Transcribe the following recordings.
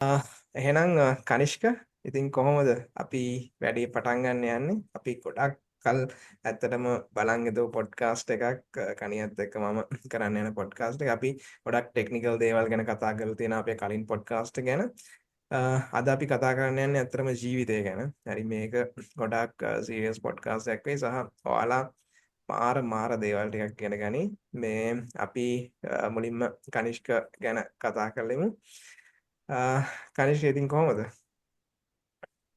එහෙනම් කනිෂ්ක ඉතින් කොහොමද අපි වැඩේ පටන් ගන්න යන්නේ අපි ගොඩක් කල් ඇත්තටම බලන් ඉදෝ පොඩ්කාස්ට් එකක් කනියත් එක්ක මම කරන්න යන පොඩ්කාස්ට් එක අපි ගොඩක් ටෙක්නිකල් දේවල් ගැන කතා කරලා තියෙන අපේ කලින් පොඩ්කාස්ට් ගැන අද අපි කතා කරන්න යන්නේ ඇත්තටම ජීවිතය ගැන. හරි මේක ගොඩක් සීරියස් පොඩ්කාස්ට් එකක් වෙයි සහ ඔයාලා මාර දේවල් ටිකක් ඉගෙන ගනි. මේ අපි මුලින්ම කනිෂ්ක ගැන කතා කරලෙමු. කනිෂ්ක ඉතින් කොහොමද?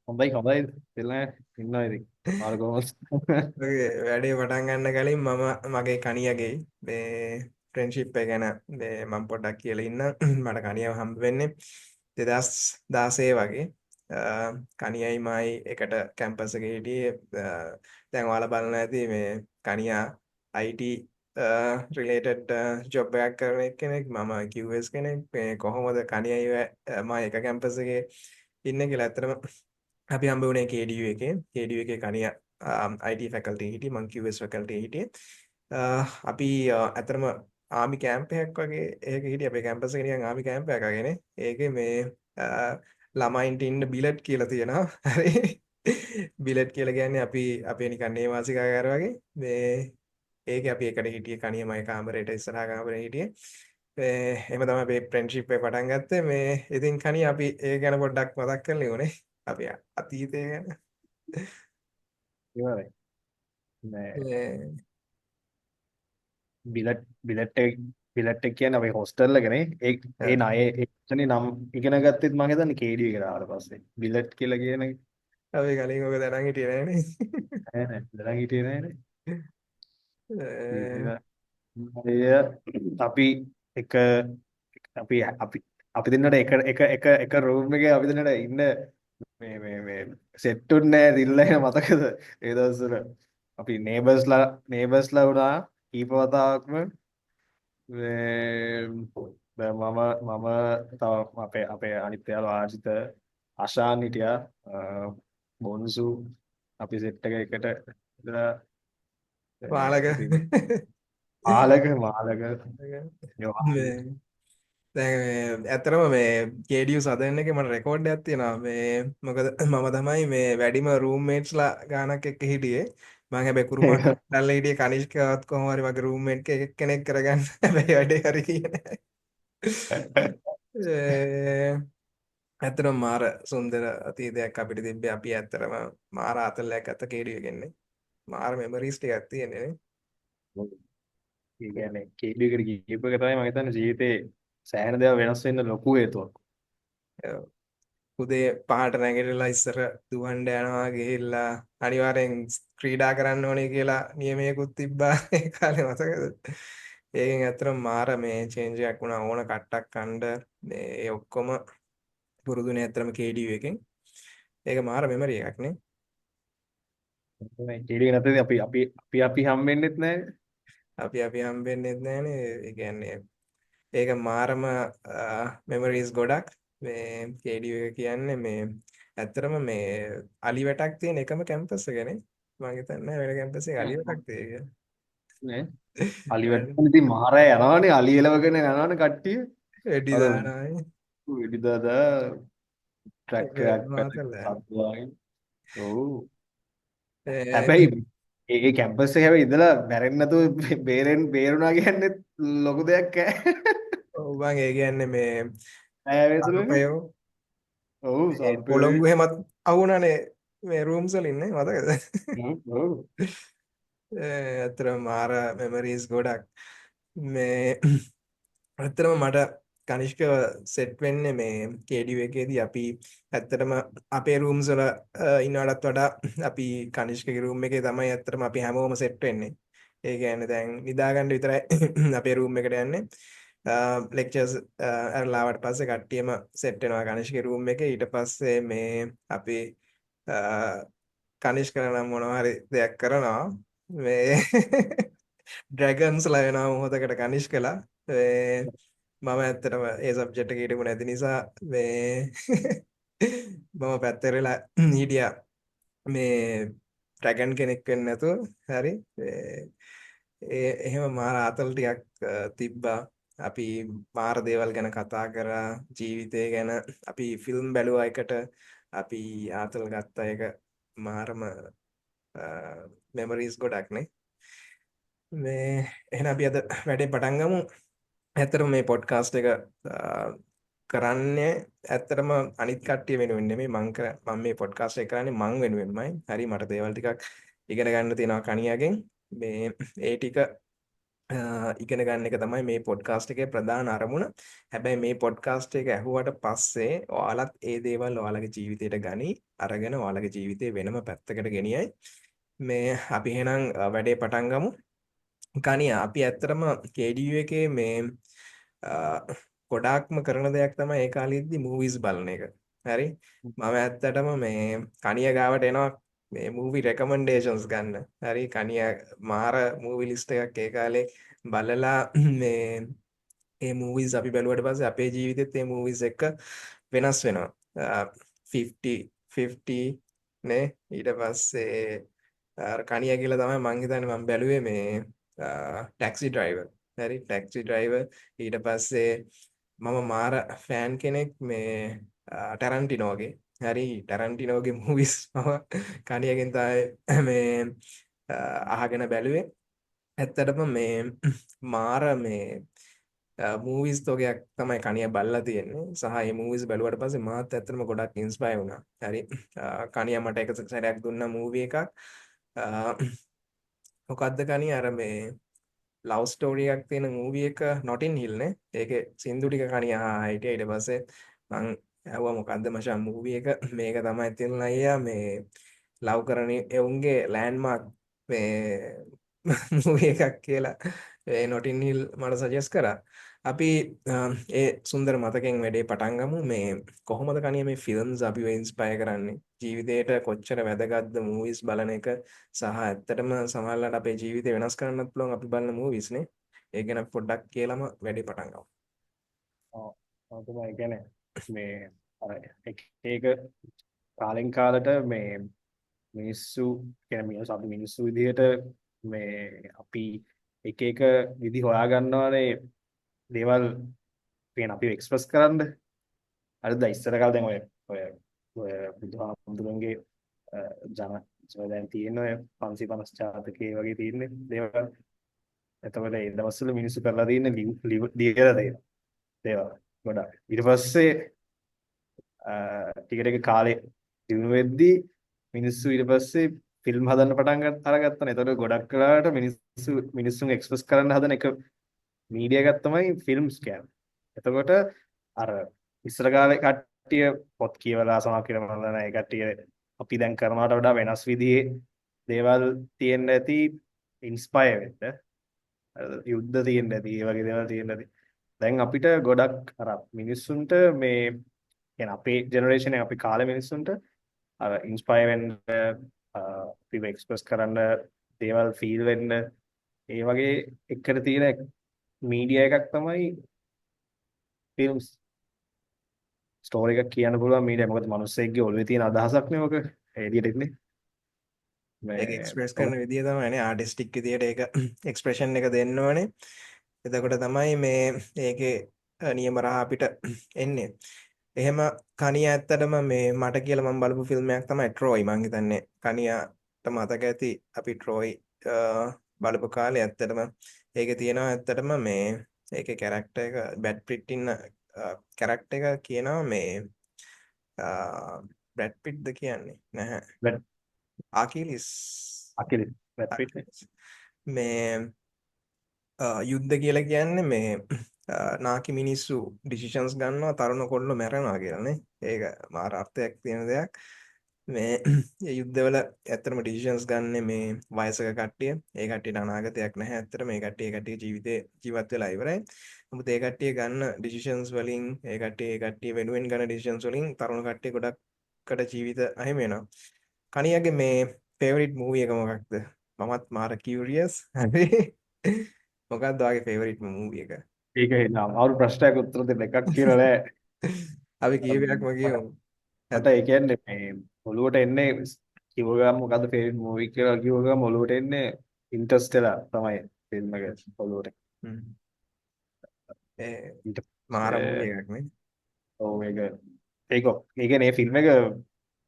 හොඳයි එලා ඉන්නවා ඉතින් මාර්ගෝස් ඔගේ වැඩේ පටන් ගන්න කලින් මගේ කණියගේ මේ ෆ්‍රෙන්ඩ්ෂිප් එක ගැන මම පොඩ්ඩක් කියලා ඉන්න මට කණියව හම්බ වෙන්නේ 2016 වගේ කණියයි මයි එකට කැම්පස් එකේ හිටියේ දැන් ඔයාලා බලන්න ඇති මේ කණියා IT රිලේටඩ් ජොබ් එකක් කරන කෙනෙක් මම QS කෙනෙක් මේ කොහොමද කණියයි මම එක කැම්පස් එකේ ඉන්නේ කියලා ඇත්තටම අපි හම්බ වුණේ KDU එකේ කණියා IT ෆැකල්ටි හිටියේ මං QS ෆැකල්ටි හිටියේ අපි ඇත්තටම ආමි කැම්ප් එකක් වගේ ඒක හිටියේ අපේ කැම්පස් එකේ නිකන් ආමි කැම්ප් එකක් වගේනේ ඒකේ මේ ළමයින්ට ඉන්න බිලට් කියලා තියෙනවා හරි බිලට් කියලා කියන්නේ අපි අපේ නිකන් නේවාසිකාගාර වගේ මේ ඒකේ අපි එකට හිටියේ කණියමයි කාමරේට ඉස්සරහා කාමරේ හිටියේ එහෙම තමයි අපේ ෆ්‍රෙන්ඩ්ෂිප් එක පටන් ගත්තේ මේ ඉතින් කණිය අපි ඒ ගැන පොඩ්ඩක් මතක් කරලා ඉවනේ අපි අතීතය ගැන ඉවරයි නෑ මේ බිලට් එක කියන්නේ අපේ හොස්ටල් එකනේ ඒ ණය එක්කනේ නම් ඉගෙන ගත්තෙත් මම හිතන්නේ KD එකට ආවට පස්සේ බිලට් කියලා කියන එක අපි කලින් ඔක දැනන් හිටියේ නෑනේ. නෑ දැනන් හිටියේ නෑනේ අ, අපි එක අපි අපි අපි දෙන්නට එක රූම් එකේ අපි දෙන්නට ඉන්න මේ සෙට්ටුත් නෑ දිල්ලා මතකද ඒ දවස්වල අපි නේබර්ස්ලා වුණා කීප වතාවක්ම මේ මම තව අපේ අනිත් යාළුවා ආජිත අශාන් හිටියා බොන්සු අපි සෙට් එක එකට ඉඳලා පාලක ඉතින් මාලක යෝහාන් මේ දැන් මේ ඇත්තටම මේ KDU සදන් එකේ මට රෙකෝඩ් එකක් තියෙනවා මේ මොකද මම තමයි මේ වැඩිම රූම්මේට්ස්ලා ගානක් එක්ක හිටියේ මම හැබැයි කුරුමාට දැල්ලා හිටියේ කනිෂ්කවත් කොහොම හරි වගේ රූම්මේට් කෙනෙක් කරගන්න හැබැයි වැඩේ හරි කියන්නේ ඇත්තටම මාර සුන්දර අතීතයක් අපිට තිබ්බේ අපි ඇත්තටම මාර ආතල්ලයක් ගත්ත KDU එකෙන්නේ මාර මෙමරිස් ටිකක් තියෙන්නේ නේ. ඒ කියන්නේ කේබි එකට ගියපු එක තමයි මම හිතන්නේ ජීවිතේ සෑහෙන දේවල් වෙනස් වෙන්න ලොකු හේතුවක්. උදේ 5ට නැගිටලා ඉස්සර දුවන්න යනවා ගිහිල්ලා අනිවාර්යෙන් ක්‍රීඩා කරන්න ඕනේ කියලා නියමයකුත් තිබ්බා ඒ කාලේ මතකද? ඒකෙන් ඇත්තටම මාර මේ චේන්ජ් එකක් වුණා ඕන කට්ටක් කණ්ඩ මේ ඒ ඔක්කොම පුරුදුනේ ඇත්තටම KDU එකෙන්. ඒක මාර මෙමරි එකක් නේ. මේ කේබි එක නැත්නම් අපි හම්බෙන්නෙත් නැහැ. අපි හම්බෙන්නේ නැහනේ. ඒ කියන්නේ ඒක මාරම මෙමරීස් ගොඩක් මේ KDU එක කියන්නේ මේ ඇත්තටම මේ අලි වැටක් තියෙන එකම කැම්පස් එකනේ මම හිතන්නේ වෙන කැම්පස් එකේ අලි වැටක් තියෙන්නේ නේ අලිවැට්ටම ඉතින් මහරය යනවනේ අලි එලවගෙන යනවනේ කට්ටිය. එඩි අර දානයි වෙඩි දාදා ට්‍රැක් එකක් මාතල පැත්තට ඔව් හැබැයි ඒ කැම්පස් එකේ හැබැයි ඉඳලා මැරෙන්නේ නැතුව බේරුණා කියන්නේ ලොකු දෙයක් ඈ. ඔව් බං ඒ කියන්නේ මේ නෑ වේසලනේ. සර්පයෝ ඔව් ඒ සර්පයෝයි. පොළොංගු හැමත් අහුණානේ මේ රූම්ස් වල ඉන්නේ මතකද ඔව් ඇත්තටම මාර මෙමරීස් ගොඩක් මේ ඇත්තටම මට කනිෂ්කව සෙට් වෙන්නේ මේ KDU එකේදී අපි ඇත්තටම අපේ රූම්ස් වල ඉන්නවටත් වඩා අපි කනිෂ්කගේ රූම් එකේ තමයි ඇත්තටම අපි හැමෝම සෙට් වෙන්නේ. ඒ කියන්නේ දැන් නිදාගන්න විතරයි අපේ රූම් එකට යන්නේ. ලෙක්චර්ස් අරලාවට පස්සේ කට්ටියම සෙට් වෙනවා කනිෂ්කගේ රූම් එකේ. ඊට පස්සේ මේ අපි කනිෂ්ක නම් මොනවා හරි දෙයක් කරනවා. මේ ඩ්‍රැගන්ස්ලා වෙනවා මොහොතකට කනිෂ්කලා මම ඇත්තටම ඒ සබ්ජෙක්ට් එක හිටපු නැති නිසා මේ මම පැත්තට වෙලා හිටියා මේ ඩ්‍රැගන් කෙනෙක් වෙන්න නැතුව හරි එහෙම මාර ආතල් ටිකක් තිබ්බා අපි මාර දේවල් ගැන කතා කරා ජීවිතය ගැන අපි ෆිල්ම් බැලුවා එකට අපි ආතල් ගත්ත එක මාරම මෙමරීස් ගොඩක් නේ මේ එහෙනම් අපි අද වැඩේ පටන් ගමු ඇත්තටම මේ පොඩ්කාස්ට් එක කරන්නේ ඇත්තටම අනිත් කට්ටිය වෙනුවෙන් නෙමෙයි මම මේ පොඩ්කාස්ට් එක කරන්නේ මං වෙනුවෙන්මයි. හරි මට දේවල් ටිකක් ඉගෙන ගන්න තියෙනවා කණියාගෙන්. මේ ඒ ටික ඉගෙන ගන්න එක තමයි මේ පොඩ්කාස්ට් එකේ ප්‍රධාන අරමුණ. හැබැයි මේ පොඩ්කාස්ට් එක ඇහුවට පස්සේ ඔයාලත් ඒ දේවල් ඔයාලගේ ජීවිතයට ගනි අරගෙන ඔයාලගේ ජීවිතේ වෙනම පැත්තකට ගෙනියයි. මේ අපි එහෙනම් වැඩේ පටන් ගමු. කණියා අපි ඇත්තටම KDU එකේ මේ ගොඩාක්ම කරන දෙයක් තමයි ඒ කාලෙද්දි මූවිස් බලන එක. හරි. මම ඇත්තටම මේ කණිය ගාවට එනවා මේ මූවි රෙකමෙන්ඩේෂන්ස් ගන්න. හරි කණිය මාර මූවි ලිස්ට් එකක් ඒ කාලේ බලලා මේ ඒ මූවිස් අපි බැලුවට පස්සේ අපේ ජීවිතෙත් ඒ මූවිස් එක්ක වෙනස් වෙනවා. 50 50 නේ ඊට පස්සේ කණිය කියලා තමයි මං හිතන්නේ මම බැලුවේ මේ ටැක්සි ඩ්‍රයිවර්. හරි ටැක්සි ඩ්‍රයිවර් ඊට පස්සේ මම මාර ෆෑන් කෙනෙක් මේ ටැරන්ටිනෝගේ. හරි ටැරන්ටිනෝගේ මූවිස් මම කණියගෙන් තමයි මේ අහගෙන බැලුවේ. ඇත්තටම මේ මාර මේ මූවිස් තෝගයක් තමයි කණිය බලලා තියෙන්නේ සහ මේ මූවිස් බැලුවට පස්සේ මාත් ඇත්තටම ගොඩක් ඉන්ස්පයර් වුණා. හරි කණිය මට එක සැරයක් දුන්නා මූවි එකක්. මොකද්ද කණිය අර මේ ලව් ස්ටෝරි එකක් තියෙන මූවි එක නොටින් හිල් නේ. ඒකේ සින්දු ටික කණිය හිටියා. ඊට පස්සේ මං ඇහුවා මොකද්ද මචං මූවි එක මේක තමයි තියෙන අයියා මේ ලව් කරන එවුන්ගේ ලෑන්ඩ්මාර්ක් මේ මූවි එකක් කියලා ඒ නොටින් හිල් මට සජෙස්ට් කරා. අපි ඒ සුන්දර මතකෙන් වැඩේ පටන් ගමු. මේ කොහොමද කණිය මේ ෆිල්ම්ස් අපිව ඉන්ස්පයර් කරන්නේ? ජීවිතේට කොච්චර වැදගත්ද මූවිස් බලන එක සහ ඇත්තටම සමහරවිට අපේ ජීවිතේ වෙනස් කරන්නත් පුළුවන් අපි බලන මූවිස් නේ. ඒ ගැන පොඩ්ඩක් කියලාම වැඩේ පටන් ගමු. ඔව් තමයි කියන්නේ මේ අර එක කාලෙන් කාලට මේ මිනිස්සු කියන්නේ මිනිස්සු විදිහට මේ අපි එක විදි හොයා ගන්නවානේ දේවල් කියන අපි එක්ස්ප්‍රස් කරන්න. හරිද? ඉස්සර කාලේ දැන් ඔය ඔය බුදුහාමුදුරන්ගේ ජන දැන් තියෙන ඔය 550 ජාතකයේ වගේ තියෙන දේවල්. එතකොට ඒ දවස්වල මිනිස්සු කරලා තියෙන ලියලා තියෙන දේවල් ගොඩක්. ඊට පස්සේ ටික ටික කාලේ දිනු වෙද්දී මිනිස්සු ඊට පස්සේ ෆිල්ම් හදන්න පටන් අරගත්තා. එතකොට ගොඩක් වෙලාවට මිනිස්සුන් එක්ස්ප්‍රස් කරන්න හදන එක මීඩියා එකක් තමයි ෆිල්ම්ස් කියන්නේ. එතකොට අර ඉස්සර කාලේ කට්ටිය පොත් කියවලා සමහර කියලා මම ඒ කට්ටිය අපි දැන් කරනවට වඩා වෙනස් විදිහේ දේවල් තියෙන්න ඇති ඉන්ස්පයර් වෙන්න. යුද්ධ තියෙන්න ඇති ඒ වගේ දේවල් තියෙන්න ඇති. දැන් අපිට ගොඩක් අර මිනිස්සුන්ට මේ කියන්නේ අපේ ජෙනරේෂන් එක අපි කාලේ මිනිස්සුන්ට අර ඉන්ස්පයර් වෙන්න අපිව එක්ස්ප්‍රස් කරන්න දේවල් ෆීල් වෙන්න ඒ වගේ එකට තියෙන මීඩියා එකක් තමයි ෆිල්ම්ස්. ස්ටෝරි එකක් කියන්න පුළුවන් මීඩියා. මොකද මිනිස්සෙක්ගේ ඔළුවේ තියෙන අදහසක් නේ ඔක. ඒ විදිහට ඉන්නේ. ඒක මේ එක්ස්ප්‍රෙස් කරන විදිය තමයිනේ ආටිස්ටික් විදියට ඒක එක්ස්ප්‍රෙෂන් එක දෙන්න ඕනේ. එතකොට තමයි මේ ඒකේ නියම රහ අපිට එන්නේ. එහෙම කණිය ඇත්තටම මේ මට කියලා මම බලපු ෆිල්ම් එකක් තමයි ට්‍රෝයි. මං හිතන්නේ කණියට මතක ඇති අපි ට්‍රෝයි බලපු කාලේ ඇත්තටම ඒකේ තියෙනවා ඇත්තටම මේ ඒකේ කැරක්ටර් එක බ්‍රැඩ් පිට් ඉන්න කැරක්ටර් එක කියනවා මේ බ්‍රැඩ් පිට්ද කියන්නේ නැහැ. ආකිලිස් අකිලි වැට්පිට් මේ යුද්ධ කියලා කියන්නේ මේ නාකි මිනිස්සු ඩිසිෂන්ස් ගන්නවා තරුණ කොල්ලෝ මැරෙනවා කියලානේ. ඒක මාර අර්ථයක් තියෙන දෙයක්. මේ මේ යුද්ධවල ඇත්තටම ඩිසිෂන්ස් ගන්න මේ වයසක කට්ටිය. ඒ කට්ටියට අනාගතයක් නැහැ. ඇත්තටම මේ කට්ටිය ජීවිතේ ජීවත් වෙලා ඉවරයි. නමුත් ඒ කට්ටිය ගන්න ඩිසිෂන්ස් වලින් ඒ කට්ටිය වෙනුවෙන් ගන්න ඩිසිෂන්ස් වලින් තරුණ කට්ටිය ගොඩක්කට ජීවිත අහිමි වෙනවා. කණියගේ මේ ෆේවරිට් මූවි එක මොකක්ද? මමත් මාර කියුරියස්. හරි. මොකක්ද ඔයාගේ ෆේවරිට් මූවි එක? ඒක නම් අවුල් ප්‍රශ්නයක් උත්තර දෙන්න එකක් කියලා නෑ. අපි අර කීපයක්ම කියමු. මට ඒ කියන්නේ මේ ඔළුවට එන්නේ කිව්ව ගමන් මොකද්ද ෆේවරිට් මූවි කියලා කිව්ව ගමන් ඔළුවට එන්නේ ඉන්ටර්ස්ටෙලර් තමයි ෆිල්ම් එක ඔළුවට. ඒ ඊට මාර පස්සේ මූවී එකක් නේ. ඔව් ඒ කියන්නේ මේ ෆිල්ම් එක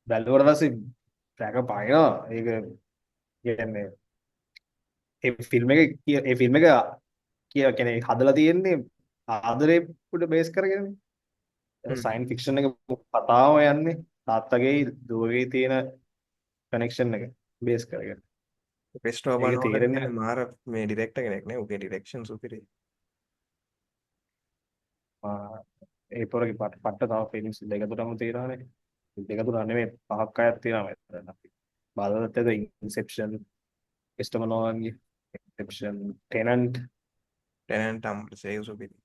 බැලුවට පස්සේ ට්‍රැක පයින්නවා. ඒක කියන්නේ ඒ ෆිල්ම් එක කියන්නේ හදලා තියෙන්නේ ආදරේ උඩ බේස් කරගෙන. හ්ම්. සයින්ස් ෆික්ෂන් එක කතාව යන්නේ තාත්තගේ දුවගේ තියෙන කනෙක්ෂන් එක බේස් කරගෙන. ක්‍රිස්ටෝෆර් ඒක නෝලන් තේරෙන්නේ කියන්නේ මාර මේ ඩිරෙක්ටර් කෙනෙක් නේ. උගේ ඩිරෙක්ෂන් සුපිරි. ඒ පොරගේ පට්ට තව ෆිල්ම්ස් දෙක තුනම තියෙනවානේ. දෙක තුන නෙමෙයි පහක් හයක් තියෙනවා මෙතන අපි. බලලා තියෙද Inception, Christopher නෝලන්ගේ Inception, tenant. Tenant අම්බලසේ සුපිරි.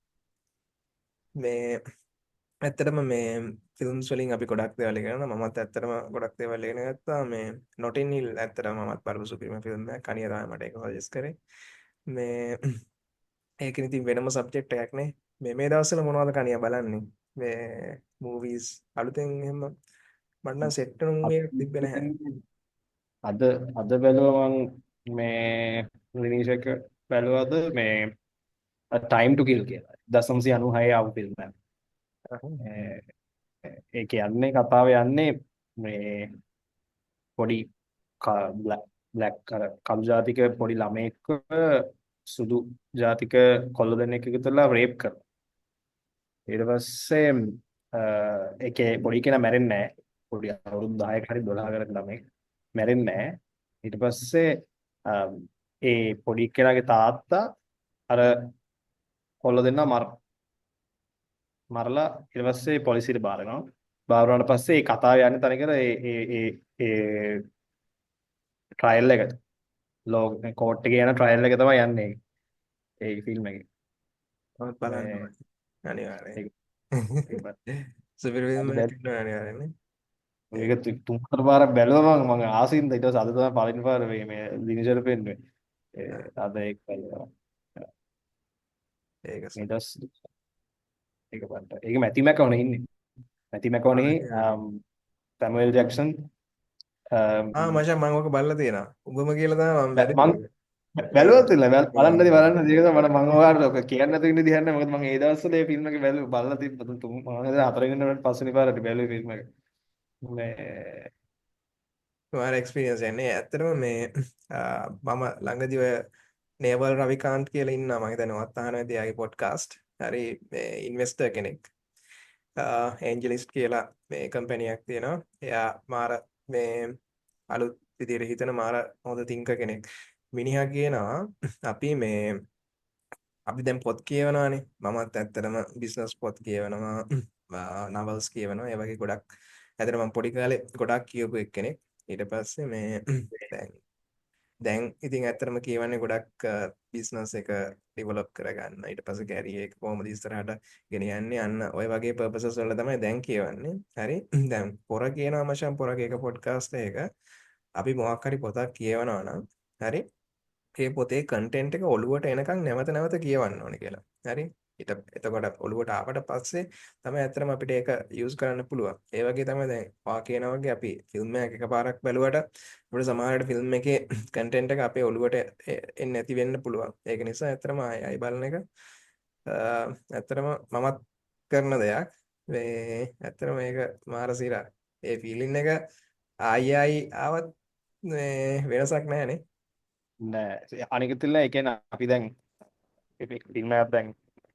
මේ ඇත්තටම මේ ෆිල්ම්ස් වලින් අපි ගොඩක් දේවල් ඉගෙන ගන්නවා. මමත් ඇත්තටම ගොඩක් දේවල් ඉගෙන ගත්තා. මේ නොටින් හිල් ඇත්තටම මමත් බලපු සුපිරිම ෆිල්ම් එකක්. කණිය තමයි මට ඒක සජෙස්ට් කරේ. මේ ඒකෙන් ඉතින් වෙනම සබ්ජෙක්ට් එකක් නේ. මේ දවස්වල මොනවද කණිය බලන්නේ? මේ මූවීස් අලුතෙන් එහෙම මට නම් සෙට් වෙන මූවී එකක් තිබ්බේ නැහැ. අද අද බැලුවා මම මේ රිලීස් එක බැලුවද මේ ටයිම් ටු කිල් කියලා. 1996 ආපු ෆිල්ම් එකක්. ඒ කියන්නේ කතාව යන්නේ මේ පොඩි බ්ලැක් අර කළු ජාතික පොඩි ළමයෙක්ව සුදු ජාතික කොල්ල දෙන්නෙක් එකතුලා රේප් කරනවා. ඊට පස්සේ ඒකේ පොඩි කෙනා මැරෙන්නේ නැහැ. පොඩි අවුරුදු 10ක හරි 12ක ළමෙක් මැරෙන්නේ නැහැ. ඊට පස්සේ ඒ පොඩි කෙනාගේ තාත්තා අර කොල්ල දෙන්නා මරලා ඊට පස්සේ පොලිසියට බාර කරනවා. බාර වුණාට පස්සේ ඒ කතාව යන්නේ තනිකර ඒ ට්‍රයල් එකට. කෝට් එකේ යන ට්‍රයල් එක තමයි යන්නේ ඒ ෆිල්ම් එකේ. මමත් බලන්න මේ ඕනේ. අනිවාර්යෙන්. ඒක ඒක සුපිරි ෆිල්ම් අද එකක් ඉන්නවා අනිවාර්යෙන් නේ. ඒක තුන් හතර පාරක් බැලුවා මම ආසින්ද ඊට පස්සේ අද තමයි පළවෙනි පාර මේ දිනචර පෙන්නුවේ. අද ඒක බැලුවා. ඒක ඊට පස්සේ ඒක බලන්න. ඒක මැති මැකෝනේ ඉන්නේ. මැති මැකෝනේ සැමුවෙල් ජැක්සන් මචං මම ඔක බලලා තියෙනවා. උඹම කියලා තමයි මම මං බැලුවේ. බැලුවත් ඉല്ല බලන්නදී බලන්න ඒක තමයි මම ඔයාලට ඔක කියන්න නැතුව ඉන්න දිහන්නේ මොකද මම ඒ දවස්වල මේ ෆිල්ම් එක බලලා තිබ්බ තුන් මම හතරගෙන ඉන්නකොට පස්වෙනි පාරට බැලුවේ ෆිල්ම් එක. මේ මාර එක්ස්පීරියන්ස් එකක් නේ. ඇත්තටම මේ මම ළඟදී ඔය නේවල් රවිකාන්ත් කියලා ඉන්නවා. මම හිතන්නේ ඔයත් අහනවා ඇති එයාගේ පොඩ්කාස්ට්. හරි මේ ඉන්වෙස්ටර් කෙනෙක්. ඒන්ජලිස්ට් කියලා මේ කම්පැනියක් තියෙනවා. එයා මාර මේ අලුත් විදියට හිතන මාර හොඳ තින්කර් කෙනෙක්. මිනිහා කියනවා අපි මේ අපි දැන් පොත් කියවනවානේ. මමත් ඇත්තටම බිස්නස් පොත් කියවනවා. නවල්ස් කියවනවා. ඒ වගේ ගොඩක් ඇත්තටම මම පොඩි කාලේ ගොඩක් කියවපු එක්කෙනෙක්. ඊට පස්සේ මේ දැන් ඉතින් ඇත්තටම කියවන්නේ ගොඩක් බිස්නස් එක ඩෙවලොප් කරගන්න. ඊට පස්සේ කැරියර් එක කොහොමද ඉස්සරහට ගෙනියන්නේ අන්න ඔය වගේ පර්පසස් වල තමයි දැන් කියවන්නේ. හරි. දැන් පොර කියනවා මචං පොරගේ එක පොඩ්කාස්ට් එක අපි මොකක් හරි පොතක් කියවනවා නම් හරි ඒ පොතේ කන්ටෙන්ට් එක ඔලුවට එනකන් නැවත නැවත කියවන්න ඕනේ කියලා. හරි. එතකොට ඔලුවට ආවට පස්සේ තමයි ඇත්තටම අපිට ඒක යූස් කරන්න පුළුවන්. ඒ වගේ තමයි දැන් වා කියනා වගේ අපි ෆිල්ම් එකක් එකපාරක් බැලුවට අපිට සමහරවිට ෆිල්ම් එකේ කන්ටෙන්ට් එක අපේ ඔලුවට එන්නේ නැති වෙන්න පුළුවන්. ඒක නිසා ඇත්තටම ආයි බලන එක ඇත්තටම මමත් කරන දෙයක්. මේ ඇත්තටම මේක මාර සිරා. ඒ ෆීලින් එක ආයි ආවත් වෙනසක් නැහැ නේ. නෑ අනික තිල්ල ඒ කියන්නේ අපි දැන් ෆිල්ම් එකක් දැන්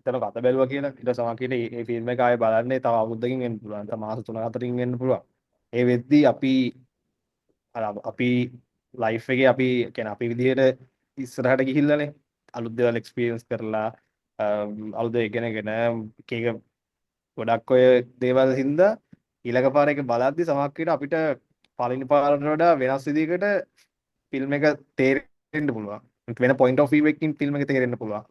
හිතන කත බැලුවා කියලා ඊට සමහර ඒ ෆිල්ම් එක ආයේ බලන්නේ තව අවුරුද්දකින් වෙන්න පුළුවන්. තව මාස 3-4කින් වෙන්න පුළුවන්. ඒ වෙද්දී අපි අර අපි ලයිෆ් එකේ අපි කියන්නේ අපි විදිහට ඉස්සරහට ගිහිල්ලානේ අලුත් දේවල් එක්ස්පීරියන්ස් කරලා අලුත් දේ ඉගෙනගෙන එක එක ගොඩක් ඔය දේවල් හින්දා ඊළඟ පාර එක බලද්දි සමහර විට අපිට පළවෙනි පාරට වඩා වෙනස් විදිහකට ෆිල්ම් එක තේරෙන්න පුළුවන්. වෙන පොයින්ට් ඔෆ් view එකකින් ෆිල්ම් එක තේරෙන්න පුළුවන්.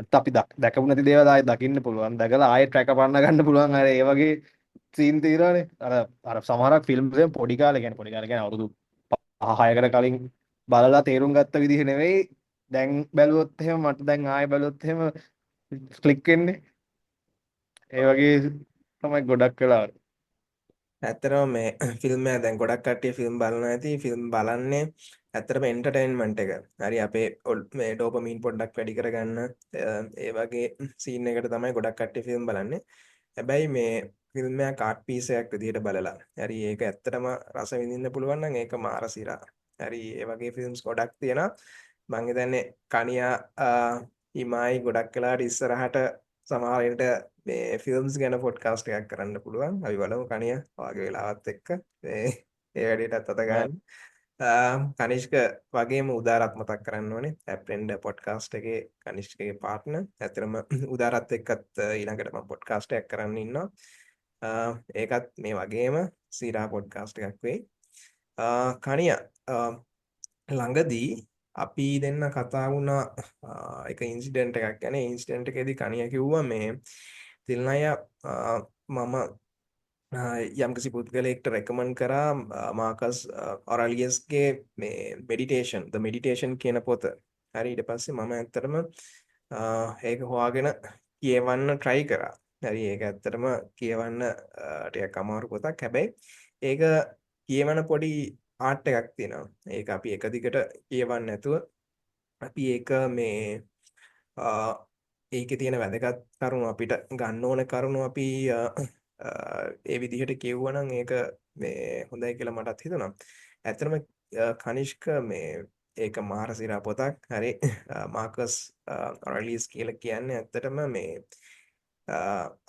නැත්නම් අපි දැකපු නැති දේවල් ආයෙ දකින්න පුළුවන්. දැකලා ආයෙ ට්‍රැක් පන්න ගන්න පුළුවන්. අර ඒ වගේ සීන් තියෙනවානේ. අර සමහරක් ෆිල්ම් වලින් පොඩි කාලේ කියන්නේ අවුරුදු 5-6කට කලින් බලලා තේරුම් ගත්ත විදිහ නෙවෙයි. දැන් බැලුවොත් එහෙම මට දැන් ආයෙ බැලුවොත් එහෙම ක්ලික් වෙන්නේ. ඒ වගේ තමයි ගොඩක් වෙලාවට. ඇත්තටම මේ ෆිල්ම් එක දැන් ගොඩක් කට්ටිය ෆිල්ම් බලනවා ඇති ෆිල්ම් බලන්නේ ඇත්තටම එන්ටර්ටේන්මන්ට් එක. හරි අපේ මේ ඩෝපමීන් පොඩ්ඩක් වැඩි කරගන්න ඒ වගේ සීන් එකට තමයි ගොඩක් කට්ටිය ෆිල්ම් බලන්නේ. හැබැයි මේ ෆිල්ම් එක ආර්ට් පීස් එකක් විදිහට බලලා. හරි ඒක ඇත්තටම රස විඳින්න පුළුවන් නම් ඒක මාර සිරා. හරි ඒ වගේ ෆිල්ම්ස් ගොඩක් තියෙනවා. මං හිතන්නේ කනියා හිමායි ගොඩක් වෙලාවට ඉස්සරහට සමහර විට මේ ෆිල්ම්ස් ගැන පොඩ්කාස්ට් එකක් කරන්න පුළුවන්. අපි බලමු කනියා වාගේ වෙලාවත් එක්ක මේ ඒ වැඩේටත් අත ගන්න. කනිෂ්ක වගේම උදාරත් මතක් කරන්න ඕනේ. ඇප්‍රෙන්ඩ් පොඩ්කාස්ට් එකේ කනිෂ්කගේ පාර්ට්නර්. ඇත්තටම උදාරත් එක්කත් ඊළඟට මම පොඩ්කාස්ට් එකක් කරන්න ඉන්නවා. ඒකත් මේ වගේම සීරා පොඩ්කාස්ට් එකක් වෙයි. කනියා ළඟදී අපි දෙන්න කතා වුණා එක ඉන්සිඩන්ට් එකක් ගැන. ඉන්සිඩන්ට් එකේදී කනියා කිව්වා මේ තිල්නය මම යම්කිසි පුද්ගලයෙක්ට රෙකමන්ඩ් කරා මාකස් ඔරලියස්ගේ මේ මෙඩිටේෂන් ද මෙඩිටේෂන් කියන පොත. හරි ඊට පස්සේ මම ඇත්තටම ඒක හොයාගෙන කියවන්න try කරා. හරි ඒක ඇත්තටම කියවන්න ටිකක් අමාරු පොතක්. හැබැයි ඒක කියවන පොඩි ආර්ට් එකක් තියෙනවා. ඒක අපි එක දිගට කියවන්න නැතුව අපි ඒක මේ ඒකේ තියෙන වැදගත් කරුණු අපිට ගන්න ඕන කරුණු අපි ඒ විදිහට කියවුවනම් ඒක මේ හොඳයි කියලා මටත් හිතුණා. ඇත්තටම කනිෂ්ක මේ ඒක මහරසිරා පොතක්. හරි මාකස් ඔරලියස් කියලා කියන්නේ ඇත්තටම මේ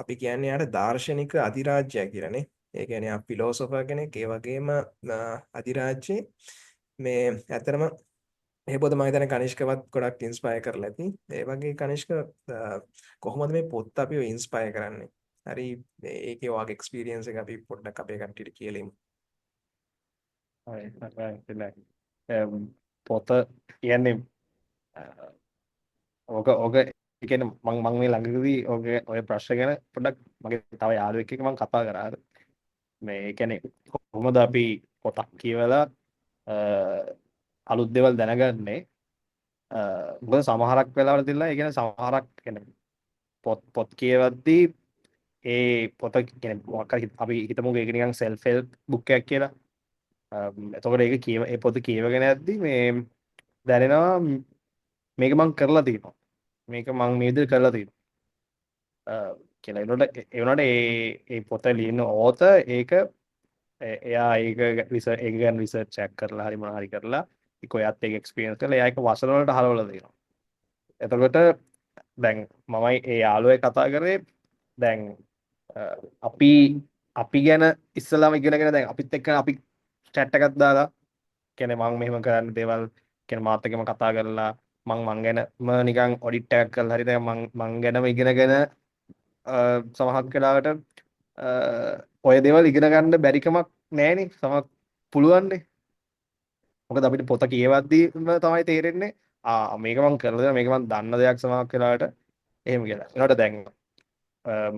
අපි කියන්නේ යාට දාර්ශනික අධිරාජ්‍යය කියලානේ. ඒ කියන්නේ ආ ෆිලොසොෆර් කෙනෙක්. ඒ වගේම අධිරාජ්‍යයේ මේ ඇත්තටම ඒ පොත මම හිතන්නේ කනිෂ්කවත් ගොඩක් ඉන්ස්පයර් කරලා ඇති. ඒ වගේ කනිෂ්ක කොහොමද මේ පොත් අපිව ඉන්ස්පයර් කරන්නේ? හරි ඒකේ වාගේ එක්ස්පීරියන්ස් එක අපි පොඩ්ඩක් අපේ කට්ටියට කියලෙමු. පොත කියන්නේ ඕක කියන්නේ මං මේ ළඟදී ඔය ප්‍රශ්න ගැන පොඩ්ඩක් මගේ තව යාළුවෙක් එක්ක මං කතා කරා. මේ කියන්නේ කොහොමද අපි පොතක් කියවලා අලුත් දේවල් දැනගන්නේ. මොකද සමහරක් වෙලාවල තියලා ඒ කියන්නේ සමහරක් කියන්නේ පොත් කියවද්දී ඒ පොත කියන්නේ මොකක් හරි අපි හිතමු ඒක නිකන් self help book එකක් කියලා. එතකොට ඒක ඒ පොත කියවගෙන යද්දි මේ දැනෙනවා මේක මං කරලා තියෙනවා. මේක මං මේ විදිහට කරලා තියෙනවා. කියලා ඒනොට ඒ පොත ලියන ඕතර් ඒක එයා ඒක ගැන රිසර්ච් එකක් කරලා හරි මොනවා හරි කරලා ඒක ඔයත් ඒක එක්ස්පීරියන්ස් කරලා එයා ඒක වසර වලට හලවලා දෙනවා. එතකොට දැන් මමයි ඒ යාළුවයි කතා කරේ දැන් අපි අපි ගැන ඉස්සලාම ඉගෙනගෙන දැන් අපිත් එක්ක අපි chat එකක් දාලා කියන්නේ මම මෙහෙම කරන්න දේවල් කියන්නේ මාත් එක්කම කතා කරලා මං ගැනම නිකන් ඔඩිට් එකක් කරලා හරි දැන් මං ගැනම ඉගෙනගෙන සමහරක් වෙලාවට ඔය දේවල් ඉගෙන ගන්න බැරිකමක් නැහැනේ සමහර පුළුවන්නේ. මොකද අපිට පොත කියවද්දීම තමයි තේරෙන්නේ මේක මං කරලා දෙනවා මේක මං දන්න දෙයක් සමහරක් වෙලාවට එහෙම කියලා. ඒනට දැන්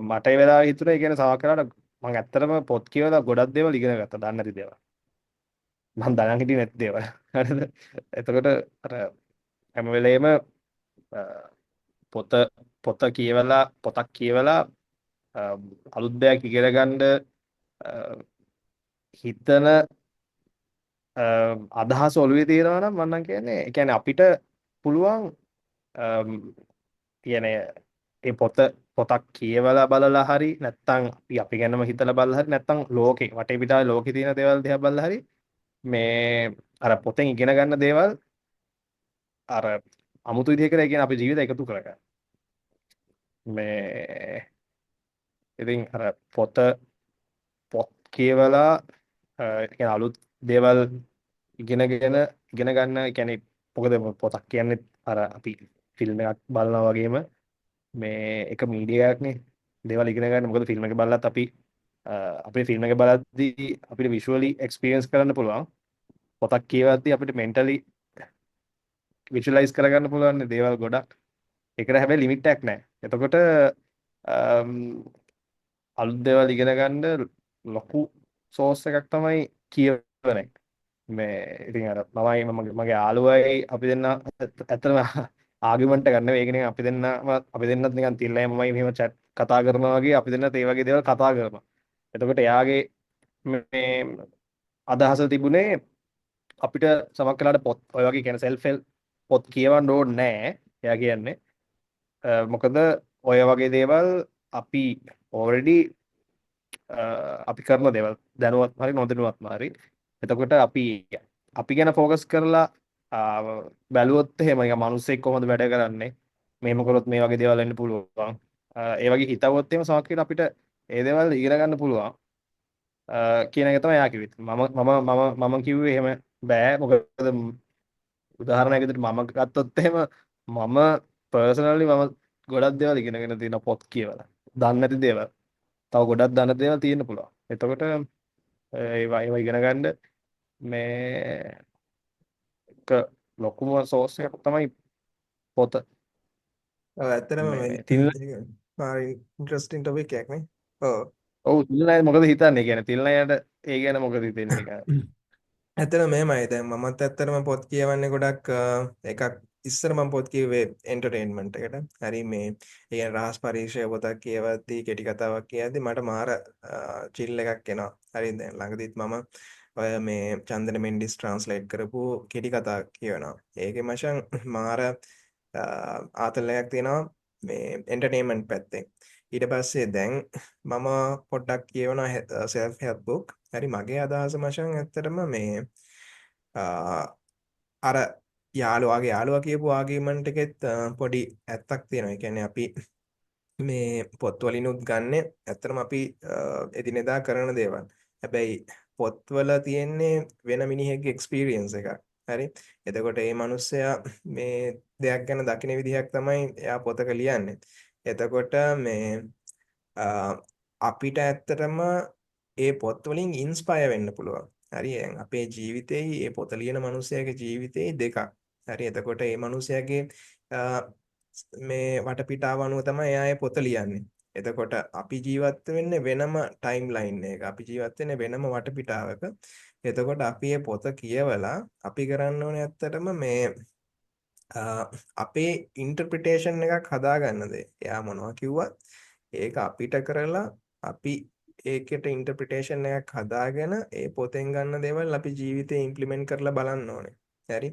මට ඒ වෙලාවේ හිතුණා ඒ කියන්නේ සමහරක් වෙලාවට මං ඇත්තටම පොත් කියවලා ගොඩක් දේවල් ඉගෙන ගත්තා දන්නේ නැති දේවල්. මං දැනන් හිටියේ නැති දේවල්. හරිද? එතකොට අර හැම වෙලේම පොත පොතක් කියවලා අලුත් දෙයක් ඉගෙන ගන්න හිතන අදහස ඔළුවේ තියෙනවා නම් මම නම් කියන්නේ ඒ කියන්නේ අපිට පුළුවන් කියන්නේ ඒ පොතක් කියවලා බලලා හරි නැත්නම් අපි ගැනම හිතලා බලලා හරි නැත්නම් ලෝකේ වටේ පිටාවේ ලෝකේ තියෙන දේවල් දිහා බලලා හරි මේ අර පොතෙන් ඉගෙන ගන්න දේවල් අර අමුතු විදිහකට ඒ කියන්නේ අපේ ජීවිතය එකතු කරගන්න. මේ ඉතින් අර පොත් කියවලා කියන්නේ අලුත් දේවල් ඉගෙන ගන්න කියන්නේ මොකද පොතක් කියන්නේ අර අපි ෆිල්ම් එකක් බලනවා වගේම මේ එක මීඩියා එකක්නේ දේවල් ඉගෙන ගන්න. මොකද ෆිල්ම් එක බලලත් අපේ ෆිල්ම් එක බලද්දී අපිට විෂුවලි එක්ස්පීරියන්ස් කරන්න පුළුවන්. පොතක් කියවද්දී අපිට මෙන්ටලි විෂුවලයිස් කරගන්න පුළුවන් දේවල් ගොඩක්. ඒකට හැබැයි ලිමිට් එකක් නැහැ. එතකොට අලුත් දේවල් ඉගෙන ගන්න ලොකු සෝස් එකක් තමයි කියවන එක. මේ ඉතින් අර මගේ යාළුවයි අපි දෙන්න ඇත්තටම ආගියුමන්ට් එකක් නෙවෙයි. ඒක නිකන් අපි දෙන්නත් නිකන් තිල්ලයි මමයි මෙහෙම chat කතා කරනවා වගේ අපි දෙන්නත් ඒ වගේ දේවල් කතා කරනවා. එතකොට එයාගේ මේ අදහස තිබුණේ අපිට සමහර වෙලාවට පොත් ඔය වගේ කියන සෙල්ෆ් හෙල්ප් පොත් කියවන්න ඕනේ නැහැ. එයා කියන්නේ මොකද ඔය වගේ දේවල් අපි already අපි කරන දේවල් දැනුවත් හරි නොදැනුවත්ම හරි. එතකොට අපි ගැන ફોකස් කරලා බැලුවොත් එහෙම නිකන් මිනිස්සෙක් කොහොමද වැඩ කරන්නේ මෙහෙම කරොත් මේ වගේ දේවල් වෙන්න පුළුවන්. ඒ වගේ හිතවොත් එහෙම සමහර විට අපිට ඒ දේවල් ඉගෙන ගන්න පුළුවන්. කියන එක තමයි එයා කිව්වේ. මම කිව්වේ එහෙම බෑ. මොකද උදාහරණයක් විදිහට මම ගත්තොත් එහෙම මම පර්සනලි මම ගොඩක් දේවල් ඉගෙනගෙන තියෙනවා පොත් කියවලා. දන්නේ නැති දේවල්. තව ගොඩක් දන්න දේවල් තියෙන්න පුළුවන්. එතකොට ඒවා ඉගෙන ගන්න මේ එක ලොකුම සෝස් එකක් තමයි පොත. ඔව් ඇත්තටම මේ තිල් මාර ඉන්ටරෙස්ටිං ටොපික් එකක් නේ. ඔව්. ඔව් තිල්නයි මොකද හිතන්නේ කියන්නේ තිල්නයට ඒ ගැන මොකද හිතෙන්නේ නිකන්. ඇත්තටම මෙහෙමයි දැන් මමත් ඇත්තටම පොත් කියවන්නේ ගොඩක් එකක් ඉස්සර මම පොත් කියුවේ එන්ටර්ටේන්මන්ට් එකට. හරි මේ ඒ කියන්නේ රහස් පරීක්ෂය පොතක් කියවද්දී කෙටි කතාවක් කියද්දී මට මාර චිල් එකක් එනවා. හරි දැන් ළඟදිත් මම ඔය මේ චන්දන මෙන්ඩිස් ට්‍රාන්ස්ලේට් කරපු කෙටි කතාවක් කියවනවා. ඒකේ මචං මාර ආතල් එකක් තියෙනවා මේ එන්ටර්ටේන්මන්ට් පැත්තෙන්. ඊට පස්සේ දැන් මම පොඩ්ඩක් කියවනවා සෙල්ෆ් හෙල්ප් බුක්. හරි මගේ අදහස මචං ඇත්තටම මේ අර යාළුවාගේ යාළුවා කියපු ආගියුමන්ට් එකෙත් පොඩි ඇත්තක් තියෙනවා. ඒ කියන්නේ අපි මේ පොත්වලිනුත් ගන්නෙ ඇත්තටම අපි එදිනෙදා කරන දේවල්. හැබැයි පොත්වල තියෙන්නේ වෙන මිනිහෙක්ගේ එක්ස්පීරියන්ස් එකක්. හරි. එතකොට මේ මිනිස්සයා මේ දෙයක් ගැන දකින විදිහක් තමයි එයා පොතක ලියන්නේ. එතකොට මේ අපිට ඇත්තටම ඒ පොත් වලින් ඉන්ස්පයර් වෙන්න පුළුවන්. හරි අපේ ජීවිතේ මේ පොත ලියන මිනිසයාගේ ජීවිතේ දෙකක්. හරි එතකොට මේ මිනිසයාගේ මේ වටපිටාව අනුව තමයි එයා මේ පොත ලියන්නේ. එතකොට අපි ජීවත් වෙන්නේ වෙනම ටයිම් ලයින් එකක. අපි ජීවත් වෙන්නේ වෙනම වටපිටාවක. එතකොට අපි මේ පොත කියවලා අපි කරන්න ඕනේ ඇත්තටම මේ අපේ ඉන්ටර්ප්‍රිටේෂන් එකක් හදාගන්න දේ. එයා මොනවා කිව්වත් ඒක අපිට කරලා අපි ඒකට ඉන්ටර්ප්‍රිටේෂන් එකක් හදාගෙන ඒ පොතෙන් ගන්න දේවල් අපි ජීවිතේ ඉම්ප්ලිමන්ට් කරලා බලන්න ඕනේ. හරි.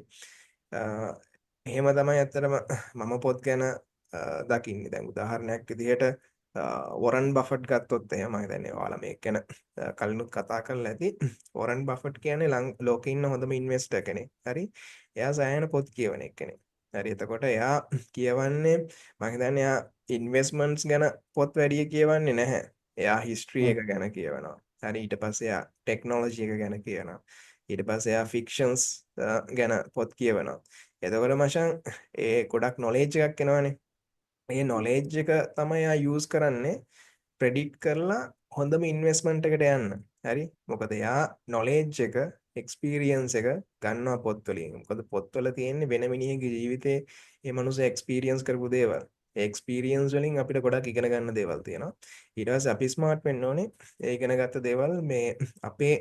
එහෙම තමයි ඇත්තටම මම පොත් ගැන දකින්නේ. දැන් උදාහරණයක් විදිහට වොරන් බෆට් ගත්තොත් එහෙම මම හිතන්නේ ඔයාලා මේක ගැන කලිනුත් කතා කරලා ඇති. වොරන් බෆට් කියන්නේ ලෝකේ ඉන්න හොඳම ඉන්වෙස්ටර් කෙනෙක්. හරි. එයා සෑහෙන පොත් කියවන කෙනෙක්. හරි එතකොට එයා කියවන්නේ මම හිතන්නේ එයා ඉන්වෙස්ට්මන්ට්ස් ගැන පොත් වැඩි කියවන්නේ නැහැ. එයා හිස්ටරි එක ගැන කියවනවා. හරි ඊට පස්සේ එයා ටෙක්නොලොජි එක ගැන කියවනවා. ඊට පස්සේ එයා ෆික්ෂන්ස් ගැන පොත් කියවනවා. එතකොට මචං ඒ ගොඩක් නොලෙජ් එකක් එනවනේ. මේ නොලෙජ් එක තමයි එයා යූස් කරන්නේ ප්‍රෙඩික්ට් කරලා හොඳම ඉන්වෙස්ට්මන්ට් එකට යන්න. හරි? මොකද එයා නොලෙජ් එක එක්ස්පීරියන්ස් එක ගන්නවා පොත්වලින්. මොකද පොත්වල තියෙන්නේ වෙන මිනිහෙකුගේ ජීවිතේ ඒ මනුස්සයා එක්ස්පීරියන්ස් කරපු දේවල්. ඒ එක්ස්පීරියන්ස් වලින් අපිට ගොඩක් ඉගෙන ගන්න දේවල් තියෙනවා. ඊට පස්සේ අපි ස්මාර්ට් වෙන්න ඕනේ. ඒ ඉගෙන ගත්ත දේවල් මේ අපේ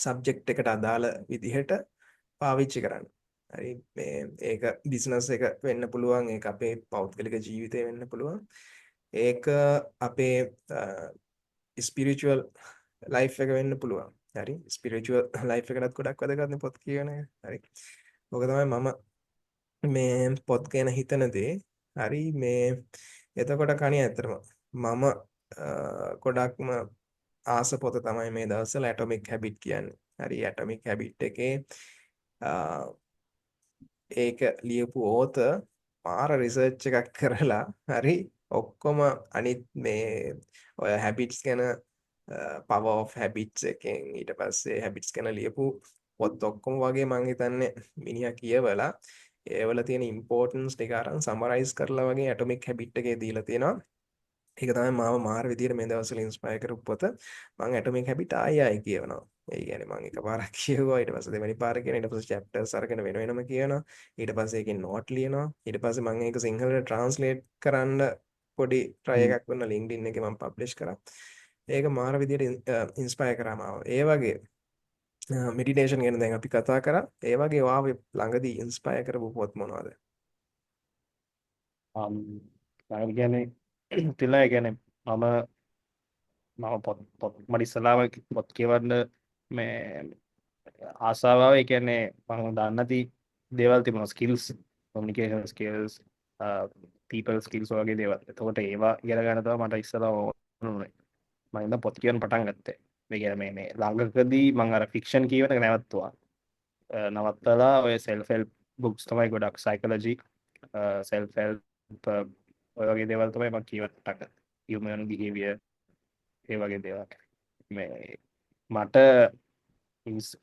සබ්ජෙක්ට් එකට අදාළ විදිහට පාවිච්චි කරන්න. හරි මේ ඒක බිස්නස් එක වෙන්න පුළුවන් ඒක අපේ පෞද්ගලික ජීවිතය වෙන්න පුළුවන්. ඒක අපේ ස්පිරිචුවල් ලයිෆ් එක වෙන්න පුළුවන්. හරි ස්පිරිචුවල් ලයිෆ් එකටත් ගොඩක් වැදගත් පොත් කියන එක. හරි. ඔක තමයි මම මේ පොත් ගැන හිතන දේ. හරි මේ එතකොට කණි ඇත්තටම මම ගොඩක්ම ආස පොත තමයි මේ දවස්වල ඇටොමික් හැබිට් කියන්නේ. හරි ඇටොමික් හැබිට් එකේ ඒක ලියපු ඕත මාර රිසර්ච් එකක් කරලා හරි ඔක්කොම අනිත් මේ ඔය හැබිට්ස් ගැන පවර් ඔෆ් හැබිට්ස් එකෙන් ඊට පස්සේ හැබිට්ස් ගැන ලියපු පොත් ඔක්කොම වගේ මං හිතන්නේ මිනිහා කියවලා ඒවල තියෙන ඉම්පෝටන්ස් ටික අරන් සමරයිස් කරලා වගේ ඇටොමික් හැබිට් එකේ දීලා තියෙනවා. ඒක තමයි මාව මාර විදියට මේ දවස්වල ඉන්ස්පයර් කරපු පොත. මම ඇටොමික් හැබිට් ආයි කියවනවා. ඒ කියන්නේ මම එකපාරක් කියවුවා ඊට පස්සේ දෙවෙනි පාර කියන ඊට පස්සේ චැප්ටර්ස් අරගෙන වෙන වෙනම කියනවා. ඊට පස්සේ ඒකේ නෝට් ලියනවා. ඊට පස්සේ මම ඒක සිංහලට ට්‍රාන්ස්ලේට් කරන්න පොඩි try එකක් කරන LinkedIn එකේ මම පබ්ලිෂ් කරා. ඒක මාර විදියට ඉන්ස්පයර් කරා මාව. ඒ වගේ මෙඩිටේෂන් ගැන දැන් අපි කතා කරා. ඒ වගේ වාවේ ළඟදී ඉන්ස්පයර් කරපු පොත් මොනවද? මම කියන්නේ තිල්ලා කියන්නේ මම පොත් මට ඉස්සලාම පොත් කියවන්න මේ ආසාාව ඒ කියන්නේ මම දන්නේ නැති දේවල් තිබුණා skills communication skills people skills වගේ දේවල්. එතකොට ඒවා ඉගෙන ගන්න තමයි මට ඉස්සලා ඕනුනේ. මම ඉඳන් පොත් කියවන්න පටන් ගත්තේ. මේ කියන්නේ මේ ළඟකදී මම අර ෆික්ෂන් කියවන එක නැවතුවා. නවත්තලා ඔය self help books තමයි ගොඩක් psychology self help ඔය වගේ දේවල් තමයි මම කියවන්න පටන් ගත්තේ. human behavior ඒ වගේ දේවල්. මේ මට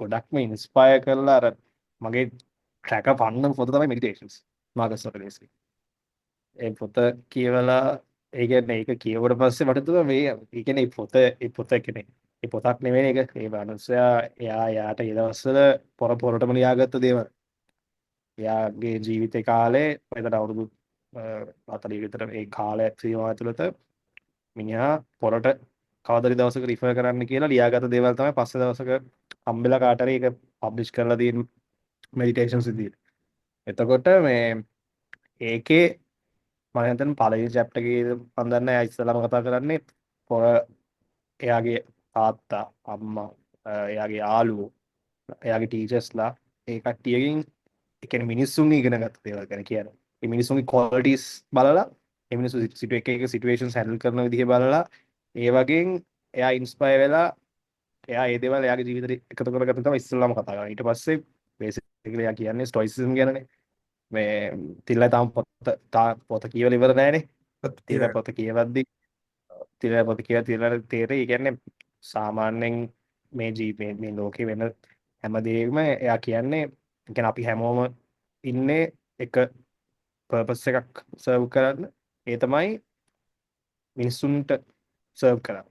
ගොඩක්ම ඉන්ස්පයර් කරලා අර මගේ ට්‍රැක පන්න පොත තමයි මෙඩිටේෂන්ස් මාකස් ඔරෙල්ස්ගේ. ඒ පොත කියවලා ඒ කියන්නේ ඒක කියවුවට පස්සේ මට තුන මේ ඒ කියන්නේ ඒ පොත කියන්නේ ඒ පොතක් නෙවෙයි ඒක ඒ මනුස්සයා යාට ඒ දවස්වල පොරටම ලියාගත්ත දේවල්. එයාගේ ජීවිත කාලේ එතන අවුරුදු 40 විතර ඒ කාලය සීමාව ඇතුළත මිනිහා පොරට කවදාරි දවසක රිෆර් කරන්න කියලා ලියාගත්ත දේවල් තමයි පස්සේ දවසක හම්බෙලා කාට හරි ඒක පබ්ලිෂ් කරලා තියෙන මෙඩිටේෂන්ස් විදියට. එතකොට මේ ඒකේ මම හිතන්නේ පළවෙනි chapter එකේ මම දන්නේ එයා ඉස්සෙල්ලාම කතා කරන්නේ පොර එයාගේ තාත්තා අම්මා එයාගේ යාළුවෝ එයාගේ ටීචර්ස්ලා ඒ කට්ටියකින් ඒ කියන්නේ මිනිස්සුන් ඉගෙන ගත්ත දේවල් ගැන කියන්නේ. මේ මිනිස්සුන්ගේ qualities බලලා ඒ මිනිස්සු එක එක සිටුේෂන්ස් හැන්ඩල් කරන විදිහ බලලා ඒ වගේ එයා ඉන්ස්පයර් වෙලා එයා ඒ දේවල් එයාගේ ජීවිතේ එකතු කරගත්ත තමයි ඉස්සෙල්ලාම කතා කරන්නේ. ඊට පස්සේ බේසිකලි එයා කියන්නේ ස්ටොයිසිසම් ගැනනේ. මේ තිල්ලා තාම පොත කියවලා ඉවර නැහැනේ. තිල්ලා පොත කියවද්දි තිල්ලා තේරෙයි කියන්නේ සාමාන්‍යයෙන් මේ ලෝකේ වෙන හැමදේම එයා කියන්නේ කියන්නේ අපි හැමෝම ඉන්නේ එක පර්පස් එකක් සර්ව් කරන්න. ඒ තමයි මිනිස්සුන්ට සර්ව් කරන්න.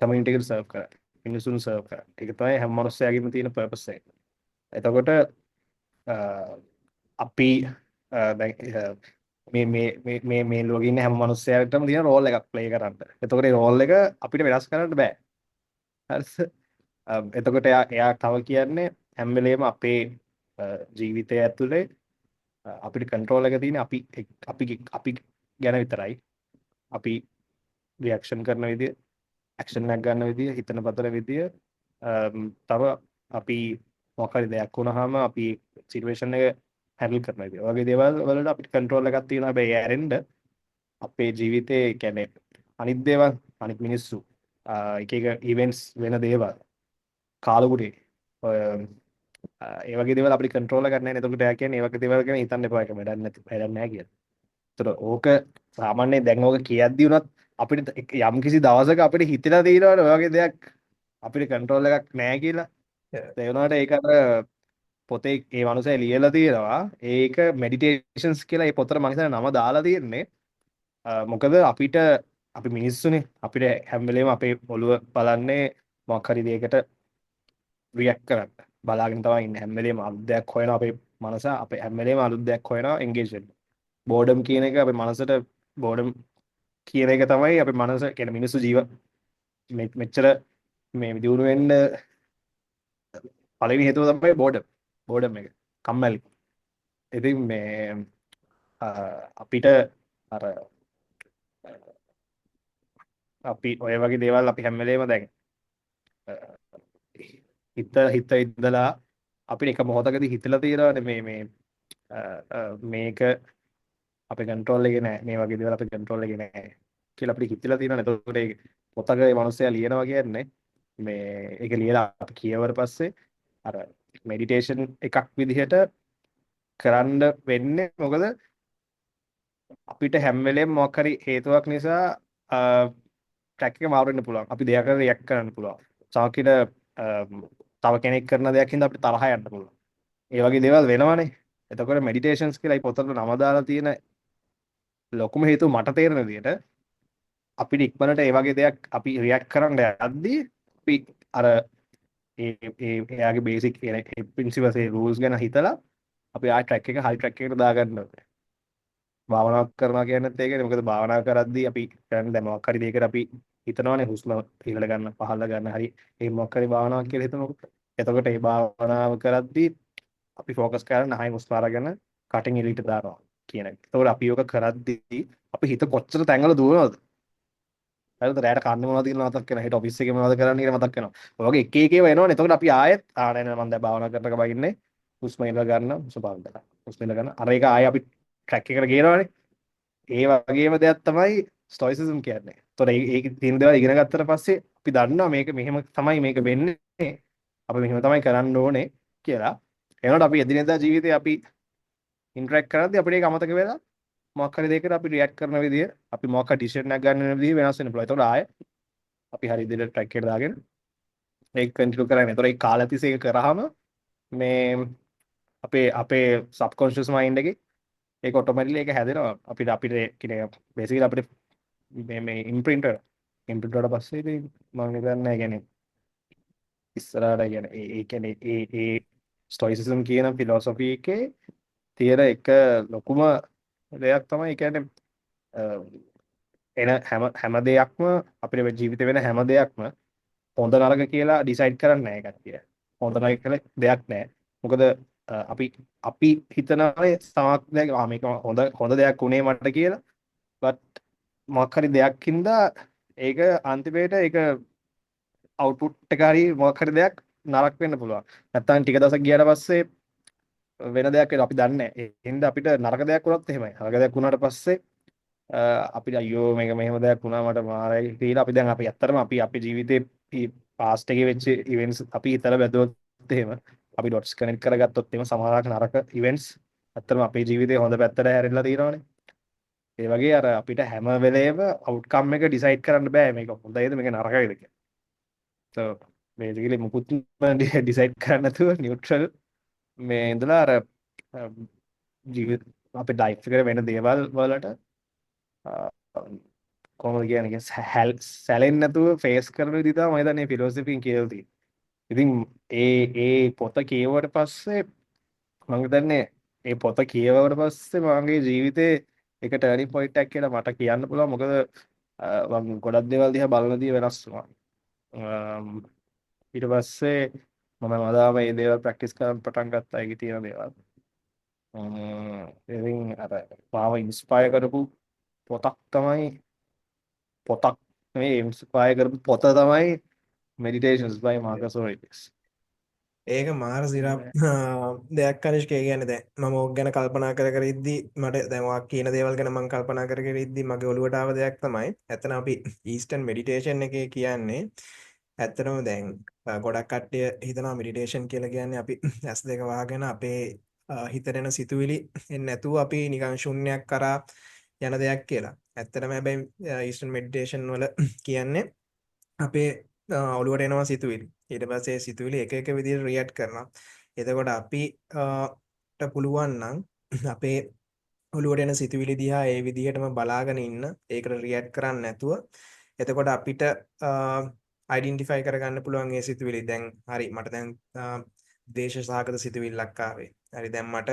කමියුනිටි එකට සර්ව් කරන්න. මිනිස්සුන් සර්ව් කරන්න. ඒක තමයි හැම මිනිස්සයාගේම තියෙන පර්පස් එක. එතකොට අපි දැන් මේ ලෝකේ ඉන්න හැම මිනිස්සයාටම තියෙන රෝල් එකක් ප්ලේ කරන්න. එතකොට ඒ රෝල් එක අපිට වෙනස් කරන්න බෑ. හරිද? එතකොට එයා තව කියන්නේ හැම වෙලේම අපේ ජීවිතය ඇතුලේ අපිට කන්ට්‍රෝල් එක තියෙන්නේ අපි ගැන විතරයි. අපි රියැක්ෂන් කරන විදිය, ඇක්ෂන් එකක් ගන්න විදිය, හිතන පතන විදිය තව අපි මොකක් හරි දෙයක් වුණාම අපි සිටුේෂන් එක හැන්ඩල් කරන විදිය. වගේ දේවල් වලට අපිට කන්ට්‍රෝල් එකක් තියෙනවා. හැබැයි ඇරෙන්න අපේ ජීවිතේ කියන්නේ අනිත් දේවල්, අනිත් මිනිස්සු එක එක ඉවෙන්ට්ස් වෙන දේවල් කාලුකුටේ ඒ වගේ දේවල් අපිට කන්ට්‍රෝල් එකක් නැහැ. එතකොට එයා කියන්නේ ඒ වගේ දේවල් ගැන හිතන්න එපා. ඒක වැඩක් නැහැ කියලා. ඒතර ඕක සාමාන්‍යයෙන් දැන් ඕක කියද්දි උනත් අපිට යම් කිසි දවසක අපිට හිතලා තියෙනවනේ ඔය වගේ දෙයක් අපිට කන්ට්‍රෝල් එකක් නැහැ කියලා. ඒ වුණාට ඒක අර පොතේ ඒ මනුස්සයා ලියලා තියෙනවා. ඒක මෙඩිටේෂන්ස් කියලා ඒ පොතට මම හිතන්නේ නම දාලා තියෙන්නේ. මොකද අපි මිනිස්සුනේ අපිට හැම වෙලේම අපේ ඔළුව බලන්නේ මොකක් හරි දෙයකට රියැක්ට් කරන්න. බලාගෙන තමයි ඉන්නේ. හැම වෙලේම අලුත් දෙයක් හොයනවා අපේ මනස. අපේ හැම වෙලේම අලුත් දෙයක් හොයනවා එන්ගේජ් වෙන්න. බෝඩම් කියන එක අපේ මනසට බෝඩම් කියන එක තමයි අපේ මනස කියන්නේ මිනිස්සු මෙච්චර මේ දියුණු වෙන්න පළවෙනි හේතුව තමයි බෝඩම් එක. කම්මැලි. ඉතින් මේ අපිට අර අපි ඔය වගේ දේවල් අපි හැම වෙලේම දැන් හිත ඉඳලා අපිට එක මොහොතකදී හිතලා තියෙනවානේ මේක අපේ කන්ට්‍රෝල් එකේ නෑ. මේ වගේ දේවල් අපේ කන්ට්‍රෝල් එකේ නෑ කියලා අපිට හිතලා තියෙනවානේ. එතකොට ඒ පොතක ඒ මනුස්සයා ලියනවා කියන්නේ මේ ඒක ලියලා අපි කියවර පස්සේ අර මෙඩිටේෂන් එකක් විදිහට කරන්න වෙන්නේ මොකද අපිට හැම වෙලේම මොකක් හරි හේතුවක් නිසා ට්‍රැක් එක මාරු වෙන්න පුළුවන්. අපි දෙයකට රියැක්ට් කරන්න පුළුවන්. සමහරවිට තව කෙනෙක් කරන දෙයක් හින්දා අපිට තරහ යන්න පුළුවන්. ඒ වගේ දේවල් වෙනවනේ. එතකොට මෙඩිටේෂන්ස් කියලා මේ පොතට නම දාලා තියෙන ලොකුම හේතුව මට තේරෙන විදිහට අපිට ඉක්මනට ඒ වගේ දෙයක් අපි රියැක්ට් කරන්න යද්දී අපි අර එයාගේ බේසික් ඒ ප්‍රින්සිපල්ස් ඒ රූල්ස් ගැන හිතලා අපි ආ ට්‍රැක් එක හරි ට්‍රැක් එකකට දාගන්න ඕනේ. භාවනා කරනවා කියන්නත් ඒකනේ. මොකද භාවනා කරද්දී අපි කරන්නේ දැන් මොකක් හරි දෙයකට අපි හිතනවානේ හුස්ම ඉහළ ගන්න පහළ ගන්න හරි ඒ මොකක් හරි භාවනාවක් කියලා හිතනකොට. එතකොට මේ භාවනාව කරද්දී අපි ફોකස් කරන්නේ නහය හුස්ම අරගෙන කටින් එළියට දානවා කියන එක. එතකොට අපි යෝග කරද්දී අපි හිත කොච්චර තැඟවල දුවනවද? හරිද? රැයට කන්න මොනවද කියලා මතක් වෙනවා. හෙට ඔෆිස් එකේ මොනවද කරන්න කියලා මතක් වෙනවා. ඔය වගේ එක එක ඒවා එනවනේ. එතකොට අපි ආයෙත් නෑ නෑ මම දැන් භාවනා කරනක බයින්නේ. හුස්ම ඉල ගන්න, හුස්ම පාවිච්චි කරලා. හුස්ම ඉල ගන්න. අර එක ආයෙ අපි ට්‍රැක් එකකට ගේනවනේ. ඒ වගේම දෙයක් තමයි ස්ටොයිසිසම් කියන්නේ. ඒතොර ඒක තියෙන දේවල් ඉගෙන ගත්තට පස්සේ අපි දන්නවා මේක මෙහෙම තමයි මේක වෙන්නේ. අපි මෙහෙම තමයි කරන්න ඕනේ කියලා. එනකොට අපි එදිනෙදා ජීවිතේ අපි ඉන්ටරැක්ට් කරද්දී අපිට ඒක අමතක වෙලා මොකක් හරි දෙයකට අපි රියැක්ට් කරන විදිය, අපි මොකක් හරි ඩිසිෂන් එකක් ගන්න විදිය වෙනස් වෙන්න පුළුවන්. ඒතකොට ආයෙ අපි හරි විදිහට ට්‍රැක් එකට දාගෙන ඒක කන්ටිනියු කරගෙන. ඒතකොට ඒ කාලතිස්සේ ඒක කරාම මේ අපේ අපේ සබ්කොන්ෂස් මයින්ඩ් එකේ ඒක ඔටෝමැටිකලි ඒක හැදෙනවා. අපිට කියන්නේ බේසිකලි අපිට මේ ඉම්ප්‍රින්ටර් වලට පස්සේ ඉතින් මම හිතන්නේ කියන්නේ ඉස්සරහට කියන්නේ ඒ කියන්නේ ඒ ස්ටොයිසිසම් කියන ෆිලොසොෆි එකේ තියෙන එක ලොකුම දෙයක් තමයි කියන්නේ එන හැම දෙයක්ම අපේ ජීවිතේ වෙන හැම දෙයක්ම හොඳ නරක කියලා ඩිසයිඩ් කරන්නේ නැහැ කට්ටිය. හොඳ නරක කියලා දෙයක් නැහැ. මොකද අපි අපි හිතනවානේ සමහරක් දෙයක් මේක හොඳ දෙයක් උනේ මට කියලා. බට් මොකක් හරි දෙයක්ින්ද ඒක අන්තිමේට ඒක අවුට්පුට් එක හරි මොකක් හරි දෙයක් නරක වෙන්න පුළුවන්. නැත්තම් ටික දවසක් ගියාට පස්සේ වෙන දෙයක් වෙනවා අපි දන්නේ නැහැ. ඒ හින්දා අපිට නරක දෙයක් වුණත් එහෙමයි. නරක දෙයක් වුණාට පස්සේ අපිට අයියෝ මේක මෙහෙම දෙයක් වුණා මට මාරයි කියලා අපි දැන් අපි ඇත්තටම අපි අපේ ජීවිතේ පාස්ට් එකේ වෙච්ච ඉවෙන්ට්ස් අපි හිතලා බැලුවොත් එහෙම අපි ඩොට්ස් කනෙක්ට් කරගත්තොත් එහෙම සමහරක් නරක ඉවෙන්ට්ස් ඇත්තටම අපේ ජීවිතේ හොඳ පැත්තට හැරෙලා තියෙනවානේ. ඒ වගේ අර අපිට හැම වෙලේම අවුට්කම් එක ඩිසයිඩ් කරන්න බෑ මේක හොඳයිද මේක නරකයිද කියලා. So basically මුකුත් ඩිසයිඩ් කරන්න නැතුව නියුට්‍රල් මේ ඉඳලා අර ජීවිත අපේ ලයිෆ් එකේ වෙන දේවල් වලට කොහොමද කියන්නේ සැලෙන්නේ නැතුව ෆේස් කරන විදිහ තමයි මම හිතන්නේ ෆිලොසොෆියෙන් කියලා තියෙන්නේ. ඉතින් ඒ පොත කියවුවට පස්සේ මම හිතන්නේ ඒ පොත කියවුවට පස්සේ මගේ ජීවිතේ එක ටර්නින් පොයින්ට් එකක් කියලා මට කියන්න පුළුවන්. මොකද මම ගොඩක් දේවල් දිහා බලනදී වෙනස් වුණා. ඊට පස්සේ මම මදාම මේ දේවල් ප්‍රැක්ටිස් කරන්න පටන් ගත්තා. ඒකේ තියෙන දේවල්. ඉතින් අර මාව ඉන්ස්පයර් කරපු පොතක් තමයි පොතක් නෙවෙයි ඉන්ස්පයර් කරපු පොත තමයි Meditations by Marcus Aurelius. ඒක මාර සිරප් දෙයක් කනිෂ්ක. ඒ කියන්නේ දැන් මම ඕක ගැන කල්පනා කර කර ඉද්දි මට දැන් ඔයා කියන දේවල් ගැන මම කල්පනා කර කර ඉද්දි මගේ ඔළුවට ආව දෙයක් තමයි ඇත්තන අපි ඊස්ටර්න් මෙඩිටේෂන් එකේ කියන්නේ ඇත්තටම දැන් ගොඩක් කට්ටිය හිතනවා මෙඩිටේෂන් කියලා කියන්නේ අපි ඇස් දෙක වහගෙන අපේ හිතට එන සිතුවිලි එන්නේ නැතුව අපි නිකන් ශුන්‍යයක් කරා යන දෙයක් කියලා. ඇත්තටම හැබැයි ඊස්ටර්න් මෙඩිටේෂන් වල කියන්නේ අපේ ඔළුවට එනවා සිතුවිලි. ඊට පස්සේ සිතුවිලි එක එක විදිහට රියැක්ට් කරනවා. එතකොට අපිට පුළුවන් නම් අපේ ඔළුවට එන සිතුවිලි දිහා ඒ විදිහටම බලාගෙන ඉන්න. ඒකට රියැක්ට් කරන්නේ නැතුව. එතකොට අපිට අයිඩෙන්ටිෆයි කරගන්න පුළුවන් ඒ සිතුවිලි. දැන් හරි මට දැන් ද්වේෂ සහගත සිතුවිල්ලක් ආවේ. හරි දැන් මට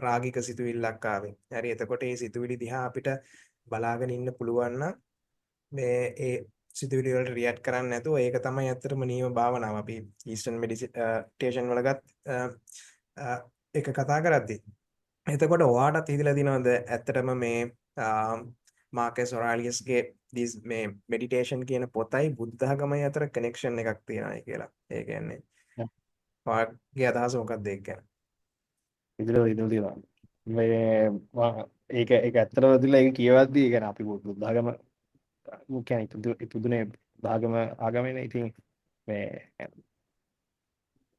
රාගික සිතුවිල්ලක් ආවේ. හරි එතකොට මේ සිතුවිලි දිහා අපිට බලාගෙන ඉන්න පුළුවන් නම් මේ ඒ සිතුවිලි වලට රියැක්ට් කරන්නේ නැතුව ඒක තමයි ඇත්තටම නියම භාවනාව. අපි ඊස්ටර්න් මෙඩිටේෂන් වල ගත් එක කතා කරද්දී. එතකොට ඔයාටත් හිතලා දිනවද ඇත්තටම මේ මාකස් ඔරාලියස්ගේ මේ මෙඩිටේෂන් කියන පොතයි බුද්ධ ධර්මය අතර කනෙක්ෂන් එකක් තියෙනවායි කියලා. ඒ කියන්නේ ඔයාගේ අදහස මොකක්ද ඒක ගැන? ඉදිරියට තියෙනවා. ඒක ඇත්තටම දිලා ඒක කියවද්දී කියන්නේ අපි බුද්ධ ධර්ම කියන්නේ ඉපදුනේ ධාගම ආගමනේ. ඉතින් මේ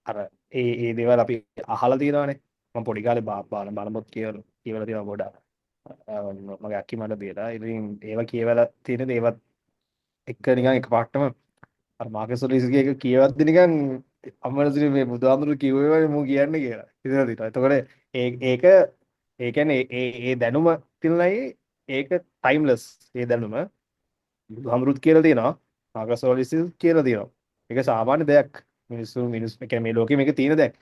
අර ඒ දේවල් අපි අහලා තියෙනවානේ. මම පොඩි කාලේ බලපොත් කියවලා තියෙනවා ගොඩක්. මගේ අක්කි මට දීලා. ඉතින් ඒවා කියවලා තියෙන දේවත් එක නිකන් එකපාරටම අර මාකස් ඔරෙලියස්ගේ එක කියවද්දි නිකන් අමරසිරි මේ බුදුහාමුදුරු කිව්වේ මම කියන්නේ කියලා. හිතලා තියෙනවා. එතකොට ඒක ඒ කියන්නේ ඒ දැනුම තියනයි ඒක ටයිම්ලස්. ඒ දැනුම බුදුහාමුදුරුත් කියලා තියෙනවා. මාකස් ඔරෙලියස් කියලා තියෙනවා. ඒක සාමාන්‍ය දෙයක්. මිනිස්සු කියන්නේ මේ ලෝකේ මේක තියෙන දෙයක්.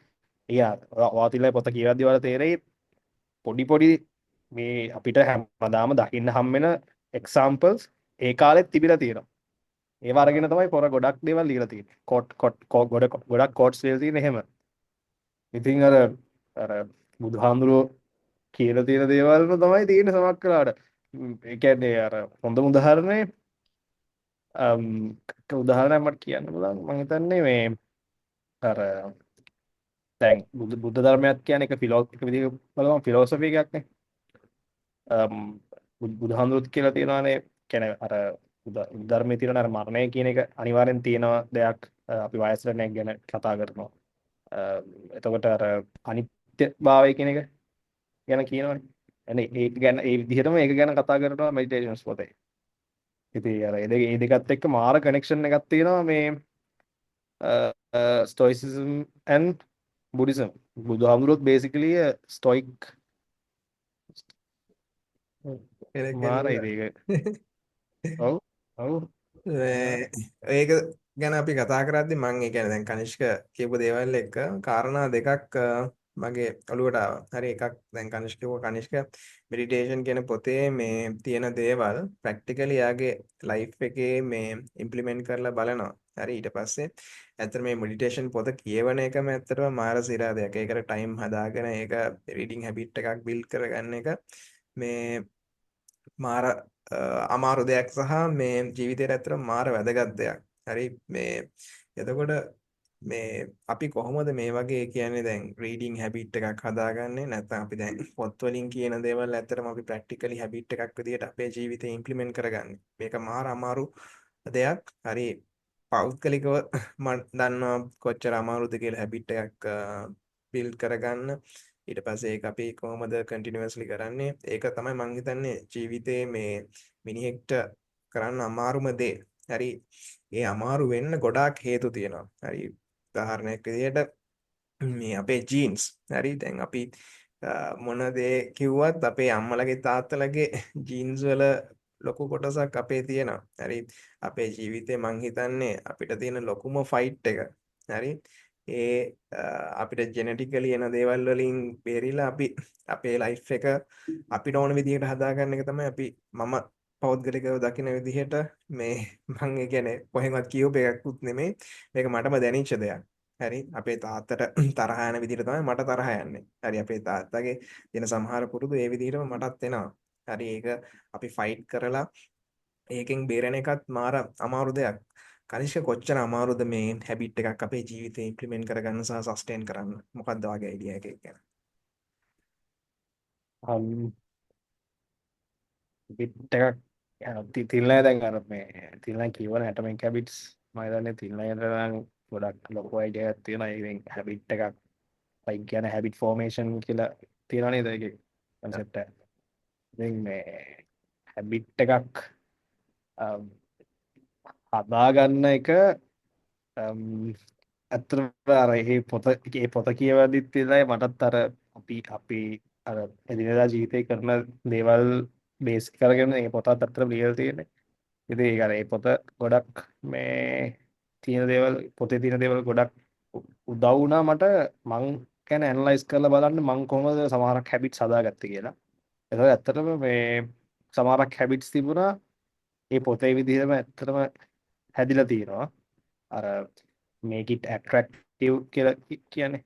ඔයාතිලා පොත කියවද්දි වල තේරෙයි පොඩි පොඩි මේ අපිට හැමදාම දකින්න හම් වෙන එක්සැම්පල්ස් ඒ කාලෙත් තිබිලා තියෙනවා. ඒව අරගෙන තමයි පොර ගොඩක් දේවල් ලියලා තියෙන්නේ. ගොඩක් කෝට්ස් ලියලා තියෙන්නේ එහෙම. ඉතින් අර බුදුහාමුදුරුවෝ කියලා තියෙන දේවල්ම තමයි තියෙන්නේ සමහර වෙලාවට. ඒ කියන්නේ අර හොඳම උදාහරණය උදාහරණයක් මට කියන්න පුළුවන් මම හිතන්නේ මේ අර දැන් බුද්ධ ධර්මයක් කියන්නේ එක ෆිලොසොෆි එක විදිහක බලමු ෆිලොසොෆි එකක් නේ. බුදුහාමුදුරුවෝ කියලා තියෙනවානේ කියන්නේ අර ධර්මයේ තියෙන අර මරණය කියන එක අනිවාර්යෙන් තියෙන දෙයක්. අපි වයසට නැග ගැන කතා කරනවා. එතකොට අර අනිත්‍යභාවය කියන එක ගැන කියනවනේ. එනේ ඒක ගැන ඒ විදිහටම ඒක ගැන කතා කරනවා මෙඩිටේෂන්ස් පොතේ. ඉතින් අර ඒ දෙකත් එක්ක මාර කනෙක්ෂන් එකක් තියෙනවා මේ ස්ටොයිසිසම් and බුද්දිසම්. බුදුහාමුදුරුවෝ බේසිකලි ස්ටොයික් කෙනෙක් මාරයි වෙන්න ඒක. ඔව් ඔව් මේ ඒක ගැන අපි කතා කරද්දි මම ඒ කියන්නේ දැන් කනිෂ්ක කියපු දේවල් එක්ක කාරණා දෙකක් මගේ ඔළුවට ආවා. හරි එකක් දැන් කනිෂ්ක කිව්ව කනිෂ්ක මෙඩිටේෂන් කියන පොතේ මේ තියෙන දේවල් ප්‍රැක්ටිකලි යාගේ ලයිෆ් එකේ මේ ඉම්ප්ලිමන්ට් කරලා බලනවා. හරි ඊට පස්සේ ඇත්තට මේ මෙඩිටේෂන් පොත කියවන එකම ඇත්තටම මාර සිරාදයක්. ඒකට ටයිම් හදාගෙන ඒක රීඩින් හැබිට් එකක් බිල්ඩ් කරගන්න එක මේ මාර අමාරු දෙයක් සහ මේ ජීවිතේට ඇත්තට මාර වැදගත් දෙයක්. හරි මේ එතකොට මේ අපි කොහොමද මේ වගේ කියන්නේ දැන් රීඩින් හැබිට් එකක් හදාගන්නේ නැත්නම් අපි දැන් පොත් වලින් කියන දේවල් ඇත්තටම අපි ප්‍රැක්ටිකලි හැබිට් එකක් විදිහට අපේ ජීවිතේ ඉම්ප්ලිමන්ට් කරගන්නේ. මේක මාර අමාරු දෙයක්. හරි පෞද්ගලිකව මම දන්නවා කොච්චර අමාරුද කියලා හැබිට් එකක් බිල්ඩ් කරගන්න. ඊට පස්සේ ඒක අපි කොහොමද කන්ටිනියස්ලි කරන්නේ? ඒක තමයි මම හිතන්නේ ජීවිතේ මේ මිනිහෙක්ට කරන්න අමාරුම දේ. හරි ඒ අමාරු වෙන්න ගොඩාක් හේතු තියෙනවා. හරි උදාහරණයක් විදිහට මේ අපේ ජීන්ස් හරි දැන් අපි මොන දේ කිව්වත් අපේ අම්මලගේ තාත්තලගේ ජීන්ස් වල ලොකු කොටසක් අපේ තියෙනවා. හරි අපේ ජීවිතේ මං හිතන්නේ අපිට තියෙන ලොකුම ෆයිට් එක. හරි ඒ අපිට ජෙනටිකලි එන දේවල් වලින් බේරිලා අපි අපේ ලයිෆ් එක අපිට ඕන විදිහට හදාගන්න එක තමයි අපි මම පෞද්ගලිකව දකින විදිහට මේ මම ඒ කියන්නේ කොහෙන්වත් කියූප එකකුත් නෙමෙයි මේක මටම දැනෙච්ච දෙයක්. හරි අපේ තාත්තට තරහ යන විදිහට තමයි මට තරහ යන්නේ. හරි අපේ තාත්තගේ තියෙන සමහර පුරුදු ඒ විදිහටම මටත් එනවා. හරි ඒක අපි ෆයිට් කරලා ඒකෙන් බේරෙන එකත් මාර අමාරු දෙයක්. කනිෂ්ක කොච්චර අමාරුද මේ හැබිට් එකක් අපේ ජීවිතේ ඉම්ප්ලිමන්ට් කරගන්න සහ සස්ටේන් කරන්න. මොකක්ද වගේ අයිඩියා එකක් ගැන? බිට් එකක් තිල්නය දැන් අර මේ තිල්න කියවන ඇටමෙන් කැබිටස් මයිදන්න තිල්නයට නම් ගොඩක් ලොකු අයිඩියක් තියෙන ඉතින් හැබිට් එකක් ලයික් කියන හැබිට් ෆෝමේෂන් කියලා තියෙනනේ දෙක කන්සෙප්ට. ඉතින් මේ හැබිට් එකක් හදාගන්න එක ඇත්තටම අර ඒ පොත කියවද්දිත් විතරයි මටත් අර අපි අර එදිනෙදා ජීවිතේ කරන දේවල් බේස් කරගෙන මේ පොතත් අත්තට ලියලා තියෙන්නේ. ඉතින් ඒක අර ඒ පොත ගොඩක් මේ තියෙන දේවල් පොතේ තියෙන දේවල් ගොඩක් උදව් වුණා මට මං ගැන ඇනලයිස් කරලා බලන්න මං කොහොමද සමහරක් හැබිට්ස් හදාගත්තේ කියලා. ඒක ඇත්තටම මේ සමහරක් හැබිට්ස් තිබුණා ඒ පොතේ විදිහම ඇත්තටම හැදිලා තියෙනවා. අර make it attractive කියලා කියන්නේ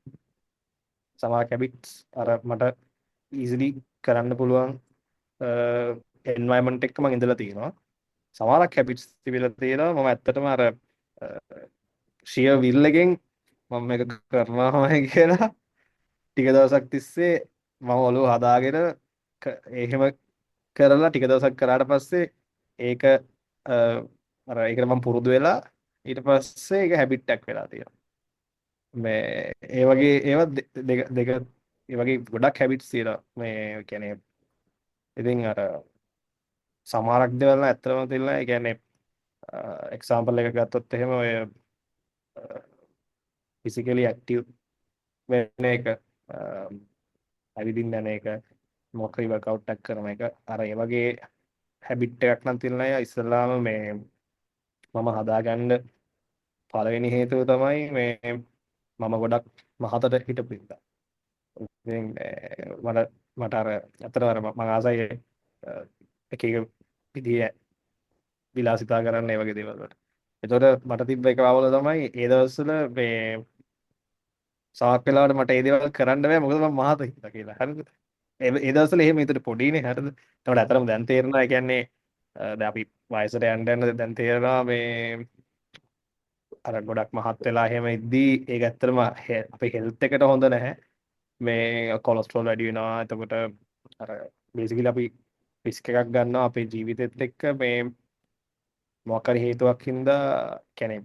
සමහර හැබිට්ස් අර මට easily කරන්න පුළුවන් environment එකක මම ඉඳලා තියෙනවා. සමහරක් හැබිට්ස් තිබිලා තියෙනවා මම ඇත්තටම අර sheer will එකෙන් මම මේක කරනවාමයි කියලා ටික දවසක් තිස්සේ මම ඔළුව හදාගෙන එහෙම කරලා ටික දවසක් කරාට පස්සේ ඒක අර ඒකට මම පුරුදු වෙලා ඊට පස්සේ ඒක හැබිට් එකක් වෙලා තියෙනවා. මේ ඒ වගේ ඒවා දෙක ඒ වගේ ගොඩක් හැබිට්ස් තියෙනවා මේ කියන්නේ ඉතින් අර සමහරක් දේවල් නම් ඇත්තම තියෙනවා ඒ කියන්නේ එක්සැම්පල් එකක් ගත්තොත් එහෙම ඔය ෆිසිකලි ඇක්ටිව් වෙන එක ඇවිදින්න යන එක මොකක් හරි වර්කවුට් එකක් කරන එක අර ඒ වගේ හැබිට් එකක් නම් තියෙනවා අය ඉස්සල්ලාම මේ මම හදාගන්න පළවෙනි හේතුව තමයි මේ මම ගොඩක් මහතට හිටපු ඉඳලා. ඉතින් මට අර අතර අර මම ආසයි එක එක විදිහේ විලාසිතා කරන්න ඒ වගේ දේවල් වලට. ඒතකොට මට තිබ්බ එක අවුල තමයි ඒ දවස්වල මේ සමහර වෙලාවට මට ඒ දේවල් කරන්න බෑ මොකද මම මහත හිටලා කියලා. හරිද? ඒ දවස්වල එහෙම හිතට පොඩිනේ හරිද? ඒතකොට අතරම දැන් තේරෙනවා ඒ කියන්නේ දැන් අපි වයසට යන්න යන දැන් තේරෙනවා මේ අර ගොඩක් මහත් වෙලා එහෙම ඉද්දී ඒක ඇත්තටම අපේ හෙල්ත් එකට හොඳ නැහැ. මේ කොලෙස්ටරෝල් වැඩි වෙනවා. එතකොට අර බේසිකලි අපි රිස්ක් එකක් ගන්නවා අපේ ජීවිතෙත් එක්ක මේ මොකක් හරි හේතුවක් හින්දා කියන්නේ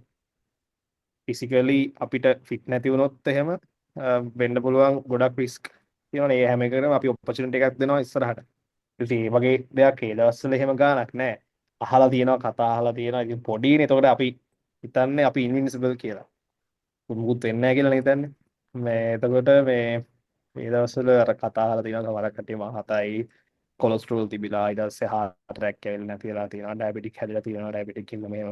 ෆිසිකලි අපිට ෆිට නැති වුණොත් එහෙම වෙන්න පුළුවන් ගොඩක් රිස්ක් තියෙනවනේ. ඒ හැම එකකටම අපි ඔපචුනිටි එකක් දෙනවා ඉස්සරහට. ඉතින් මේ වගේ දෙයක් ඒ දවස්වල එහෙම ගාණක් නැහැ. අහලා තියෙනවා, කතා අහලා තියෙනවා. ඉතින් පොඩිනේ. එතකොට අපි හිතන්නේ අපි ඉන්වින්සිබල් කියලා. මුකුත් වෙන්නේ නැහැ කියලා හිතන්නේ. මේ එතකොට මේ දවස්වල අර කතා අහලා තියෙනවා සමහරක් කට්ටිය මහතයි කොලෙස්ටරෝල් තිබිලා ඊට පස්සේ heart attack ඇවිල්ලා නැති වෙලා තියෙනවා, ඩයබටික් හැදිලා තියෙනවා, ඩයබටික් කින්ද මෙහෙම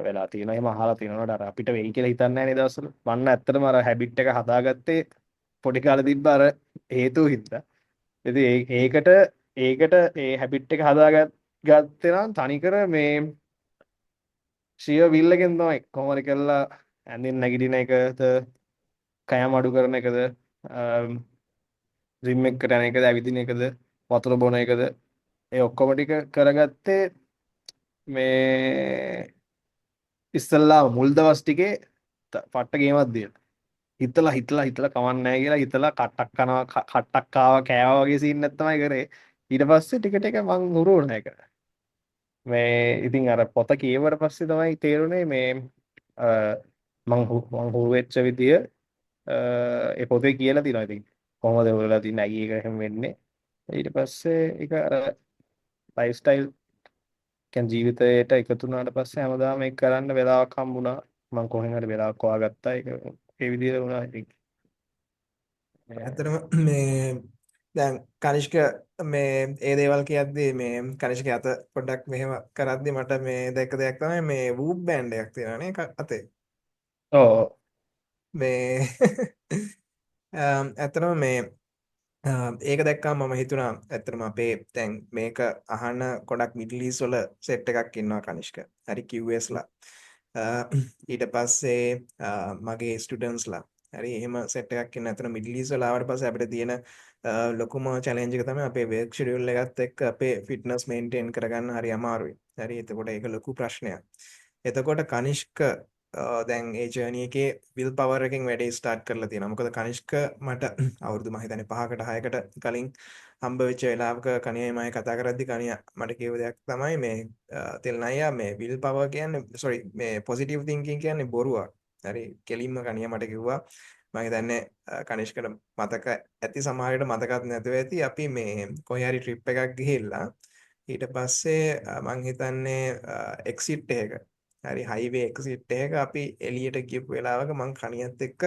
වෙලා තියෙනවා. එහෙම අහලා තියෙනවා. අර අපිට වෙයි කියලා හිතන්නේ නැහැ නේද දවස්වල. මන්න ඇත්තටම අර හැබිට් එක හදාගත්තේ පොඩි කාලේ තිබ්බ අර හේතුව හින්දා. ඉතින් ඒකට ඒ හැබිට් එක හදාගත්තේ නම් තනිකර මේ ෂියර් විල් එකෙන් තමයි කොහොමද කියලා ඇඳින් නැගිටින එකද කෑම අඩු කරන එකද ජිම් එකට යන එකද ඇවිදින එකද වතුර බොන එකද ඒ ඔක්කොම ටික කරගත්තේ මේ ඉස්සල්ලා මුල් දවස් ටිකේ පට්ට ගේමක් දීලා හිතලා කමන්නේ නැහැ කියලා හිතලා කට්ටක් කනවා කට්ටක් කාවා කෑවා වගේ සීන් එකක් තමයි කරේ. ඊට පස්සේ ටික ටික මං හුරු වුණා ඒක. මේ ඉතින් අර පොත කියවට පස්සේ තමයි තේරුනේ මේ අ, මං හුරු වෙච්ච විදිය ඒ පොතේ කියලා තියෙනවා. ඉතින් කොහොමද ඔයලා තියෙන ඇයි ඒක එහෙම වෙන්නේ. ඊට පස්සේ ඒක අර ලයිෆ් ස්ටයිල් කියන්නේ ජීවිතයට එකතු වුණාට පස්සේ හැමදාම ඒක කරන්න වෙලාවක් හම්බුණා. මං කොහෙන් හරි වෙලාවක් හොයාගත්තා. ඒක ඒ විදිහට වුණා ඉතින්. ඇත්තටම මේ දැන් කනිෂ්ක මේ ඒ දේවල් කියද්දි මේ කනිෂ්ක අත පොඩ්ඩක් මෙහෙම කරද්දි මට මේ දැක්ක දෙයක් තමයි මේ වූප් බෑන්ඩ් එකක් තියෙනවානේ අතේ. ඔව්. මේ ඇත්තටම මේ ඒක දැක්කම මම හිතුණා ඇත්තටම අපේ දැන් මේක අහන ගොඩක් මිඩල් ඊස්ට් වල සෙට් එකක් ඉන්නවා කනිෂ්ක. හරි QS ලා. ඊට පස්සේ මගේ ස්ටුඩන්ට්ස්ලා හරි එහෙම සෙට් එකක් ඉන්න. ඇත්තට මිඩල් ඊස්ට් වල ආවට පස්සේ අපිට තියෙන ලොකුම චැලෙන්ජ් එක තමයි අපේ වර්ක් ෂෙඩියුල් එකත් එක්ක අපේ ෆිට්නස් මේන්ටේන් කරගන්න හරි අමාරුයි. හරි එතකොට ඒක ලොකු ප්‍රශ්නයක්. එතකොට කනිෂ්ක දැන් ඒ ජර්නි එකේ විල් පවර් එකෙන් වැඩේ ස්ටාර්ට් කරලා තියෙනවා. මොකද කනිෂ්ක මට අවුරුදු මම හිතන්නේ 5කට 6කට කලින් හම්බ වෙච්ච වෙලාවක කණියයි මම කතා කරද්දි කණිය මට කියව දෙයක් තමයි මේ තෙල් නයියා මේ විල් පවර් කියන්නේ සෝරි මේ පොසිටිව් තින්කින් කියන්නේ බොරුවක්. හරි කෙලින්ම කණිය මට කිව්වා මම හිතන්නේ කනිෂ්කට මතක ඇති සමහර විට මතකත් නැතුව ඇති අපි මේ කොහේ හරි ට්‍රිප් එකක් ගිහිල්ලා ඊට පස්සේ මං හිතන්නේ එක්සිට් එක හරි හයිවේ එක්සිට් එක අපි එළියට ගියපු වෙලාවක මං කණියත් එක්ක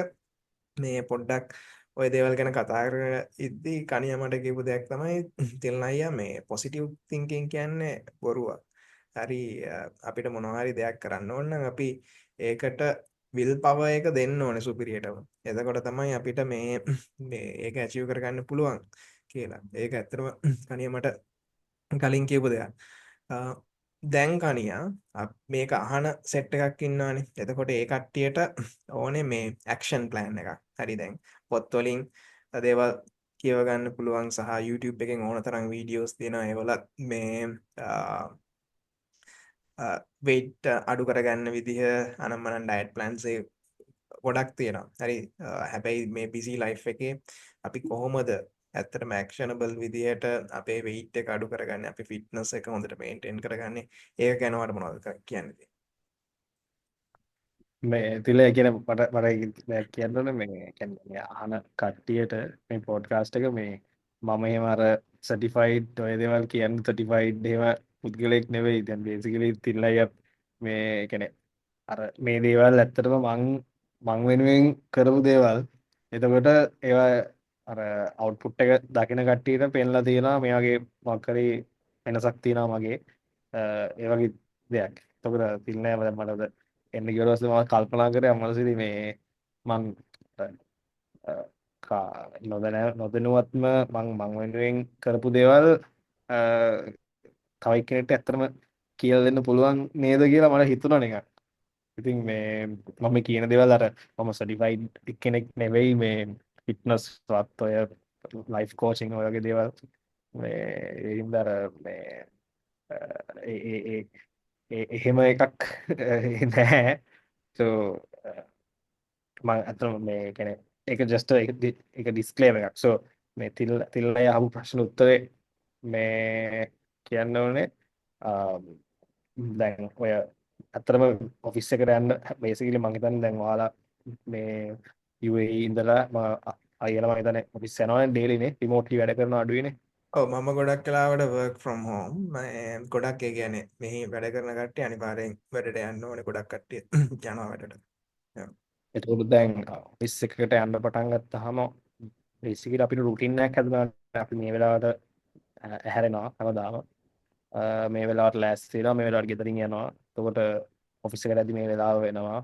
මේ පොඩ්ඩක් ওই දේවල් ගැන කතා කරගෙන ඉද්දි කණියා මට කියපු දෙයක් තමයි තෙල් නයියා මේ පොසිටිව් තින්කින් කියන්නේ බොරුවක්. හරි අපිට මොනවා හරි දෙයක් කරන්න ඕන නම් අපි ඒකට විල් පවර් එක දෙන්න ඕනේ සුපිරියටම. එතකොට තමයි අපිට මේ ඒක ඇචීව් කරගන්න පුළුවන් කියලා. ඒක ඇත්තටම කණියා මට කලින් කියපු දෙයක්. දැන් කනියා මේක අහන සෙට් එකක් ඉන්නවනේ. එතකොට ඒ කට්ටියට ඕනේ මේ ඇක්ෂන් ප්ලෑන් එකක්. හරි දැන් පොත්වලින් දේවල් කියව ගන්න පුළුවන් සහ YouTube එකෙන් ඕන තරම් වීඩියෝස් තියෙනවා. ඒවලත් මේ weight අඩු කරගන්න විදිහ අනම්මනම් ඩයට් ප්ලෑන්ස් ගොඩක් තියෙනවා. හරි හැබැයි මේ බිසි ලයිෆ් එකේ අපි කොහොමද ඇත්තටම ඇක්ෂනබල් විදිහට අපේ weight එක අඩු කරගන්නේ අපේ ෆිට්නස් එක හොඳට මේන්ටේන් කරගන්නේ ඒක ගැන වට මොනවද කියන්නේ? මේ තිලේ කියන මට දෙයක් කියන්න ඕනේ මේ කියන්නේ මේ අහන කට්ටියට මේ පොඩ්කාස්ට් එක මේ මම එහෙම අර සර්ටිෆයිඩ් ඔය දේවල් කියන්න සර්ටිෆයිඩ් එහෙම පුද්ගලෙක් නෙවෙයි. දැන් බේසිකලි තිලයි මේ කියන්නේ අර මේ දේවල් ඇත්තටම මං වෙනුවෙන් කරපු දේවල්. එතකොට ඒවා අර අවුට්පුට් එක දකින කට්ටියට පෙන්ලා තියෙනවා මේ වගේ මොකක් හරි වෙනසක් තියෙනවා මගේ ඒ වගේ දෙයක්. එතකොට තිල්නෑ මට එන්න ගිය දවසේ මම කල්පනා කරේ අමරසිරි මේ මං නොදැනුවත්ම මං වෙනුවෙන් කරපු දේවල් තව එක්කෙනෙක්ට ඇත්තටම කියලා දෙන්න පුළුවන් නේද කියලා මට හිතුණා නිකන්. ඉතින් මේ මම කියන දේවල් අර මම සර්ටිෆයිඩ් කෙනෙක් නෙවෙයි මේ ෆිට්නස් වත් ඔය ලයිෆ් කෝචින් ඔය වගේ දේවල් මේ ඒ හින්දා අර මේ එහෙම එකක් නැහැ. so මම අතන මේ කියන්නේ ඒක just ඒක ඩිස්ක්ලේමර් එකක්. so මේ තිල්ලයි අහපු ප්‍රශ්න උත්තරේ මේ කියන්න ඕනේ දැන් ඔය අතරම ඔෆිස් එකට යන්න බේසිකලි මම හිතන්නේ දැන් ඔයාලා මේ UAE ඉඳලා අයියලා මම හිතන්නේ ඔෆිස් යනවා ඩේලි නේ රිමෝට්ලි වැඩ කරන අඩුවේනේ. ඔව් මම ගොඩක් වෙලාවට work from home ගොඩක් ඒ කියන්නේ මෙහි වැඩ කරන කට්ටිය අනිවාර්යෙන් වැඩට යන්න ඕනේ ගොඩක් කට්ටිය යනවා වැඩට. Yeah. එතකොට දැන් ඔෆිස් එකකට යන්න පටන් ගත්තාම බේසිකලි අපිට රුටින් එකක් හදනවා. අපි මේ වෙලාවට ඇහැරෙනවා හැමදාම. මේ වෙලාවට ලෑස්ති වෙනවා මේ වෙලාවට ගෙදරින් යනවා. එතකොට ඔෆිස් එකට ඇද්දි මේ වෙලාව වෙනවා.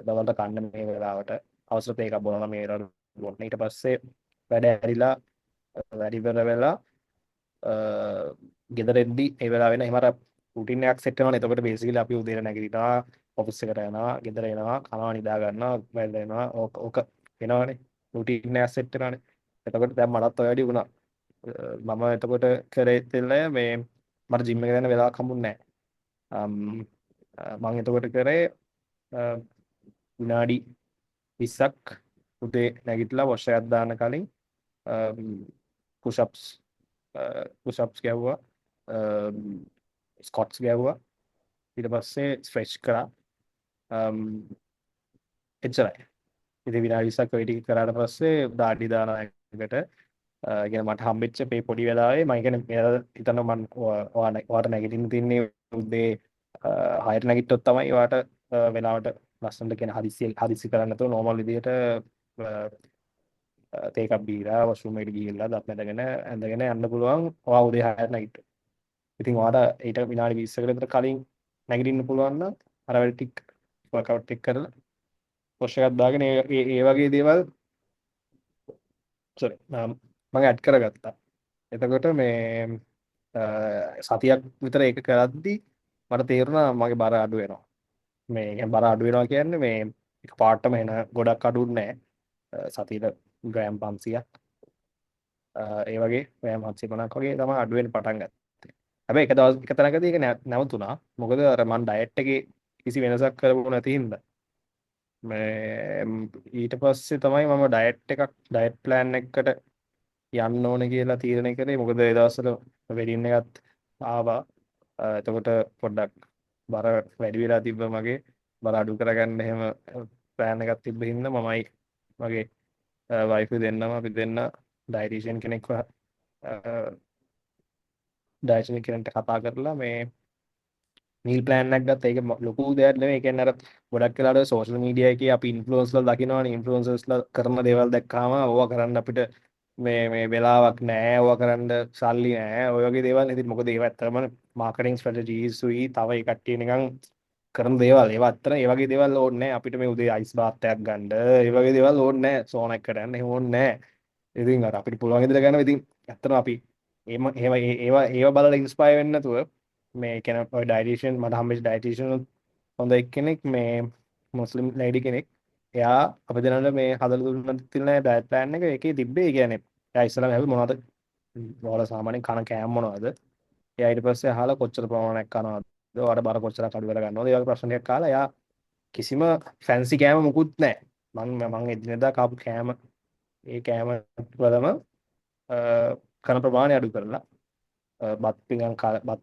දවල්ට කන්න මේ වෙලාවට අවසරත් එකක් බොනවා මේ වෙලාවට බොන්න. ඊට පස්සේ වැඩ ඇරිලා වැඩ ඉවර වෙලා ගෙදර එද්දි ඒ වෙලාව වෙන එහෙම අර රුටින් එකක් සෙට් වෙනවනේ. එතකොට බේසිකලි අපි උදේට නැගිටිනවා ඔෆිස් එකට යනවා ගෙදර එනවා කනවා නිදා ගන්නවා වැඩ වෙනවා ඕක වෙනවනේ රුටින් එකක් සෙට් වෙනවනේ. එතකොට දැන් මටත් ඔය වැඩි වුණා. මම එතකොට කරේ තිල්ලය මේ මට ජිම් එක යන වෙලාවක් හම්බුන්නේ නැහැ. මම එතකොට කරේ විනාඩි 20ක් උදේ නැගිටලා වොෂ් එකක් දාන්න කලින් පුෂප්ස් පුෂප්ස් ගැව්වා ස්කොට්ස් ගැව්වා ඊට පස්සේ ස්ට්‍රෙච් කරා එච්චරයි. ඉතින් විනාඩි 20ක් ඔය ටික කරාට පස්සේ දාඩි දාන එකට ඉතින් මට හම්බෙච්ච මේ පොඩි වෙලාවේ මම කියන්නේ මෙයාලා හිතන්න මම ඔයාට නැගිටින්න තියන්නේ උදේ 6ට නැගිට්ටොත් තමයි ඔයාට වෙලාවට ලස්සනට කියන හදිසි කරන්න නැතුව නෝමල් විදියට තේ එකක් බීලා වොෂ්රූම් එකට ගිහිල්ලා දත් මැදගෙන ඇඳගෙන යන්න පුළුවන් ඔයා උදේ 6ට නැගිට්ටොත්. ඉතින් ඔයාට ඊට විනාඩි 20කට විතර කලින් නැගිටින්න පුළුවන් නම් අර වැඩ ටික වර්කවුට් ටික කරලා වොෂ් එකක් දාගෙන ඒ වගේ දේවල් sorry මම ඇඩ් කරගත්තා. එතකොට මේ සතියක් විතර ඒක කරද්දි මට තේරුණා මගේ බර අඩු වෙනවා. මේ කියන්නේ බර අඩු වෙනවා කියන්නේ මේ එක පාටම එන ගොඩක් අඩු නැහැ. සතියට ග්‍රෑම් 500ක් ඒ වගේ ග්‍රෑම් 750ක් වගේ තමයි අඩු වෙන්න පටන් ගත්තේ. හැබැයි එක දවස් එක තැනකදී ඒක නැවතුණා. මොකද අර මම ඩයට් එකේ කිසි වෙනසක් කරපු නැති හින්දා. මේ ඊට පස්සේ තමයි මම ඩයට් ප්ලෑන් එකකට යන්න ඕනේ කියලා තීරණය කරේ. මොකද ඒ දවස්වල වෙඩින් එකත් ආවා. එතකොට පොඩ්ඩක් බර වැඩි වෙලා තිබ්බ මගේ බර අඩු කරගන්න එහෙම ප්ලෑන් එකක් තිබ්බ හින්දා මමයි මගේ වයිෆ් දෙන්නම අපි දෙන්න ඩයටිෂියන් කෙනෙක්ව ඩයටිෂියන් කෙනෙක්ට කතා කරලා මේ මීල් ප්ලෑන් එකක් ගත්තා. ඒක ලොකු දෙයක් නෙමෙයි. ඒ කියන්නේ අර ගොඩක් වෙලාවට සෝෂල් මීඩියා එකේ අපි ඉන්ෆ්ලුවෙන්සර්ලා දකිනවනේ. ඉන්ෆ්ලුවෙන්සර්ස්ලා කරන දේවල් දැක්කාම ඕවා කරන්න අපිට මේ වෙලාවක් නැහැ. ඕවා කරන්න සල්ලි නැහැ. ඔය වගේ දේවල්. ඉතින් මොකද ඒව ඇත්තටම මාකටිං ස්ට්‍රැටජීස් උයි තව ඒ කට්ටිය නිකන් කරන දේවල්. ඒව ඇත්තට ඒ වගේ දේවල් ඕනේ නැහැ. අපිට මේ උදේ අයිස් බාත් එකක් ගන්න. ඒ වගේ දේවල් ඕනේ නැහැ. සෝන එකකට යන්න එහෙම ඕනේ නැහැ. ඉතින් අර අපිට පුළුවන් විදිහට ගන්නවා. ඉතින් ඇත්තටම අපි ඒව බලලා ඉන්ස්පයර් වෙන්නේ නැතුව මේ කියන ඔය ඩයටිෂියන් මට හම්බෙච්ච ඩයටිෂියන් හොඳ එක්කෙනෙක් මේ මුස්ලිම් ලේඩි කෙනෙක්. එයා අපේ දෙනාට මේ හදලා දුන්න තියෙන ඩයට් ප්ලෑන් එක ඒකේ තිබ්බේ. ඒ කියන්නේ එයා ඉස්සෙල්ලාම හැබැයි මොනවද ඔයාලා සාමාන්‍යයෙන් කන කෑම මොනවද? එයා ඊට පස්සේ අහලා කොච්චර ප්‍රමාණයක් කනවද? ඔයාලට බර කොච්චරක් අඩු කර ගන්නවද? ඒ වගේ ප්‍රශ්න ටිකක් අහලා එයා කිසිම ෆැන්සි කෑම මුකුත් නැහැ. මං එදිනෙදා කාපු කෑම ඒ කෑම වලම කන ප්‍රමාණය අඩු කරලා බත් පිඟන් බත්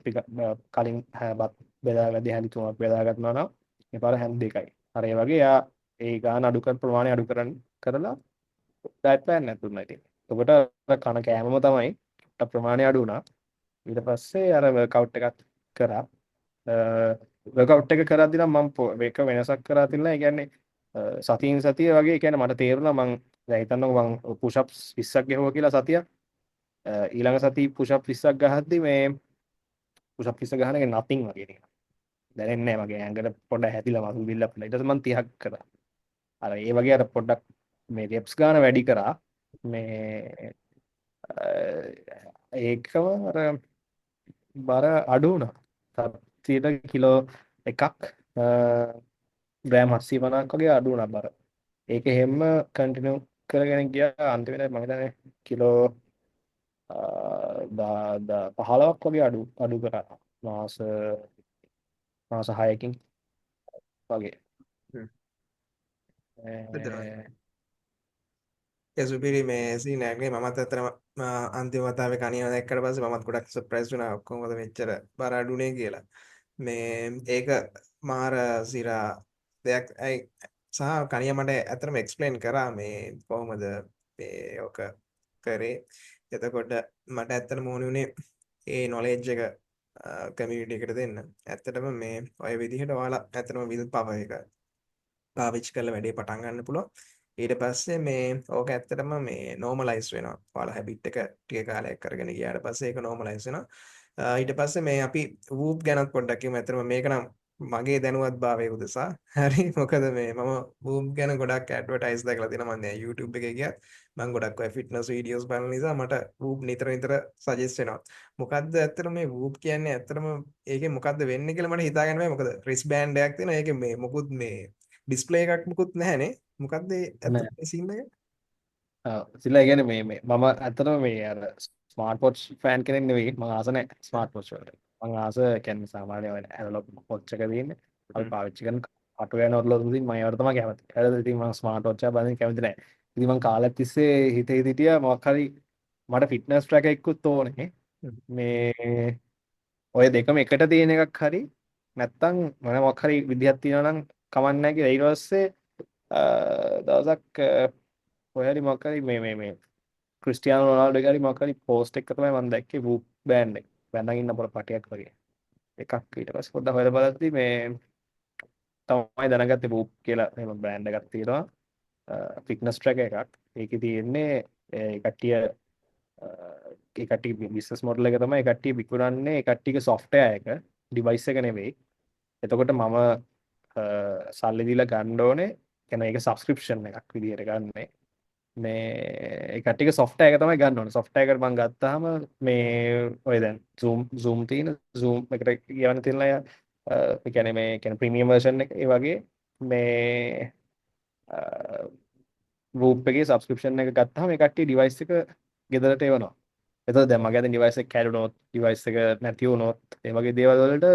කලින් බත් බෙදා වැඩි හැඳි තුනක් බෙදා ගන්නවා නම් මේ පාර හැඳි දෙකයි. අර ඒ වගේ යා ඒ ගාන අඩු කර ප්‍රමාණය අඩු කරලා ඩයට් ප්ලෑන් එකක් දුන්නා ඉතින්. එතකොට අර කන කෑමම තමයි ප්‍රමාණය අඩු වුණා. ඊට පස්සේ අර වර්කවුට් එකක් කරා. වර්කවුට් එක කරද්දී නම් මම මේක වෙනසක් කරා තියලා ඒ කියන්නේ සතියින් සතිය වගේ ඒ කියන්නේ මට තේරුණා මං දැන් හිතන්නකෝ මං පුෂප්ස් 20ක් ගෙවුවා කියලා සතියක්. ඊළඟ සති පුෂප් 20ක් ගහද්දි මේ පුෂප් 20 ගහන එක නතින් වගේ නිකන්. දැනෙන්නේ නැහැ මගේ ඇඟට පොඩ හැදිලා මසල් බිල්ඩ් අප් වෙලා. ඊට පස්සේ මම 30ක් කරා. අර ඒ වගේ අර පොඩ්ඩක් මේ රෙප්ස් ගන්න වැඩි කරා. මේ ඒකම අර බර අඩු වුණා. සතියට කිලෝ එකක් ග්‍රෑම් 750ක් වගේ අඩු වුණා බර. ඒක හැම කන්ටිනියු කරගෙන ගියා අන්තිමට මම හිතන්නේ කිලෝ 15ක් වගේ අඩු කරා මාස මාස 6කින් වගේ. හ්ම්. අ, ඒ සුපිරි මේ සීන් එකක් නේ මමත් ඇත්තටම අන්තිම වතාවේ කණියව දැක්කට පස්සේ මමත් ගොඩක් සර්ප්‍රයිස් වුණා කොහොමද මෙච්චර බර අඩුනේ කියලා. මේ ඒක මාර සිරා දෙයක් ඇයි සහ කණිය මට ඇත්තටම එක්ස්ප්ලেইন කරා මේ කොහොමද මේ ඔක කරේ. එතකොට මට ඇත්තටම ඕනේ උනේ ඒ නොලෙජ් එක කමියුනිටි එකට දෙන්න. ඇත්තටම මේ ඔය විදිහට ඔයාලා ඇත්තටම විල් පවර් එක පාවිච්චි කරලා වැඩේ පටන් ගන්න පුළුවන්. ඊට පස්සේ මේ ඕක ඇත්තටම මේ නෝමලයිස් වෙනවා. ඔයාලා හැබිට් එක ටික කාලයක් කරගෙන ගියාට පස්සේ ඒක නෝමලයිස් වෙනවා. ඊට පස්සේ මේ අපි වූප් ගැනත් පොඩ්ඩක් කියමු. ඇත්තටම මේක නම් මගේ දැනුවත් භාවයේ උදෙසා. හරි මොකද මේ මම වූප් ගැන ගොඩක් ඇඩ්වර්ටයිස් දැකලා තියෙනවා. මම දැන් YouTube එකේ ගියත් මම ගොඩක් ඔය ෆිට්නස් වීඩියෝස් බලන නිසා මට වූප් නිතර නිතර සජෙස්ට් වෙනවා. මොකද්ද ඇත්තටම මේ වූප් කියන්නේ ඇත්තටම ඒකේ මොකද්ද වෙන්නේ කියලා මට හිතාගන්න බෑ. මොකද රිස් බෑන්ඩ් එකක් තියෙනවා. ඒකේ මේ මොකුත් මේ ඩිස්ප්ලේ එකක් මුකුත් නැහැනේ. මොකක්ද නෑ. ඇත්තට සීන් එක? සිල්ලා ඒ කියන්නේ මේ මම ඇත්තටම මේ අර ස්මාර්ට් වොච් ෆෑන් කෙනෙක් නෙවෙයි. මම ආස නැහැ ස්මාර්ට් වොච් වලට. මම ආස කියන්නේ සාමාන්‍ය ඔය ඇනලොග් වොච් එක තියෙන්නේ. අපි හ්ම්. පාවිච්චි කරන අටු යන ඔරලෝසු ඉතින් මම ඒවට තමයි කැමති. ඒකට ඉතින් මම ස්මාර්ට් වොච් එක බලන්න කැමති නැහැ. ඉතින් මම කාලයක් තිස්සේ හිතේ හිටියා මොකක් හරි මට ෆිට්නස් ට්‍රැකර් එකකුත් ඕනේ. හ්ම්. මේ ඔය දෙකම එකට තියෙන එකක් හරි නැත්තම් මොන මොකක් හරි විදිහක් තියෙනවා නම් කමක් නැහැ කියලා ඊට පස්සේ දවසක් ඔය හරි මොකක් හරි මේ ක්‍රිස්ටියානෝ රොනාල්ඩෝ එක හරි මොකක් හරි පෝස්ට් එක තමයි මම දැක්කේ වූ බෑන්ඩ් එක. බැඳන් ඉන්න පොර පටියක් වගේ. එකක් ඊට පස්සේ පොඩ්ඩක් හොයලා බලද්දි මේ තමයි දැනගත්තේ වූ කියලා එහෙම බ්‍රෑන්ඩ් එකක් තියෙනවා. ෆිට්නස් ට්‍රැකර් එකක්. ඒකේ තියෙන්නේ ඒ කට්ටිය ඒ කට්ටිය බිස්නස් මොඩල් එක තමයි ඒ කට්ටිය විකුණන්නේ ඒ කට්ටියගේ සොෆ්ට්වෙයාර් එක ඩිවයිස් එක නෙවෙයි. එතකොට මම සල්ලි දීලා ගන්න ඕනේ. කියන්නේ ඒක සබ්ස්ක්‍රිප්ෂන් එකක් විදිහට ගන්නෙ. මේ ඒ කට්ටියගේ සොෆ්ට්වෙයාර් එක තමයි ගන්න ඕනේ. සොෆ්ට්වෙයාර් එකට මම ගත්තාම මේ ඔය දැන් Zoom තියෙන Zoom එකට කියවන්න තියෙන අය ඒ කියන්නේ මේ කියන්නේ ප්‍රීමියම් වර්ෂන් එක ඒ වගේ මේ Whoop එකේ සබ්ස්ක්‍රිප්ෂන් එක ගත්තාම ඒ කට්ටිය ඩිවයිස් එක ගෙදරට එවනවා. එතකොට දැන් මගේ අතින් ඩිවයිස් එක කැඩුනොත් ඩිවයිස් එක නැති වුණොත් ඒ වගේ දේවල් වලට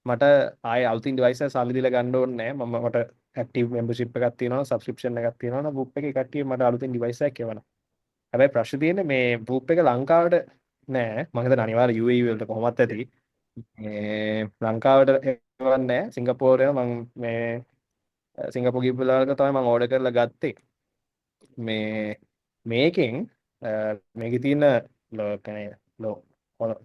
මට ආයේ අලුතින් ඩිවයිස් එක සල්ලි දීලා ගන්න ඕනේ නැහැ. මට ඇක්ටිව් මෙම්බර්ෂිප් එකක් තියෙනවා, සබ්ස්ක්‍රිප්ෂන් එකක් තියෙනවා නම් Whoop එකේ කට්ටිය මට අලුතින් ඩිවයිස් එකක් එවනවා. හැබැයි ප්‍රශ්නේ තියෙන්නේ මේ Whoop එක ලංකාවට නෑ. මම හිතන්නේ අනිවාර්ය UAE වලට කොහොමත් ඇති. මේ ලංකාවට එවන්නේ නැහැ. සිංගප්පූරුවේ මම මේ සිංගප්පූරු ගිහපු වෙලාවක තමයි මම ඕඩර් කරලා ගත්තේ. මේ මේකෙන් මේකේ තියෙන කියන්නේ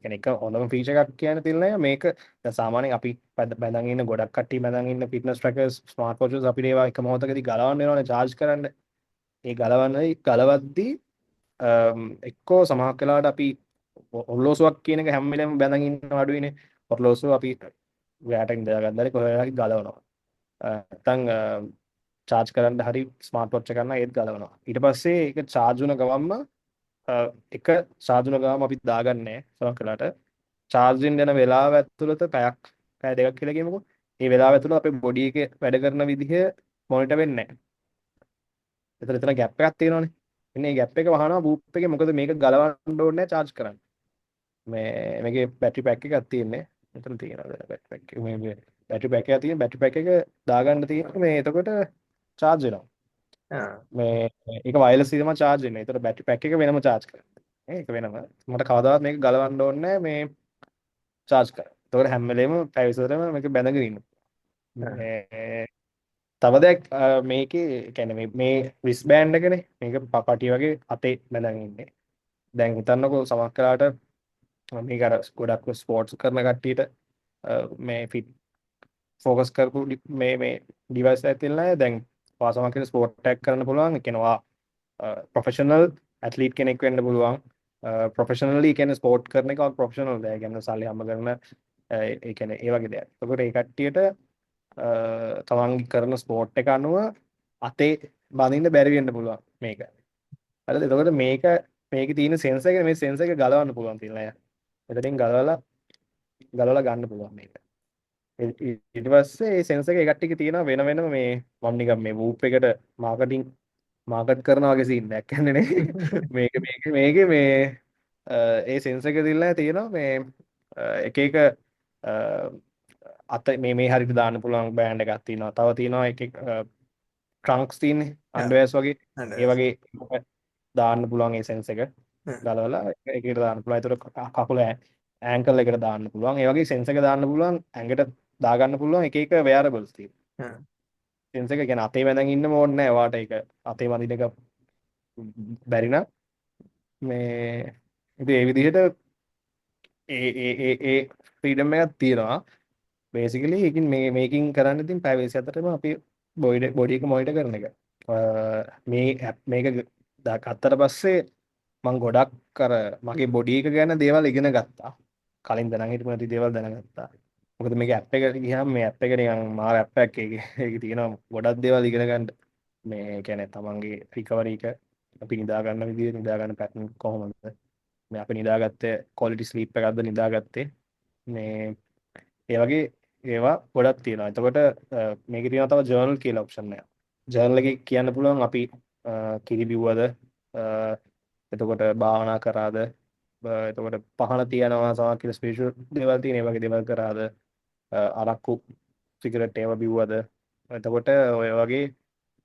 කියන්නේ එක හොඳම ෆීචර් එකක් කියන්න තියෙනවා මේක දැන් සාමාන්‍යයෙන් අපි බැඳන් ඉන්න ගොඩක් කට්ටිය බැඳන් ඉන්න ෆිට්නස් ට්‍රැකර්ස් ස්මාර්ට් වොචස් අපිට ඒවා එක මොහොතකදී ගලවන්න වෙනවනේ charge කරන්න. ඒ ගලවද්දී එක්කෝ සමහරක් වෙලාවට අපි ඔරලෝසුවක් කියන එක හැම වෙලේම බැඳන් ඉන්න අඩුයිනේ. ඔරලෝසුව අපි වැටෙන් ඉඳලා ගන්නදරේ කොහේ හරි ගලවනවා. නැත්තම් චාර්ජ් කරන්න හරි ස්මාර්ට් වොච් එක ගන්න ඒත් ගලවනවා. ඊට පස්සේ ඒක චාර්ජ් වුණ ගමන්ම එක චාර්ජ් වුණ ගමන් අපි දාගන්නේ සමහරක් වෙලාවට චාර්ජින් යන වෙලාව ඇතුළත පැය දෙකක් කියලා කියමුකෝ. ඒ වෙලාව ඇතුළත අපේ බොඩි එකේ වැඩ කරන විදිහ මොනිටර් වෙන්නේ නැහැ. එතන ગેප් එකක් තියෙනවානේ. එන්නේ මේ ગેප් එක වහනවා බූප් එකේ මොකද මේක ගලවන්න ඕනේ නැහැ චාර්ජ් කරන්න. මේකේ බැටරි පැක් එකක් තියෙන්නේ. මෙතන තියෙනවා බැටරි පැක් එක. මේ බැටරි පැක් එකක් තියෙන බැටරි පැක් එක දාගන්න තියෙන්නේ මේ එතකොට චාර්ජ් වෙනවා. ආ. මේ ඒක වයර්ලස් තමයි charge වෙන්නේ. ඒතර බැටරි පැක් එක වෙනම charge කරනවා. ඒක වෙනම. මට කවදාවත් මේක ගලවන්න ඕනේ නැහැ මේ charge කරා. ඒතකොට හැම වෙලේම පැය විතරම මේක බැඳගෙන ඉන්න. ආ. මේ තව දෙයක් මේකේ කියන්නේ මේ රිස් බෑන්ඩ් එකනේ. මේක පපටි වගේ අතේ බැඳගෙන ඉන්නේ. දැන් හිතන්නකෝ සමහර කාලට මේක අර ගොඩක් ස්පෝර්ට්ස් කරන කට්ටියට මේ ෆෝකස් කරපු මේ ඩිවයිස් එකක් තියෙනවා. දැන් ඔයා සමහර ස්පෝර්ට් ටැග් කරන්න පුළුවන්. ඒ කියනවා ප්‍රොෆෙෂනල් ඇත්ලීට් කෙනෙක් වෙන්න පුළුවන්. ප්‍රොෆෙෂනලි කියන්නේ ස්පෝර්ට් කරන එක ප්‍රොෆෙෂනල් දෙයක්. කියන්නේ සල්ලි හම්බ කරන ඒ කියන්නේ ඒ වගේ දෙයක්. ඒකට ඒ කට්ටියට තමන්ගේ කරන ස්පෝර්ට් එක අනුව අතේ බඳින්න බැරි වෙන්න පුළුවන් මේක. හරිද? එතකොට මේකේ තියෙන සෙන්සර් එක මේ සෙන්සර් එක ගලවන්න පුළුවන් තියෙනවා. එතනින් ගලවලා ගන්න පුළුවන් මේක. ඊට පස්සේ මේ සෙන්සර් එක එකක් ටික තියෙනවා වෙන වෙනම මේ මම නිකන් මේ වූප් එකට මාකට් කරනවා වගේ සීන් එකක් යන්නේ නේ. මේකේ මේ ඒ සෙන්සර් එක දිල්ලා තියෙනවා මේ එක එක අත මේ හරියට දාන්න පුළුවන් බෑන්ඩ් එකක් තියෙනවා. තව තියෙනවා එකෙක් ට්‍රන්ක්ස් තියෙන්නේ ආ අන්ඩර්වෙයර්ස් වගේ. ඒ අඬස් වගේ දාන්න පුළුවන් ඒ සෙන්ස් එක. ආ ගලවලා ඒකට දාන්න පුළුවන්. ඒතර කකුල ඇන්කල් එකට දාන්න පුළුවන්. ඒ වගේ සෙන්ස් එක දාන්න පුළුවන්. ඇඟට දාගන්න පුළුවන් එක එක වෙයාරබල්ස් තියෙනවා. ආ සෙන්ස් එක කියන්නේ අතේ වැඳන් ඉන්න ඕනේ නැහැ. වාට ඒක අතේ වදින එක බැරි නම් මේ ඉතින් ඒ විදිහට ඒ ෆ්‍රීඩම් එකක් තියෙනවා. බේසිකලි ඒකින් මේකින් කරන්න ඉතින් පැය 24ම අපි බොඩි එක මොනිටර් කරන එක. මේ ඇප් මේක ගත්තට පස්සේ මම ගොඩක් අර මගේ බොඩි එක ගැන දේවල් ඉගෙන ගත්තා. කලින් දැනන් හිටපු නැති දේවල් දැනගත්තා. මොකද මේක ඇප් එකට ගියාම මේ ඇප් එක නිකන් මාර ඇප් එකක්. ඒකේ තියෙනවා ගොඩක් දේවල් ඉගෙන ගන්න. මේ කියන්නේ තමන්ගේ රිකවරි එක අපි නිදා ගන්න විදිය, නිදා ගන්න පැටර්න් කොහොමද? මේ අපි නිදාගත්තේ ක්වොලිටි ස්ලීප් එකක්ද නිදාගත්තේ? මේ ඒ වගේ ඒවා ගොඩක් තියෙනවා. එතකොට මේකේ තියෙනවා තව ජර්නල් කියලා ඔප්ෂන් එකක්. ජර්නල් එකේ කියන්න පුළුවන් අපි කිරි බිව්වද, එතකොට භාවනා කරාද, එතකොට පහන තියනවා සමහර කියලා ස්පෙෂල් දේවල් තියෙන ඒ වගේ දේවල් කරාද, අරක්කු සිගරට් ඒවා බිව්වද. එතකොට ඔය වගේ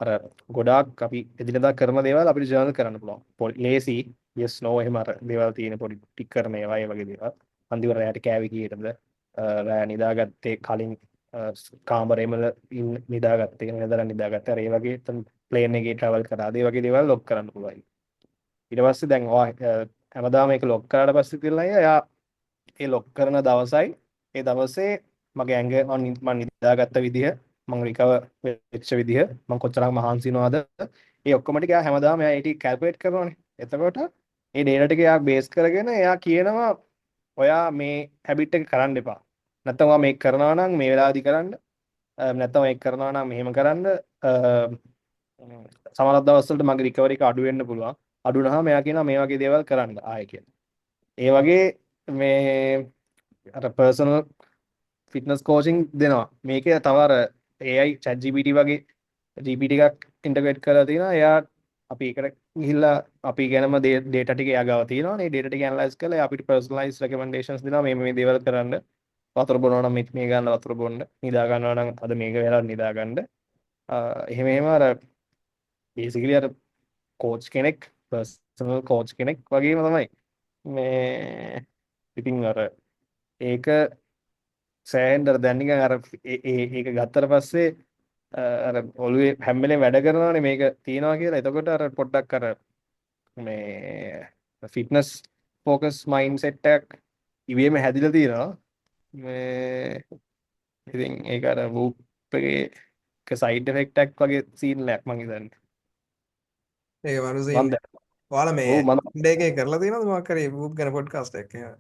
අර ගොඩාක් අපි එදිනදා කරන දේවල් අපිට ජර්නල් කරන්න පුළුවන්. ලේසි yes no එහෙම අර දේවල් තියෙන පොඩි ටික් කරන ඒවා ඒ වගේ දේවල්. අන්තිමට රැයට කෑවි කීයටද රෑ නිදාගත්තේ කලින් කාමරේම නිදාගත්තේ නේදලා නිදාගත්තේ අර ඒ වගේ ප්ලේන් එකේ ට්‍රැවල් කරාද ඒ වගේ දේවල් ලොක් කරන්න පුළුවන්. ඊට පස්සේ දැන් හැමදාම මේක ලොක් කරාට පස්සේ කියලා එයා ඒ ලොක් කරන දවසයි ඒ දවසේ මගේ ඇඟ මම නිදාගත්ත විදිහ මම රිකවර් වෙච්ච විදිහ මම කොච්චරක් මහන්සි වෙනවද ඒ ඔක්කොම ටික එයා හැමදාම එයා ඒ ටික කැල්කුලේට් කරනවානේ. එතකොට ඒ ඩේටා ටික එයා බේස් කරගෙන එයා කියනවා ඔයා මේ හැබිට් එක කරන්න එපා. නැත්නම් ඔයා මේක කරනවා නම් මේ වෙලාවදී කරන්න. නැත්නම් මේක කරනවා නම් මෙහෙම කරන්න. සමහර දවස්වලට මගේ රිකවරි එක අඩු වෙන්න පුළුවන්. අඩු වුණාම එයා කියනවා මේ වගේ දේවල් කරන්න ආයෙ කියලා. ඒ වගේ මේ අර පර්සනල් ෆිට්නස් කෝචින් දෙනවා. මේකේ තව අර AI chat GPT වගේ GPT එකක් ඉන්ටග්‍රේට් කරලා තියෙනවා. එයා අපි ඒකට ගිහිල්ලා අපි ගැනම data ටික එයා ගාව තියෙනවා. මේ data ටික ඇනලයිස් කරලා එයා අපිට personalized recommendations දෙනවා. මේ දේවල් කරන්න. වතුර බොනවා නම් මේ ගන්න වතුර බොන්න. නිදා ගන්නවා නම් අද මේක වෙලාවට නිදා ගන්න. එහෙම එහෙම අර basically අර කෝච් කෙනෙක් පර්සනල් කෝච් කෙනෙක් වගේම තමයි මේ ඉතින් අර ඒක සෑහෙන්න අර දැන් නිකන් අර ඒක ගත්තට පස්සේ අර ඔළුවේ හැම වෙලේම වැඩ කරනවානේ මේක තියනවා කියලා. එතකොට අර පොඩ්ඩක් අර මේ ෆිට්නස් ફોකස් මයින්ඩ් සෙට් එකක් ඉවෙම හැදිලා තියෙනවා. මේ ඉතින් ඒක අර වූප් එකේ සයිඩ් ඉෆෙක්ට් එකක් වගේ සීන් එකක් මං හිතන්නේ. ඒක මම මනුස්සයින් දැන් ඔයාලා මේ ඔව් මම ඩේකේ කරලා තියෙනවද මොකක් හරි වූප් ගැන පොඩ්කාස්ට් එකක් එහෙම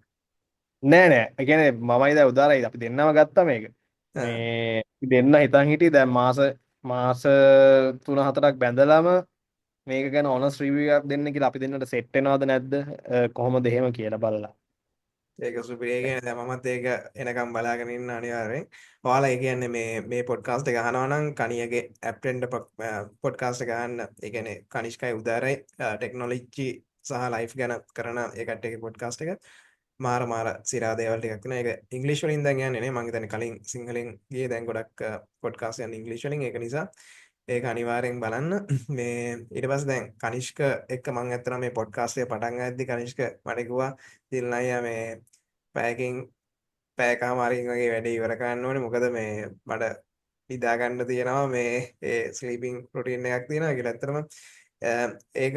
නෑ නෑ ඒ කියන්නේ මමයි දැන් උදාරයි අපි දෙන්නම ගත්තා මේක ආ මේ අපි දෙන්න හිතන් හිටියේ දැන් මාස 3-4ක් බැඳලාම මේක ගැන ඔනස් රිවිව් එකක් දෙන්න කියලා අපි දෙන්නට සෙට් වෙනවද නැද්ද කොහොමද එහෙම කියලා බලලා ඒක සුපිරි. ඒ කියන්නේ දැන් මමත් ඒක එනකම් බලාගෙන ඉන්න අනිවාර්යෙන්. ඔයාලා ඒ කියන්නේ මේ පොඩ්කාස්ට් එක අහනවා නම් කණියගේ ඇප්ටෙන්ඩ් පොඩ්කාස්ට් එක අහන්න. ඒ කියන්නේ කනිෂ්කයි උදාරයි ටෙක්නොලොජි සහ ලයිෆ් ගැන කරන ඒ කට්ටියගේ පොඩ්කාස්ට් එක. මාර සිරා දේවල් ටිකක් තියෙනවා. ඒක ඉංග්‍රීසි වලින් දැන් යන්නේ නේ. මම හිතන්නේ කලින් සිංහලෙන් ගියේ දැන් ගොඩක් පොඩ්කාස්ට් යන්නේ ඉංග්‍රීසි වලින්. ඒක නිසා ඒක අනිවාර්යෙන් බලන්න. මේ ඊට පස්සේ දැන් කනිෂ්ක එක්ක මම ඇත්තටම මේ පොඩ්කාස්ට් එක පටන් ගද්දි කනිෂ්ක මට කිව්වා "තිල් අයියා මේ පැයකින් පැයකමාරකින් වගේ වැඩේ ඉවර කරන්න ඕනේ. මොකද මේ මට නිදා ගන්න තියෙනවා මේ ඒ ස්ලීපින් රුටීන් එකක් තියෙනවා කියලා." ඇත්තටම ඒක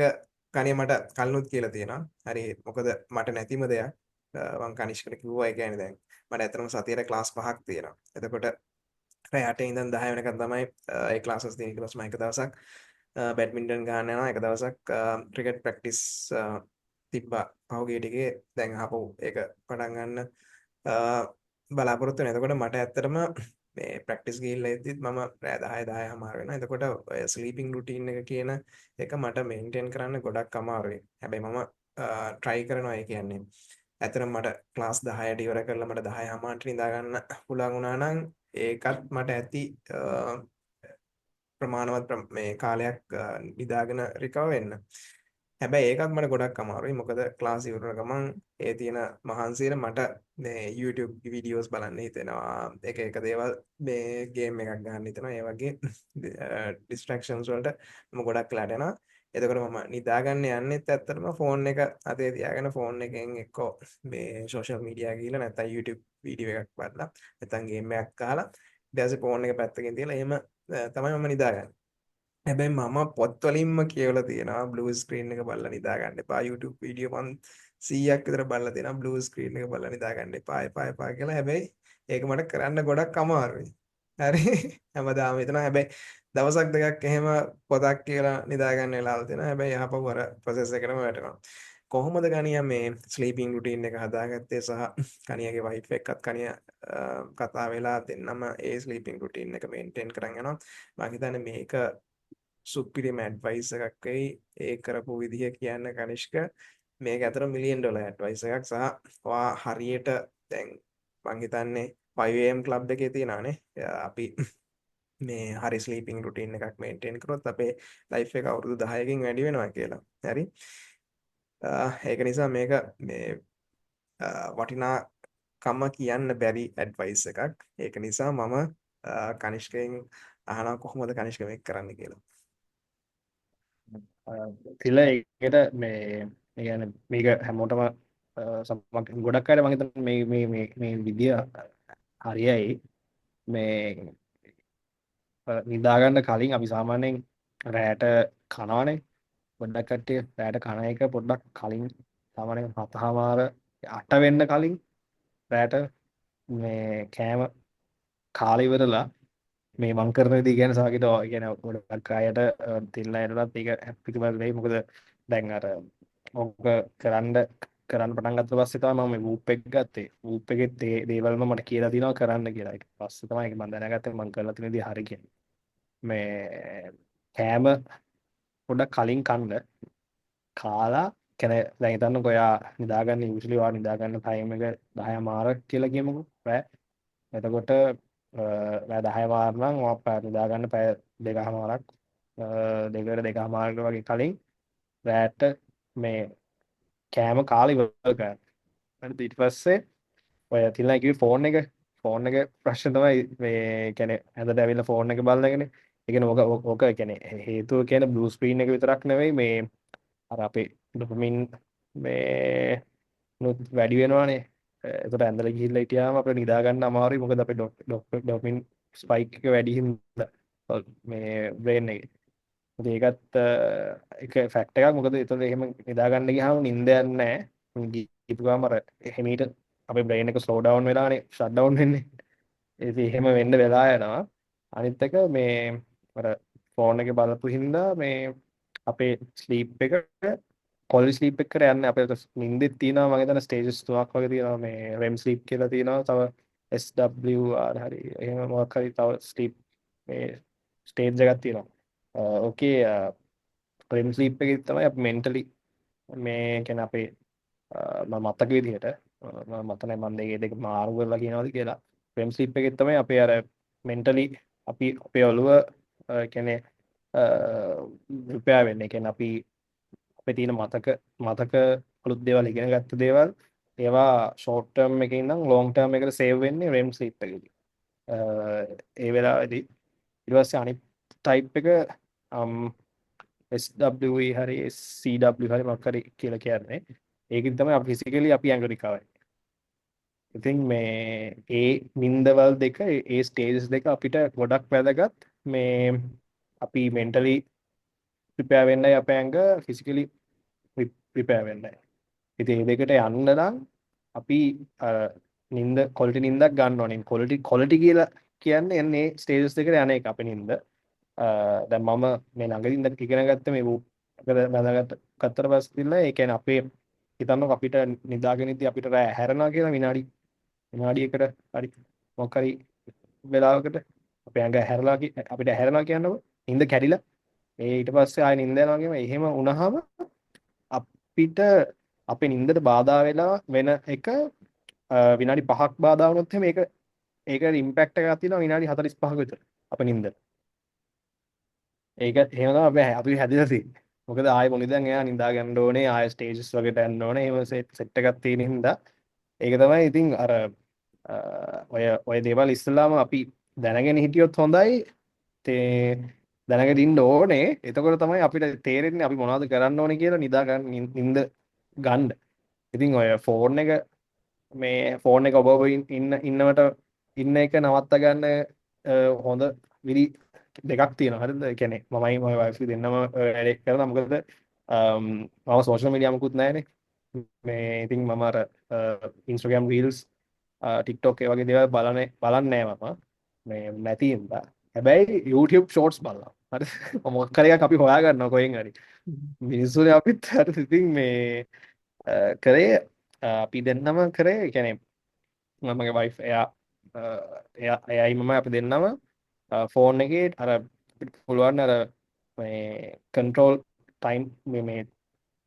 කණිය මට කලිනුත් කියලා තියෙනවා. හරි මොකද මට නැතිම දෙයක්. මම කනිෂ්කට කිව්වා ඒ කියන්නේ දැන් මට ඇත්තටම සතියේ ක්ලාස් 5ක් තියෙනවා. එතකොට රෑ 8 ඉඳන් 10 වෙනකන් තමයි ඒ ක්ලාසස් තියෙන්නේ. ඊට පස්සේ මම එක දවසක් බැඩ්මින්ටන් ගහන්න යනවා. එක දවසක් ක්‍රිකට් ප්‍රැක්ටිස් තිබ්බා. පහුගිය ටිකේ දැන් ආපහු ඒක පටන් ගන්න බලාපොරොත්තු වෙනවා. එතකොට මට ඇත්තටම මේ ප්‍රැක්ටිස් ගිහිල්ලා ඉද්දිත් මම රෑ 10 හමාර වෙනවා. එතකොට ඔය ස්ලීපින් රුටීන් එක කියන එක මට මේන්ටේන් කරන්න ගොඩක් අමාරුයි. හැබැයි මම try කරනවා ඒ කියන්නේ. ඇත්තටම මට ක්ලාස් 10ට ඉවර කරලා මට 10 හමාරට නිදා ගන්න පුළුවන් වුණා නම් ඒකත් මට ඇති ප්‍රමාණවත් මේ කාලයක් නිදාගෙන රිකවර් වෙන්න. හැබැයි ඒකත් මට ගොඩක් අමාරුයි. මොකද ක්ලාස් ඉවරන ගමන් ඒ තියෙන මහන්සියට මට මේ YouTube වීඩියෝස් බලන්න හිතෙනවා. එක එක දේවල් මේ ගේම් එකක් ගන්න හිතෙනවා. ඒ වගේ ඩිස්ට්‍රැක්ෂන්ස් වලට මම ගොඩක් වෙලාට යනවා. එතකොට මම නිදාගන්න යන්නෙත් ඇත්තටම ෆෝන් එක අතේ තියාගෙන ෆෝන් එකෙන් එක්කෝ මේ සෝෂල් මීඩියා ගිහලා නැත්නම් YouTube වීඩියෝ එකක් බලලා නැත්නම් ගේම් එකක් අහලා ඊට පස්සේ ෆෝන් එක පැත්තකින් තියලා එහෙම තමයි මම නිදාගන්නේ. හැබැයි මම පොත්වලින්ම කියවලා තියෙනවා බ්ලූ ස්ක්‍රීන් එක බලලා නිදා ගන්න එපා. YouTube වීඩියෝ මන් 100ක් විතර බලලා තියෙනවා බ්ලූ ස්ක්‍රීන් එක බලලා නිදා ගන්න එපා එපා කියලා. හැබැයි ඒක මට කරන්න ගොඩක් අමාරුයි. හරි. හැමදාම හිතනවා. හැබැයි දවසක් දෙකක් එහෙම පොතක් කියලා නිදා ගන්න වෙලාවල් තියෙනවා. හැබැයි යහපව අර ප්‍රොසෙස් එකටම වැටෙනවා. කොහොමද කණියා මේ ස්ලීපින් රුටීන් එක හදාගත්තේ සහ කණියාගේ වයිෆ් එක්කත් කණියා කතා වෙලා දෙන්නම ඒ ස්ලීපින් රුටීන් එක මේන්ටේන් කරන් යනවා. මම හිතන්නේ මේක සුපිරිම ඇඩ්වයිස් එකක් වෙයි. ඒ කරපු විදිහ කියන්න කනිෂ්ක මේක ඇතර $1,000,000 ඇඩ්වයිස් එකක් සහ ඔයා හරියට දැන් මං හිතන්නේ 5am ක්ලබ් එකේ තියෙනවානේ. අපි මේ හරි ස්ලීපින් රුටීන් එකක් මේන්ටේන් කරොත් අපේ ලයිෆ් එක අවුරුදු 10කින් වැඩි වෙනවා කියලා. හරි. ඒක නිසා මේක මේ වටිනාකම කියන්න බැරි ඇඩ්වයිස් එකක්. ඒක නිසා මම කනිෂ්කෙන් අහනවා කොහොමද කනිෂ්ක මේක කරන්න කියලා. තිල ඒකට මේ කියන්නේ මේක හැමෝටම ගොඩක් අය මම හිතන්නේ මේ විදිය හරියයි මේ නිදාගන්න කලින් අපි සාමාන්‍යයෙන් රැයට කනවනේ පොඩ්ඩක් කට්ටිය රැයට කන එක පොඩ්ඩක් කලින් සාමාන්‍යයෙන් 7:00 8 වෙන්න කලින් රැයට මේ කෑම කාලා ඉවරලා මේ මං කරන විදිහ ගැන සාකිට කියන ගොඩක් අයට තිල්ලා යනවත් ඒක හැප්පිකබල් වෙයි මොකද දැන් අර ඕක කරන්න පටන් ගත්ත පස්සේ තමයි මම මේ වූප් එක ගත්තේ වූප් එකේ දේවල්ම මට කියලා තියෙනවා කරන්න කියලා ඊට පස්සේ තමයි ඒක මම දැනගත්තේ මං කරලා තියෙන දේ හරි කියලා මේ කෑම පොඩ්ඩක් කලින් කන්න කාලා කියන්නේ දැන් හිතන්නකෝ ඔයා නිදාගන්න යූෂුවලි ඔයා නිදාගන්න ටයිම් එක 10:00 කියලා කියමුකෝ රෑ එතකොට රෑ 10:00 නම් ඔයා නිදාගන්න පැය 2:00ක් දෙකකට 2:00කට වගේ කලින් රෑට මේ කෑම කාලා ඉවර කරන්න. හරිද ඊට පස්සේ ඔය තියලා කිව්වේ ෆෝන් එක ප්‍රශ්න තමයි මේ කියන්නේ ඇඳට ඇවිල්ලා ෆෝන් එක බලන එකනේ. ඒ කියන්නේ ඕක කියන්නේ හේතුව කියන්නේ බ්ලූ ස්ක්‍රීන් එක විතරක් නෙවෙයි මේ අර අපේ ඩොපමින් මේ නුත් වැඩි වෙනවානේ. එතකොට ඇඳලා ගිහිල්ලා හිටියාම අපිට නිදා ගන්න අමාරුයි. මොකද අපේ ඩොපමින් ස්පයික් එක වැඩි හින්දා මේ බ්‍රේන් එකේ. ඉතින් ඒකත් එක ෆැක්ට් එකක්. මොකද ඒතකොට එහෙම නිදා ගන්න ගියාම නිින්ද යන්නේ නැහැ. ගිහපු ගාම අර හිමීට අපේ බ්‍රේන් එක ස්ලෝ ඩවුන් වෙලානේ ෂට් ඩවුන් වෙන්නේ. ඉතින් එහෙම වෙන්න වෙලා යනවා. අනිත් එක මේ අර ෆෝන් එකේ බලපු හින්දා මේ අපේ ස්ලීප් එක කොල් ස්ලීප් එකට යන්නේ අපේ නිින්දෙත් තියෙනවා මම හිතන ස්ටේජස් තුනක් වගේ තියෙනවා මේ REM ස්ලීප් කියලා තියෙනවා තව SWR හරි එහෙම මොකක් හරි තව ස්ලීප් මේ ස්ටේජ් එකක් තියෙනවා ඕකේ REM ස්ලීප් එකේ තමයි අපි මෙන්ටලි මේ කියන්නේ අපේ මම මතක විදිහට මම මත නැහැ මම දෙක මාරු කරලා කියනවාද කියලා REM ස්ලීප් එකේ තමයි අපේ අර මෙන්ටලි අපි අපේ ඔළුව කියන්නේ රිපෙයාර් වෙන්නේ. කියන්නේ අපි අපේ තියෙන මතක අලුත් දේවල් ඉගෙන ගත්ත දේවල් ඒවා ෂෝට් ටර්ම් එකේ ඉඳන් ලොන්ග් ටර්ම් එකට සේව් වෙන්නේ REM ස්ලීප් එකේදී. ඒ වෙලාවේදී ඊට පස්සේ අනිත් ටයිප් එක SWE හරි CW හරි මොකක් හරි කියලා කියන්නේ. ඒකෙන් තමයි අපි ෆිසිකලි අපි ඇඟ රිකවර්. ඉතින් මේ ඒ නින්දවල් දෙක ඒ ස්ටේජස් දෙක අපිට ගොඩක් වැදගත් මේ අපි මෙන්ටලි ප්‍රිපෙයාර් වෙන්නයි අපේ ඇඟ ෆිසිකලි ප්‍රිපෙයාර් වෙන්නයි. ඉතින් මේ දෙකට යන්න නම් අපි නින්ද ක්වොලිටි නින්දක් ගන්න ඕනේ. ක්වොලිටි කියලා කියන්නේ එන්නේ ස්ටේජස් දෙකට යන එක අපේ නින්ද. දැන් මම මේ ළඟදී ඉගෙන ගත්ත මේ බඳගත්ත ගත්තට පස්සේ ඒ කියන්නේ අපේ හිතන්නකො අපිට නිදාගෙන ඉඳි අපිට රෑ හැරෙනවා කියලා විනාඩියකට හරි මොකක් හරි වෙලාවකට අපේ ඇඟ හැරලා අපිට හැරෙනවා කියන්නකො නිින්ද කැඩිලා ඒ ඊට පස්සේ ආයෙ නිින්ද යනවා කියම එහෙම වුණාම අපිට අපේ නිින්දට බාධා වෙලා වෙන එක විනාඩි 5ක් බාධා වුණොත් එහෙම ඒක ඉම්පැක්ට් එකක් තියෙනවා විනාඩි 45ක විතර අපේ නිින්දට. ඒක එහෙම තමයි අපි හැදිලා තියෙන්නේ. මොකද ආයෙ මොනින් දැන් එයා නිදා ගන්න ඕනේ ආයෙ ස්ටේජස් වලට යන්න ඕනේ එහෙම සෙට් එකක් තියෙන හින්දා ඒක තමයි ඉතින් අර ඔය දේවල් ඉස්සලාම අපි දැනගෙන හිටියොත් හොඳයි තේ දැනගෙන ඉන්න ඕනේ එතකොට තමයි අපිට තේරෙන්නේ අපි මොනවද කරන්න ඕනේ කියලා නිදා ගන්න නිින්ද ගන්න ඉතින් ඔය මේ ෆෝන් එක ඔබ ඉන්නවට ඉන්න එක නවත්ත ගන්න හොඳ විදි දෙකක් තියෙනවා හරිද? ඒ කියන්නේ මමයි මගේ වයිෆ් දෙන්නම වැඩේ කරනවා මොකද මම සෝෂල් මීඩියා මුකුත් නැහැනේ. මේ ඉතින් මම අර Instagram Reels TikTok ඒ වගේ දේවල් බලන්නේ නැහැ මම. මේ නැති හින්දා. හැබැයි YouTube Shorts බලනවා. හරි. මොකක් හරි එකක් අපි හොයා ගන්නවා කොහෙන් හරි. මිනිස්සුනේ අපිත් හරි ඉතින් මේ කරේ අපි දෙන්නම කරේ කියන්නේ මගේ වයිෆ් එයයි මම අපි දෙන්නම ෆෝන් එකේ අර අපිට පුළුවන් අර මේ කන්ට්‍රෝල් ටයිම් මේ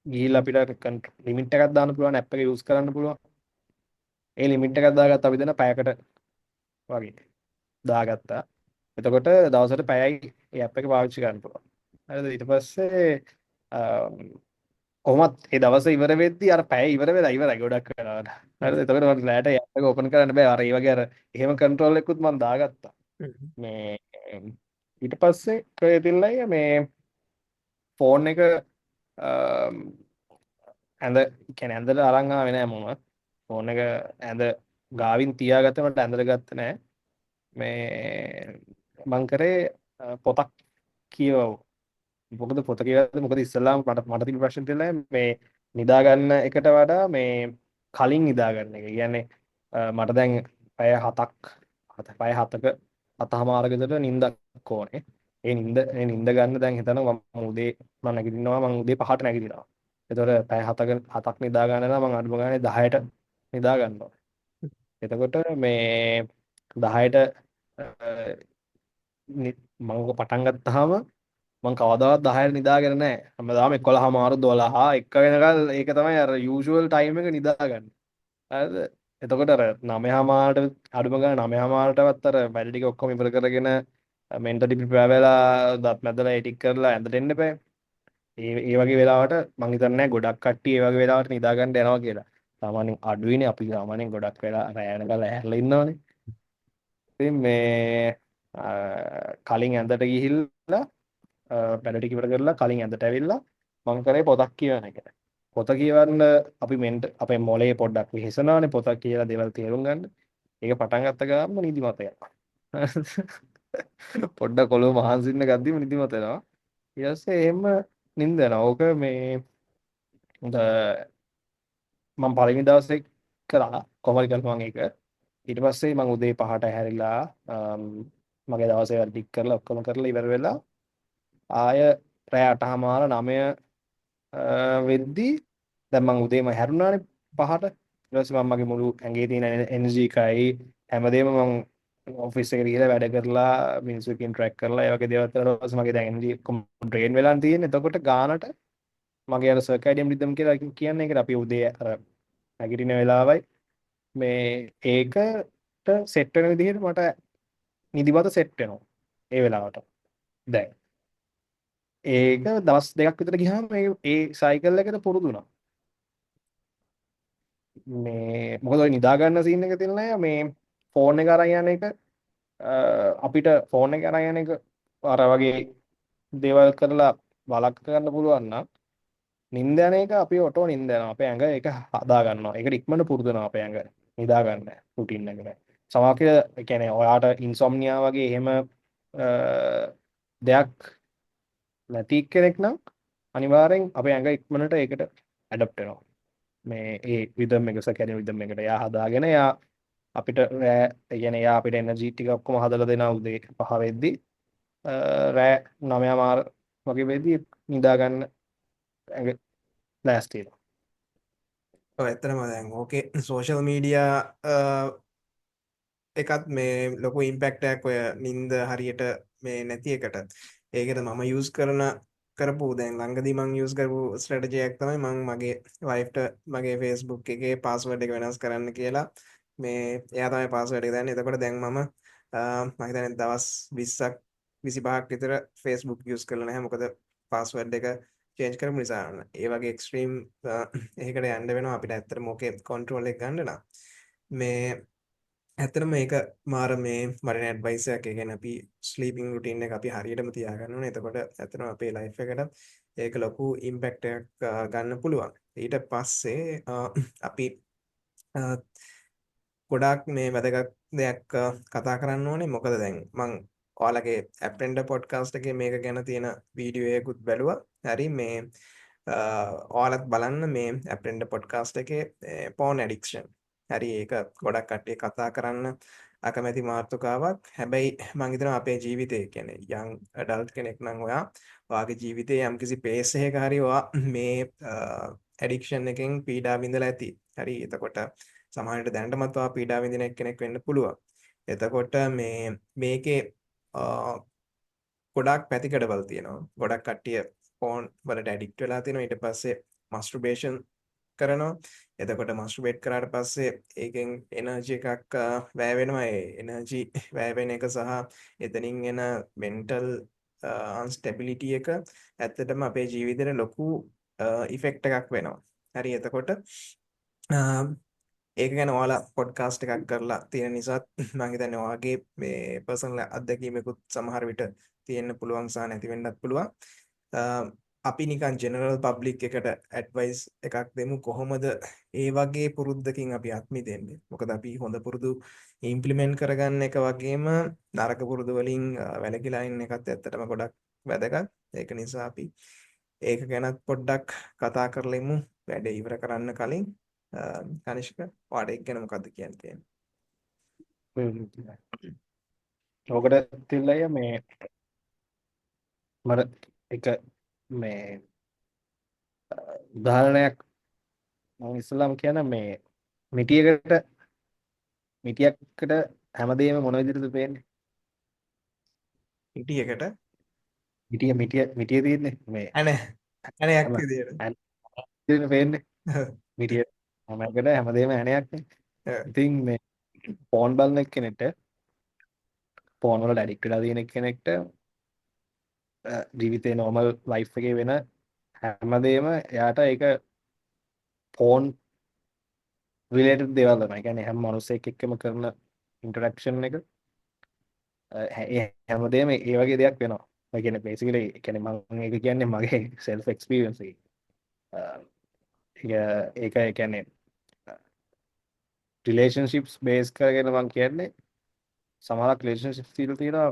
ගිහිල්ලා අපිට ලිමිට් එකක් දාන්න පුළුවන් ඇප් එක යූස් කරන්න පුළුවන්. ඒ ලිමිට් එකක් දාගත්ත අපි දෙන පැයකට වගේ දාගත්තා. එතකොට දවසට පැයයි ඒ ඇප් එක පාවිච්චි කරන්න පුළුවන්. හරිද? ඊට පස්සේ කොහොමත් ඒ දවස ඉවර වෙද්දී අර පැය ඉවර වෙලා ඉවරයි ගොඩක් වෙලාවට. හරිද? එතකොට මට රැට ඇප් එක ඕපන් කරන්න බෑ. අර ඒ වගේ අර එහෙම කන්ට්‍රෝල් එකකුත් මම දාගත්තා. මේ ඊට පස්සේ කයෙතිල්ලයි මේ ෆෝන් එක ඇඳ කියන්නේ ඇඳට අරන් ආවේ නෑ මම. ෆෝන් එක ඇඳ ගාවින් තියාගත්තේ මට ඇඳට ගත්තේ නෑ. මේ මං කරේ පොතක් කියවුවා. මොකද පොත කියවද්දි මොකද ඉස්සල්ලාම මට තිබුණු ප්‍රශ්නේ තියෙනවා මේ නිදා ගන්න එකට වඩා මේ කලින් නිදා ගන්න එක. කියන්නේ මට දැන් පැය 7ක් පැය 7ක 7:00මාරක විතර නිින්දක් ඕනේ. ඒ නිින්ද ගන්න දැන් හිතනවා මම උදේ මම නැගිටිනවා මම උදේ 5ට නැගිටිනවා. ඒතකොට පැය 7ක් නිදා ගන්න නම් මම අඩුම ගානේ 10ට නිදා ගන්නවා. එතකොට මේ 10ට මම පටන් ගත්තාම මං කවදාවත් 10ට නිදාගෙන නැහැ. හැමදාම 11:00මාරු 12 1 වෙනකල් ඒක තමයි අර යූෂුවල් ටයිම් එක නිදා ගන්න. හරිද? එතකොට අර 9:00මාරට අඩුම ගානේ 9:00මාරටවත් අර වැඩ ටික ඔක්කොම ඉවර කරගෙන මෙන්ටලි ප්‍රිපෙයාර් වෙලා දත් මැදලා ඒ ටික කරලා ඇඳට එන්න එපා. ඒ වගේ වෙලාවට මං හිතන්නේ ගොඩක් කට්ටිය ඒ වගේ වෙලාවට නිදා ගන්න යනවා කියලා. සාමාන්‍යයෙන් අඩුයිනේ අපි සාමාන්‍යයෙන් ගොඩක් වෙලා රැය වෙනකල් ඇහැරලා ඉන්නවනේ. ඉතින් මේ කලින් ඇඳට ගිහිල්ලා වැඩ ටික ඉවර කරලා කලින් ඇඳට ඇවිල්ලා මං කරේ පොතක් කියවන එක. පොත කියවන්න අපි අපේ මොලේ පොඩ්ඩක් වෙහෙසනවානේ පොතක් කියලා දේවල් තේරුම් ගන්න. ඒක පටන් ගත්ත ගමන් නිදිමත යනවා. පොඩ්ඩක් කොළොම මහන්සින්න ගද්දිම නිදිමත යනවා. ඊට පස්සේ එහෙම නිින්ද යනවා. ඕක මේ මම පළවෙනි දවසේ කළා කොහොමද කරලා මම ඒක. ඊට පස්සේ මම උදේ 5ට හැරිලා මගේ දවසේ වැඩ ටික කරලා ඔක්කොම කරලා ඉවර වෙලා ආය රෑ 8:00මාර 9 වෙද්දී දැන් මම උදේම හැරුණානේ 5ට. ඊට පස්සේ මම මගේ මුළු ඇඟේ තියෙන එනර්ජි එකයි හැමදේම මම ඔෆිස් එකට ගිහලා වැඩ කරලා මිනිස්සු එක්ක ඉන්ටරැක්ට් කරලා ඒ වගේ දේවල් කරලා ඊට පස්සේ මගේ දැන් එනර්ජි ඔක්කොම ඩ්‍රේන් වෙලා තියෙන්නේ. එතකොට ගානට මගේ අර සර්කෑඩියම් රිද්ම් කියලා කියන්නේ ඒකට අපි උදේ අර නැගිටින වෙලාවයි මේ ඒකට සෙට් වෙන විදිහට මට නිදිමත සෙට් වෙනවා ඒ වෙලාවට. දැන් ඒක දවස් දෙකක් විතර ගියාම ඒ සයිකල් එකට පුරුදු වුණා. මේ මොකද ඔය නිදා ගන්න සීන් එක තියෙන මේ ෆෝන් එක අරන් යන එක අපිට ෆෝන් එක අරන් යන එක අර වගේ දේවල් කරලා වළක්ව ගන්න පුළුවන් නම් නිින්ද යන එක අපි ඔටෝ නිින්ද යනවා. අපේ ඇඟ ඒක හදා ගන්නවා. ඒකට ඉක්මනට පුරුදු වෙනවා අපේ ඇඟ. නිදා ගන්න රුටින් එකට. සමහර ඒ කියන්නේ ඔයාට ඉන්සොම්නියා වගේ එහෙම දෙයක් නැති කෙනෙක් නම් අනිවාර්යෙන් අපේ ඇඟ ඉක්මනට ඒකට ඇඩප්ට් වෙනවා. මේ ඒ රිද්ම් එක සර්කැඩියන් රිද්ම් එකට එයා හදාගෙන එයා අපිට රෑ ඒ කියන්නේ එයා අපිට එනර්ජි ටික ඔක්කොම හදලා දෙනවා උදේ 5 වෙද්දි රෑ 9:00මාර වගේ වෙද්දි නිදා ගන්න ඇඟ ලෑස්ති වෙනවා. ඔව් ඇත්තටම දැන් ඕකේ සෝෂල් මීඩියා එකත් මේ ලොකු ඉම්පැක්ට් එකක් ඔය නිින්ද හරියට මේ නැති එකට. ඒකද මම යූස් කරපු දැන් ළඟදී මම යූස් කරපු ස්ට්‍රැටජි එකක් තමයි මම මගේ වයිෆ්ට මගේ Facebook එකේ පාස්වර්ඩ් එක වෙනස් කරන්න කියලා මේ එයා තමයි පාස්වර්ඩ් එක දාන්නේ. එතකොට දැන් මම හිතන්නේ දවස් 20ක් 25ක් විතර Facebook යූස් කරලා නැහැ. මොකද පාස්වර්ඩ් එක චේන්ජ් කරපු නිසා ඒ වගේ එක්ස්ට්‍රීම් එකකට යන්න වෙනවා අපිට ඇත්තටම ඕකේ කන්ට්‍රෝල් එක ගන්න නම් මේ ඇත්තටම මේක මාර මේ මඩන ඇඩ්වයිස් එකක්. ඒ කියන්නේ අපි ස්ලීපින් රුටීන් එක අපි හරියටම තියාගන්න ඕනේ. එතකොට ඇත්තටම අපේ ලයිෆ් එකට ඒක ලොකු ඉම්පැක්ට් එකක් ගන්න පුළුවන්. ඊට පස්සේ අපි අ, ගොඩාක් මේ වැදගත් දෙයක් කතා කරන්න ඕනේ. මොකද දැන් මං ඔයාලගේ ඇප්‍රෙන්ඩර් පොඩ්කාස්ට් එකේ මේක ගැන තියෙන වීඩියෝ එකකුත් බැලුවා. හරි මේ ඔයාලත් බලන්න මේ ඇප්‍රෙන්ඩර් පොඩ්කාස්ට් එකේ පෝන් ඇඩික්ෂන්. හරි ඒක ගොඩක් කට්ටිය කතා කරන්න අකමැති මාතෘකාවක්. හැබැයි මං හිතනවා අපේ ජීවිතේ කියන්නේ යං ඇඩල්ට් කෙනෙක් නම් ඔයාගේ ජීවිතේ යම්කිසි පේස් එකක හරි ඔයා මේ ඇඩික්ෂන් එකෙන් පීඩා විඳලා ඇති. හරි එතකොට සමහරවිට දැනටමත් ඔයා පීඩා විඳින කෙනෙක් වෙන්න පුළුවන්. එතකොට මේකේ ගොඩාක් පැතිකඩවල් තියෙනවා. ගොඩක් කට්ටිය ෆෝන් වලට ඇඩික්ට් වෙලා තියෙනවා. ඊට පස්සේ මස්ටර්බේෂන් කරනවා. එතකොට මස්ටර්බේට් කරාට පස්සේ ඒකෙන් එනර්ජි එකක් වැය වෙනවා. ඒ එනර්ජි වැය වෙන එක සහ එතනින් එන මෙන්ටල් අන්ස්ටැබිලිටි එක ඇත්තටම අපේ ජීවිතේට ලොකු ඉෆෙක්ට් එකක් වෙනවා. හරි එතකොට ඒක ගැන ඔයාලා පොඩ්කාස්ට් එකක් කරලා තියෙන නිසාත් මම හිතන්නේ ඔයාගේ මේ පර්සනල් අත්දැකීමකුත් සමහර විට තියෙන්න පුළුවන් සහ නැති වෙන්නත් පුළුවන්. අපි නිකන් ජෙනරල් පබ්ලික් එකට ඇඩ්වයිස් එකක් දෙමු කොහොමද ඒ වගේ පුරුද්දකින් අපි අත්මිදෙන්නේ. මොකද අපි හොඳ පුරුදු ඉම්ප්ලිමන්ට් කරගන්න එක වගේම නරක පුරුදු වලින් වැළකීලා ඉන්න එකත් ඇත්තටම ගොඩක් වැදගත්. ඒක නිසා අපි ඒක ගැනත් පොඩ්ඩක් කතා කරලෙමු වැඩේ ඉවර කරන්න කලින්. කනිෂ්ක ඔයාට ඒක ගැන මොකද්ද කියන්න තියෙන්නේ? ඕකට තිල්ලය මේ මට එක මේ උදාහරණයක් මම ඉස්සලාම කියන මේ මිටියකට මිටියකට හැමදේම මොන විදිහටද පේන්නේ? හිටියකට මිටිය තියෙන්නේ මේ අනේ අනේක් හැම විදියට. විදිහට පේන්නේ මිටිය හැමකට හැමදේම ඇණයක්නේ. ඉතින් මේ ෆෝන් බලන කෙනෙක්ට ෆෝන් වල ඇඩික්ට් වෙලා තියෙන කෙනෙක්ට ජීවිතේ නෝමල් ලයිෆ් එකේ වෙන හැමදේම එයාට ඒක ෆෝන් රිලේටඩ් දේවල් තමයි. ඒ කියන්නේ හැම මිනිසෙක් එක්කම කරන ඉන්ටරැක්ෂන් එක හැමදේම ඒ වගේ දෙයක් වෙනවා. ඒ කියන්නේ බේසිකලි ඒ කියන්නේ මම ඒක කියන්නේ මගේ සෙල්ෆ් එක්ස්පීරියන්ස් එක. ඒක ඒ කියන්නේ රිලේෂන්ෂිප්ස් බේස් කරගෙන මම කියන්නේ සමහරක් රිලේෂන්ෂිප්ස් තියෙනවා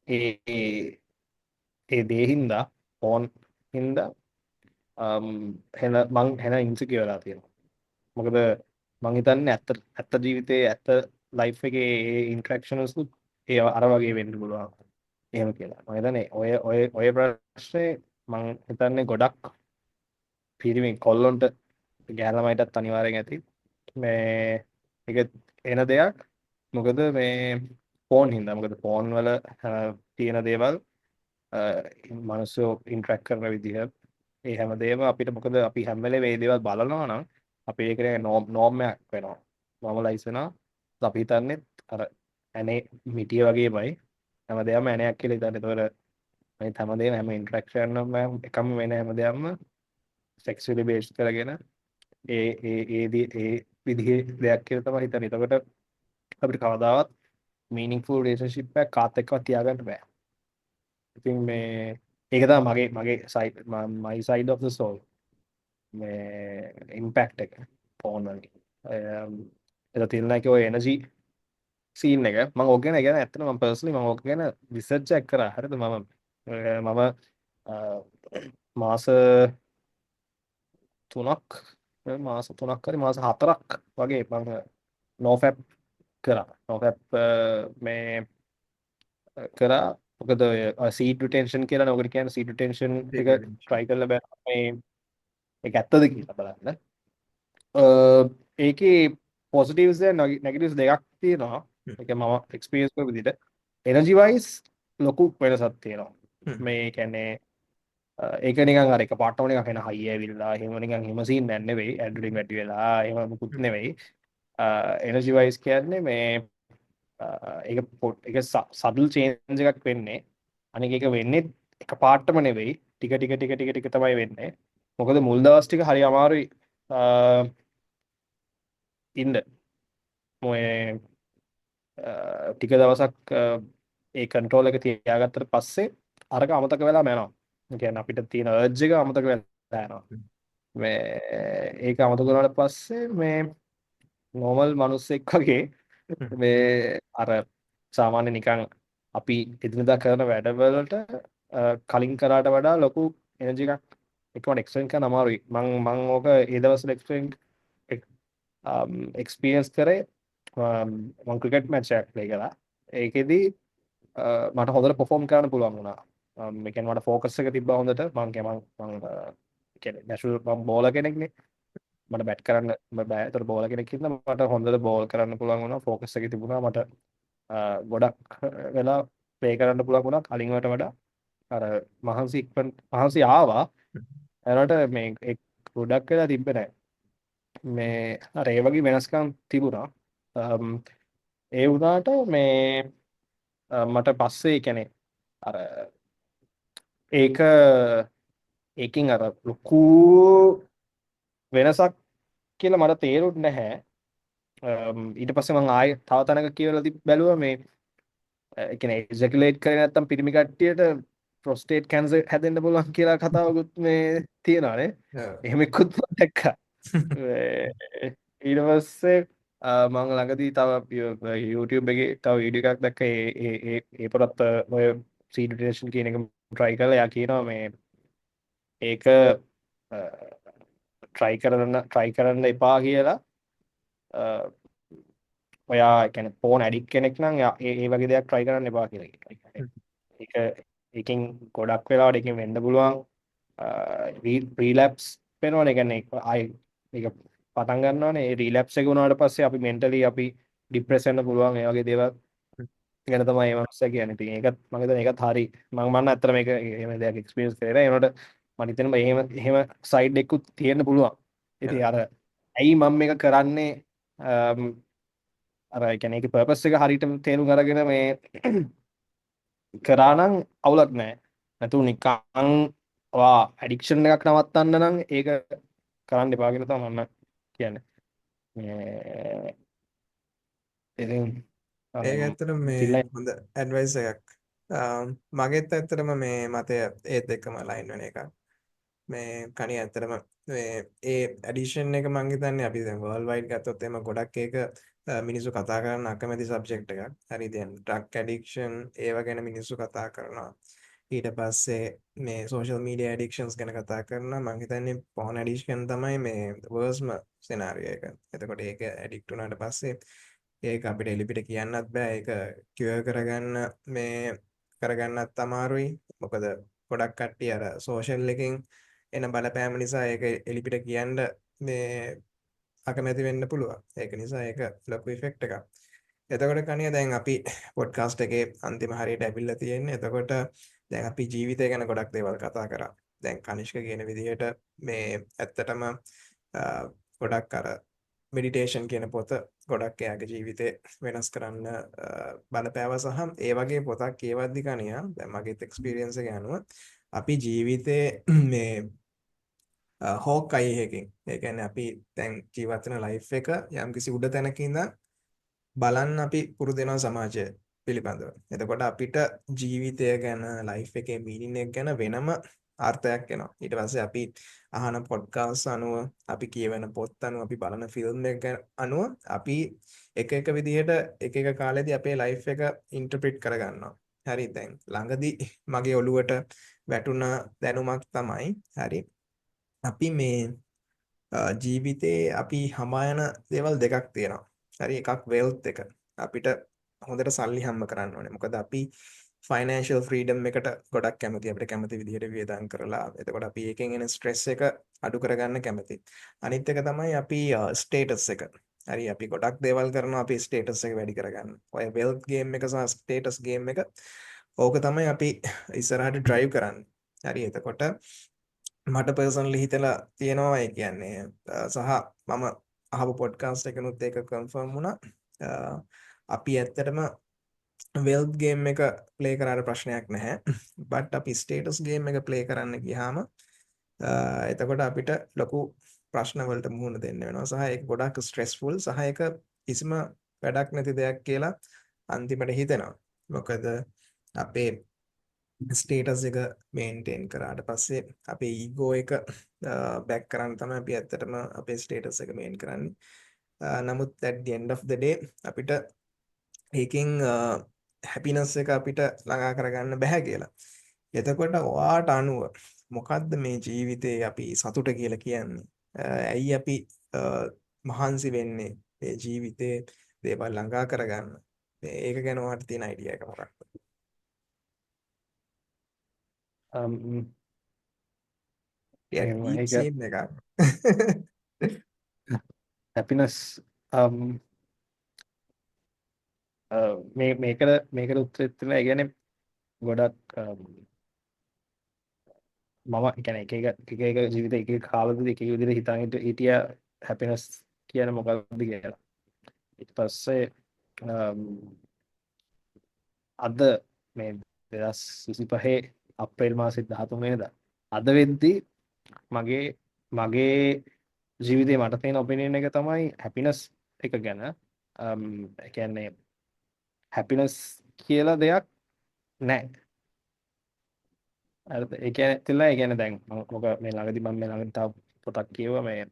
ඒ දේ හින්දා ෆෝන් හින්දා හෙන ඉන්සිකියර් වෙලා තියෙනවා. මොකද මං හිතන්නේ ඇත්ත ජීවිතයේ ඇත්ත ලයිෆ් එකේ ඒ ඉන්ටරැක්ෂන්ස් ඒ අර වගේ වෙන්න පුළුවන්. එහෙම කියලා. මම හිතන්නේ ඔය ප්‍රශ්නේ මං හිතන්නේ ගොඩක් පිරිමි කොල්ලොන්ට ගෑනමයිටත් අනිවාර්යෙන් ඇති. මේ ඒක එන දෙයක්. මොකද මේ ෆෝන් හින්දා. මොකද ෆෝන් වල තියෙන දේවල් මනුස්සය ඉන්ටරැක්ට් කරන විදිහ ඒ හැමදේම අපිට මොකද අපි හැම වෙලේම මේ දේවල් බලනවා නම් අපි ඒකේ නෝර්ම් එකක් වෙනවා නොර්මලයිස් වෙනවා අපි හිතන්නේ අර ඇනේ මිටිය වගේමයි හැමදේම ඇණයක් කියලා හිතන්නේ. ඒතකොට අනිත් හැමදේම හැම ඉන්ටරැක්ෂන් එකම වෙන හැමදේම සෙක්ෂුවලි බේස්ඩ් කරගෙන ඒ විදිහේ දෙයක් කියලා තමයි හිතන්නේ. එතකොට අපිට කවදාවත් මීනින්ග්ෆුල් රිලේෂන්ෂිප් එකක් කාත් එක්කවත් තියාගන්න බෑ. ඉතින් මේ ඒක තමයි මගේ සයිඩ් මයි සයිඩ් ඔෆ් ද සෝල් මේ ඉම්පැක්ට් එක ෆෝන් වලින්. ඒක තියෙනවා ඔය එනර්ජි සීන් එක මම ඕක ගැන කියන ඇත්තට මම පර්සනලි මම ඕක ගැන රිසර්ච් එකක් කරා. හරිද? මම මාස 3ක් හරි මාස 4ක් වගේ මම නෝෆැප් කරා. නෝෆැප් මේ කරා. මොකද ඔය සීඩ් රිටෙන්ෂන් කියලා නෝකට කියන්නේ සීඩ් රිටෙන්ෂන් එක try කරලා බලන්න මේ ඒක ඇත්තද කියලා බලන්න. ඒකේ පොසිටිව්ස් නෙගටිව්ස් දෙකක් තියෙනවා. ඒක මම එක්ස්පීරියන්ස් කරපු විදිහට එනර්ජි වයිස් ලොකු වෙනසක් තියෙනවා. මේ කියන්නේ ඒක නිකන් අර එක පාටම නිකන් එන හයි ඇවිල්ලා එහෙම නිකන් හිම සීන් නෑ නෙවෙයි ඇඩ්‍රිනලින් වැඩි වෙලා එහෙම මුකුත් නෙවෙයි. එනර්ජි වයිස් කියන්නේ මේ ඒක ඒක සඩල් චේන්ජ් එකක් වෙන්නේ. අනික ඒක වෙන්නේ එකපාරටම නෙවෙයි ටික තමයි වෙන්නේ. මොකද මුල් දවස් ටික හරි අමාරුයි ඉන්න. මොයේ ටික දවසක් ඒ කන්ට්‍රෝල් එක තියාගත්තට පස්සේ අරක අමතක වෙලා යනවා. ඒ කියන්නේ අපිට තියෙන අර්ජ් එක අමතක වෙලා යනවා. මේ ඒක අමතක වුණාට පස්සේ මේ නෝමල් මිනිස්සෙක් වගේ මේ අර සාමාන්‍ය නිකන් අපි එදිනදා කරන වැඩවලට කලින් කරාට වඩා ලොකු එනර්ජි එකක් එකවට එක්ස්පෙන්ඩ් කරන්න අමාරුයි. මං ඕක ඒ දවස්වල එක්ස්පීරියන්ස් කරේ. මං ක්‍රිකට් මැච් එකක් ප්ලේ කළා. ඒකෙදි මට හොඳට පර්ෆෝම් කරන්න පුළුවන් වුණා. ඒ කියන්නේ මට ફોකස් එක තිබ්බා හොඳට. මං කියන්නේ නැචරල් මං බෝලර් කෙනෙක්නේ. මට බැට් කරන්න බෑ. ඒතර බෝලර් කෙනෙක් හින්දා මට හොඳට බෝල් කරන්න පුළුවන් වුණා. ફોකස් එක තිබුණා. මට ගොඩක් වෙලා ප්ලේ කරන්න පුළුවන් වුණා කලින් වලට වඩා. අර මහන්සි ආවා. එනකොට මේ ගොඩක් වෙලා තිබ්බේ නැහැ. මේ අර ඒ වගේ වෙනස්කම් තිබුණා. ඒ වුණාට මේ මට පස්සේ කියන්නේ අර ඒක ඒකින් අර ලොකු වෙනසක් කියලා මට තේරුන්නේ නැහැ. ඊට පස්සේ මම ආයෙ තව තැනක කියලා බැලුවා මේ ඒ කියන්නේ එජැකියුලේට් කරේ නැත්තම් පිරිමි කට්ටියට ප්‍රොස්ටේට් කැන්සර් හැදෙන්න පුළුවන් කියලා කතාවකුත් මේ තියෙනවානේ. එහෙම එක්කුත් මම දැක්කා. ඊට පස්සේ මම ළඟදී තව YouTube එකේ තව වීඩියෝ එකක් දැක්කා. ඒ පොරත් ඔය සීඩ් ඩිටෙක්ෂන් කියන එක try කරලා යා කියනවා මේ ඒක try කරන්න එපා කියලා. ඔයා කියන්නේ ෆෝන් ඇඩික්ට් කෙනෙක් නම් ඒ වගේ දෙයක් try කරන්න එපා කියලා. ඒක ඒකෙන් ගොඩක් වෙලාවට ඒකෙන් වෙන්න පුළුවන් රීලැප්ස් වෙනවනේ. ඒ කියන්නේ ආයි ඒක පටන් ගන්නවනේ. ඒ රීලැප්ස් එක වුණාට පස්සේ අපි මෙන්ටලි අපි ડિප්‍රෙස් වෙන්න පුළුවන්. ඒ වගේ දේවල් ගැන තමයි මේ මනුස්සයා කියන්නේ. ඉතින් ඒකත් මම හිතන්නේ ඒකත් හරි. මම ඇත්තට මේක එහෙම දෙයක් එක්ස්පීරියන්ස් කරේ නැහැ. ඒනොට මම හිතන්නේ එහෙම සයිඩ් එකකුත් තියෙන්න පුළුවන්. ඉතින් අර ඇයි මම මේක කරන්නේ අර ඒ කියන්නේ ඒකේ පර්පස් එක හරියට තේරුම් අරගෙන මේ කරා නම් අවුලක් නැහැ. නැතු නිකන් ඔයා ඇඩික්ෂන් එකක් නවත්තන්න නම් ඒක කරන්න එපා කියලා තමයි මම කියන්නේ. මේ ඉතින් ඒක ඇත්තටම මේ තිල්ලයි හොඳ ඇඩ්වයිස් එකක්. මගෙත් ඇත්තටම මේ මතය ඒත් එක්කම ලයින් වෙන එකක්. මේ කණි ඇත්තටම මේ ඒ ඇඩිෂන් එක මං හිතන්නේ අපි දැන් වර්ල්ඩ් වයිඩ් ගත්තොත් එම ගොඩක් ඒක මිනිස්සු කතා කරන්න අකමැති සබ්ජෙක්ට් එකක්. හරි දැන් ඩ්‍රග් ඇඩික්ෂන් ඒව ගැන මිනිස්සු කතා කරනවා. ඊට පස්සේ මේ සෝෂල් මීඩියා ඇඩික්ෂන්ස් ගැන කතා කරනවා. මං හිතන්නේ පෝන් ඇඩික්ෂන් තමයි මේ වර්ස්ම සිනාරියෝ එක. එතකොට ඒක ඇඩික්ට් වුණාට පස්සේ ඒක අපිට එලිපිට කියන්නත් බෑ. ඒක කියුවර් කරගන්න මේ කරගන්නත් අමාරුයි. මොකද ගොඩක් කට්ටිය අර සෝෂල් එකෙන් එන බලපෑම නිසා ඒක එලිපිට කියන්න මේ අකමැති වෙන්න පුළුවන්. ඒක නිසා ඒක ලොකු ඉෆෙක්ට් එකක්. එතකොට කණිය දැන් අපි පොඩ්කාස්ට් එකේ අන්තිම හරියට ඇවිල්ලා තියෙන්නේ. එතකොට දැන් අපි ජීවිතය ගැන ගොඩක් දේවල් කතා කරා. දැන් කනිෂ්ක කියන විදිහට මේ ඇත්තටම ගොඩක් අර මෙඩිටේෂන් කියන පොත ගොඩක් එයාගේ ජීවිතේ වෙනස් කරන්න බලපෑවා සහ ඒ වගේ පොතක් කියවද්දි කණියා දැන් මගේත් එක්ස්පීරියන්ස් එක යනවා අපි ජීවිතේ මේ හෝක් අයි එකකින් ඒ කියන්නේ අපි දැන් ජීවත් වෙන ලයිෆ් එක යම්කිසි උඩ තැනක ඉඳන් බලන්න අපි පුරුදු වෙනවා සමාජය පිළිබඳව. එතකොට අපිට ජීවිතය ගැන ලයිෆ් එකේ මීනින් එක ගැන වෙනම අර්ථයක් එනවා. ඊට පස්සේ අපි අහන පොඩ්කාස්ට් අනුව අපි කියවන පොත් අනුව අපි බලන ෆිල්ම් එක අනුව අපි එක විදිහට එක කාලෙදී අපේ ලයිෆ් එක ඉන්ටර්ප්‍රිට් කරගන්නවා. හරි දැන් ළඟදී මගේ ඔළුවට වැටුණ දැනුමක් තමයි හරි අපි මේ ජීවිතේ අපි හඹා යන දේවල් දෙකක් තියෙනවා. හරි එකක් වෙල්ත් එක. අපිට හොඳට සල්ලි හම්බ කරන්න ඕනේ. මොකද අපි ෆයිනෑන්ෂල් ෆ්‍රීඩම් එකට ගොඩක් කැමති. අපිට කැමති විදිහට වියදම් කරලා. එතකොට අපි ඒකෙන් එන ස්ට්‍රෙස් එක අඩු කරගන්න කැමති. අනිත් එක තමයි අපි ස්ටේටස් එක. හරි අපි ගොඩක් දේවල් කරනවා අපි ස්ටේටස් එක වැඩි කරගන්න. ඔය වෙල්ත් ගේම් එක සහ ස්ටේටස් ගේම් එක ඕක තමයි අපි ඉස්සරහට ඩ්‍රයිව් කරන්නේ. හරි එතකොට මට පර්සනලි හිතලා තියෙනවා ඒ කියන්නේ සහ මම අහපු පොඩ්කාස්ට් එකනොත් ඒක කන්ෆර්ම් වුණා. අපි ඇත්තටම වෙල්ත් ගේම් එක ප්ලේ කරාට ප්‍රශ්නයක් නැහැ. බට් අපි ස්ටේටස් ගේම් එක ප්ලේ කරන්න ගියාම එතකොට අපිට ලොකු ප්‍රශ්න වලට මුහුණ දෙන්න වෙනවා. සහ ඒක ගොඩක් ස්ට්‍රෙස්ෆුල් සහ ඒක කිසිම වැඩක් නැති දෙයක් කියලා අන්තිමට හිතෙනවා. මොකද අපේ ස්ටේටස් එක මේන්ටේන් කරාට පස්සේ අපේ ඊගෝ එක බැක් කරන්න තමයි අපි ඇත්තටම අපේ ස්ටේටස් එක මේන් කරන්නේ. නමුත් at the end of the day අපිට ඒකෙන් හැපිනස් එක අපිට ළඟා කරගන්න බැහැ කියලා. එතකොට ඔයාට අනුව මොකද්ද මේ ජීවිතේ අපි සතුට කියලා කියන්නේ? ඇයි අපි මහන්සි වෙන්නේ මේ ජීවිතේ දේවල් ළඟා කරගන්න? ඒක ගැන ඔයාට තියෙන අයිඩියා එක මොකක්ද? ටිකක් ඩීප් ඒක සීන් එකක්. හැපිනස් මේකට උත්තරෙත් තියෙනවා. ඒ කියන්නේ ගොඩක් මම කියන්නේ එක එක ජීවිත එක එක කාලෙදී එක එක විදිහට හිතාගෙන හිටියා හැපිනස් කියන මොකක්ද කියලා. ඊට පස්සේ අද මේ 2025 අප්‍රේල් මාසේ 13 වෙනිදා අද වෙද්දී මගේ මගේ ජීවිතේ මට තියෙන ඔපිනියන් එක තමයි හැපිනස් එක ගැන ඒ කියන්නේ හැපිනස් කියලා දෙයක් නැහැ. හරිද? ඒ කියන්නේ දැන් මොක මේ ළඟදී මම මේ ළඟදී තව පොතක් කියුවා මේ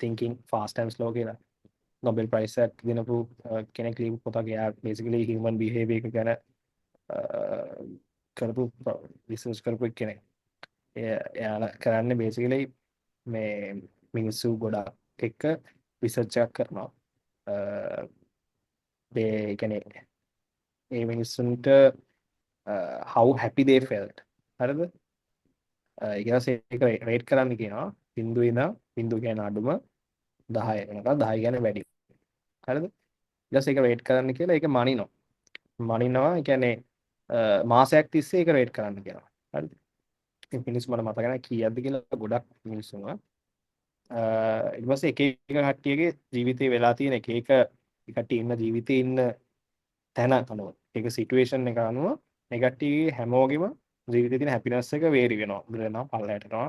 thinking fast and slow කියලා. Nobel Prize එකක් දිනපු කෙනෙක් ලියපු පොතක්. එයා basically human behavior එක ගැන කරපු රිසර්ච් කරපු කෙනෙක්. එයාලා කරන්නේ basically මේ මිනිස්සු ගොඩක් එක්ක රිසර්ච් එකක් කරනවා. ඒ කියන්නේ ඒ මිනිස්සුන්ට how happy they felt. හරිද? ඊට පස්සේ ඒක රේට් කරන්න කියනවා. බිංදුවේ ඉඳන් බිංදුව කියන්නේ අඩුම 10 වෙනකන් 10 කියන්නේ වැඩි. හරිද? ඊට පස්සේ ඒක රේට් කරන්න කියලා ඒක මනිනවා. මනිනවා. ඒ කියන්නේ මාසයක් තිස්සේ ඒක රේට් කරන්න කියනවා. හරිද? මේ මිනිස්සු මට මතක නැහැ කීයක්ද කියලා ගොඩක් මිනිස්සුන්ව. ඊට පස්සේ එක එක කට්ටියගේ ජීවිතේ වෙලා තියෙන එක එක කට්ටිය ඉන්න ජීවිතේ ඉන්න තැන අනුව ඒක සිටුේෂන් එක අනුව මේ කට්ටියගේ හැමෝගෙම ජීවිතේ තියෙන හැපිනස් එක වේරි වෙනවා. උඩ යනවා පල්ලයට යනවා.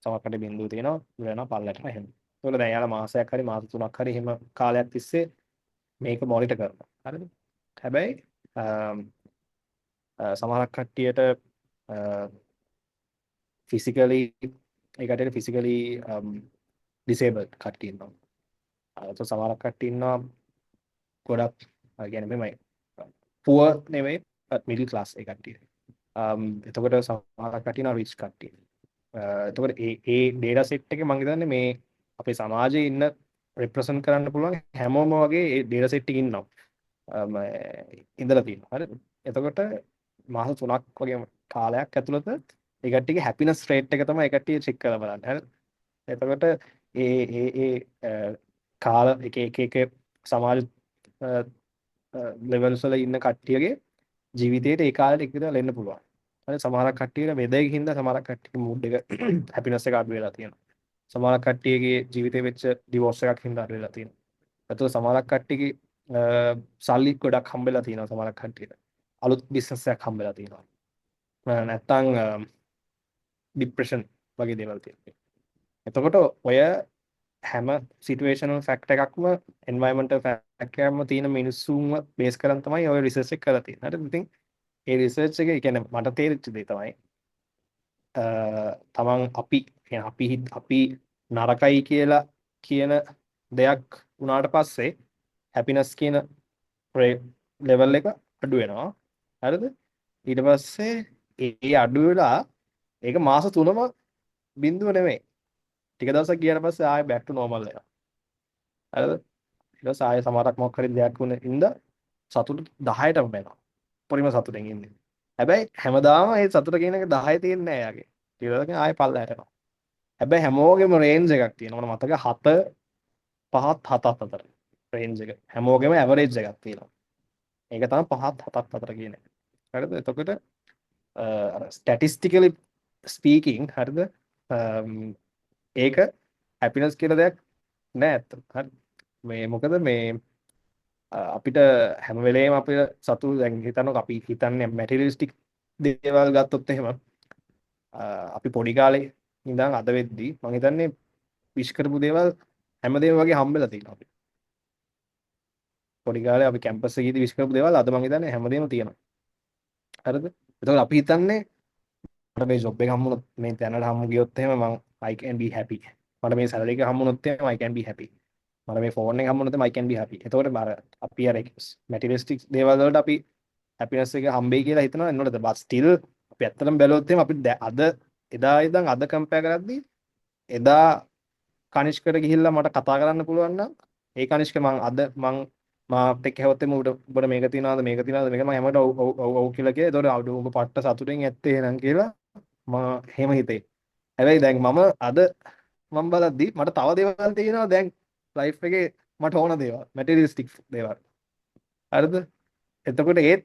සමහරකට බිඳුව තියෙනවා. උඩ යනවා පල්ලයට යනවා එහෙම. ඒතකොට දැන් යාලා මාසයක් හරි මාස 3ක් හරි එහෙම කාලයක් තිස්සේ මේක මොනිටර් කරනවා. හරිද? හැබැයි සමහරක් කට්ටියට ෆිසිකලි ඒ කට්ටියට ෆිසිකලි ඩිසේබල්ඩ් කට්ටිය ඉන්නවා. ඒත් සමහරක් කට්ටිය ඉන්නවා ගොඩක් කියන්නේ මෙමය පුවර් නෙවෙයි මිඩල් ක්ලාස් ඒ කට්ටිය. එතකොට සමහරක් කට්ටිය ඉන්නවා රිච් කට්ටිය. එතකොට ඒ ඩේටා සෙට් එකේ මම හිතන්නේ මේ අපේ සමාජයේ ඉන්න රිප්‍රසන්ට් කරන්න පුළුවන් හැමෝම වගේ ඒ ඩේටා සෙට් එකේ ඉන්නවා. ඉඳලා තියෙනවා. හරිද? එතකොට මාස 3ක් වගේ කාලයක් ඇතුළත ඒ කට්ටියගේ හැපිනස් රේට් එක තමයි ඒ කට්ටිය චෙක් කරලා බලන්නේ. හරිද? එතකොට කාල එක සමාජ ලෙවල්ස් වල ඉන්න කට්ටියගේ ජීවිතේට ඒ කාලෙට එක විතර එන්න පුළුවන්. හරි සමහරක් කට්ටියට වෙදර් එකකින් හින්දා සමහරක් කට්ටියගේ මූඩ් එක හැපිනස් එක අඩු වෙලා තියෙනවා. සමහරක් කට්ටියගේ ජීවිතේ වෙච්ච ඩිවෝර්ස් එකක් හින්දා අඩු වෙලා තියෙනවා. එතකොට සමහරක් කට්ටියගේ සල්ලි ගොඩක් හම්බෙලා තියෙනවා සමහරක් කට්ටියට. අලුත් බිස්නස් එකක් හම්බෙලා තියෙනවා. නැත්තම් ડિප්‍රෙෂන් වගේ දේවල් තියෙනවා. එතකොට ඔය හැම සිටුේෂනල් ෆැක්ටර් එකක්ම එන්වයරන්මන්ටල් ෆැක්ටර් එකක්ම තියෙන මිනිස්සුන්ව බේස් කරන් තමයි ඔය රිසර්ච් එක කරලා තියෙන්නේ. හරිද? ඉතින් ඒ රිසර්ච් එක කියන්නේ මට තේරිච්ච දේ තමයි තමන් අපි නරකයි කියලා කියන දෙයක් වුණාට පස්සේ හැපිනස් කියන ලෙවල් එක අඩු වෙනවා. හරිද? ඊට පස්සේ ඒ අඩු වෙලා ඒක මාස 3ම බිඳුව නෙමෙයි. ටික දවසක් ගියාට පස්සේ ආයෙ back to normal වෙනවා. හරිද? ඊට පස්සේ ආයෙ සමහරක් මොකක් හරි දෙයක් වුණ ඉඳ සතුට 10ටම වෙනවා. පරිම සතුටෙන් ඉන්නේ. හැබැයි හැමදාම මේ සතුට කියන එක 10 තියෙන්නේ නැහැ යාගේ. ටික දවසකින් ආයෙ පල්ලයට යනවා. හැබැයි හැමෝගෙම රේන්ජ් එකක් තියෙනවා. මට මතක 7 5ත් 7ත් අතර රේන්ජ් එක. හැමෝගෙම ඇවරේජ් එකක් තියෙනවා. ඒක තමයි 5ත් 7ත් අතර කියන්නේ. හරිද? එතකොට ස්ටැටිස්ටිකලි ස්පීකින් හරිද? ඒක හැපිනස් කියලා දෙයක් නෑ ඇත්තට. හරි. මේ මොකද මේ අපිට හැම වෙලේම අපිට සතු දැන් හිතන්නකො අපි හිතන්නේ මැටීරියලිස්ටික් දේවල් ගත්තොත් එහෙම අපි පොඩි කාලේ ඉඳන් අද වෙද්දි මම හිතන්නේ විශ් කරපු දේවල් හැමදේම වගේ හම්බෙලා තියෙනවා අපිට. පොඩි කාලේ අපි කැම්පස් එකේදී විශ් කරපු දේවල් අද මම හිතන්නේ හැමදේම තියෙනවා. හරිද? එතකොට අපි හිතන්නේ මට මේ ජොබ් එක හම්බුනොත් මේ තැනට හම්බු ගියොත් එහෙම මං I can be happy. මට මේ සැලරි එක හම්බුනොත් එහෙම I can be happy. මට මේ ෆෝන් එක හම්බුනොත් එහෙම I can be happy. එතකොට අපි අර මැටීරියලිස්ටික් දේවල් වලට අපි හැපිනස් එක හම්බෙයි කියලා හිතනවා එන්නොටද බත් ස්ටිල් අපි ඇත්තටම බැලුවොත් එහෙම අපි අද එදා ඉඳන් අද කම්පෙයාර් කරද්දී එදා කනිෂ්කට ගිහිල්ලා මට කතා කරන්න පුළුවන් නම් ඒ කනිෂ්ක මං මාත් එක්ක හැවොත් එමු උඹට මේක තියනවාද මේක තියනවාද මේක මම හැමෝට ඔව් ඔව් ඔව් ඔව් කියලා කියේ. ඒතකොට අඩු උඹ පට්ට සතුටින් ඇත්තේ එහෙනම් කියලා මම එහෙම හිතේ. හැබැයි දැන් අද මම බලද්දි මට තව දේවල් තියෙනවා දැන් ලයිෆ් එකේ මට ඕන දේවල් මැටීරියලිස්ටික් දේවල්. හරිද? එතකොට ඒත්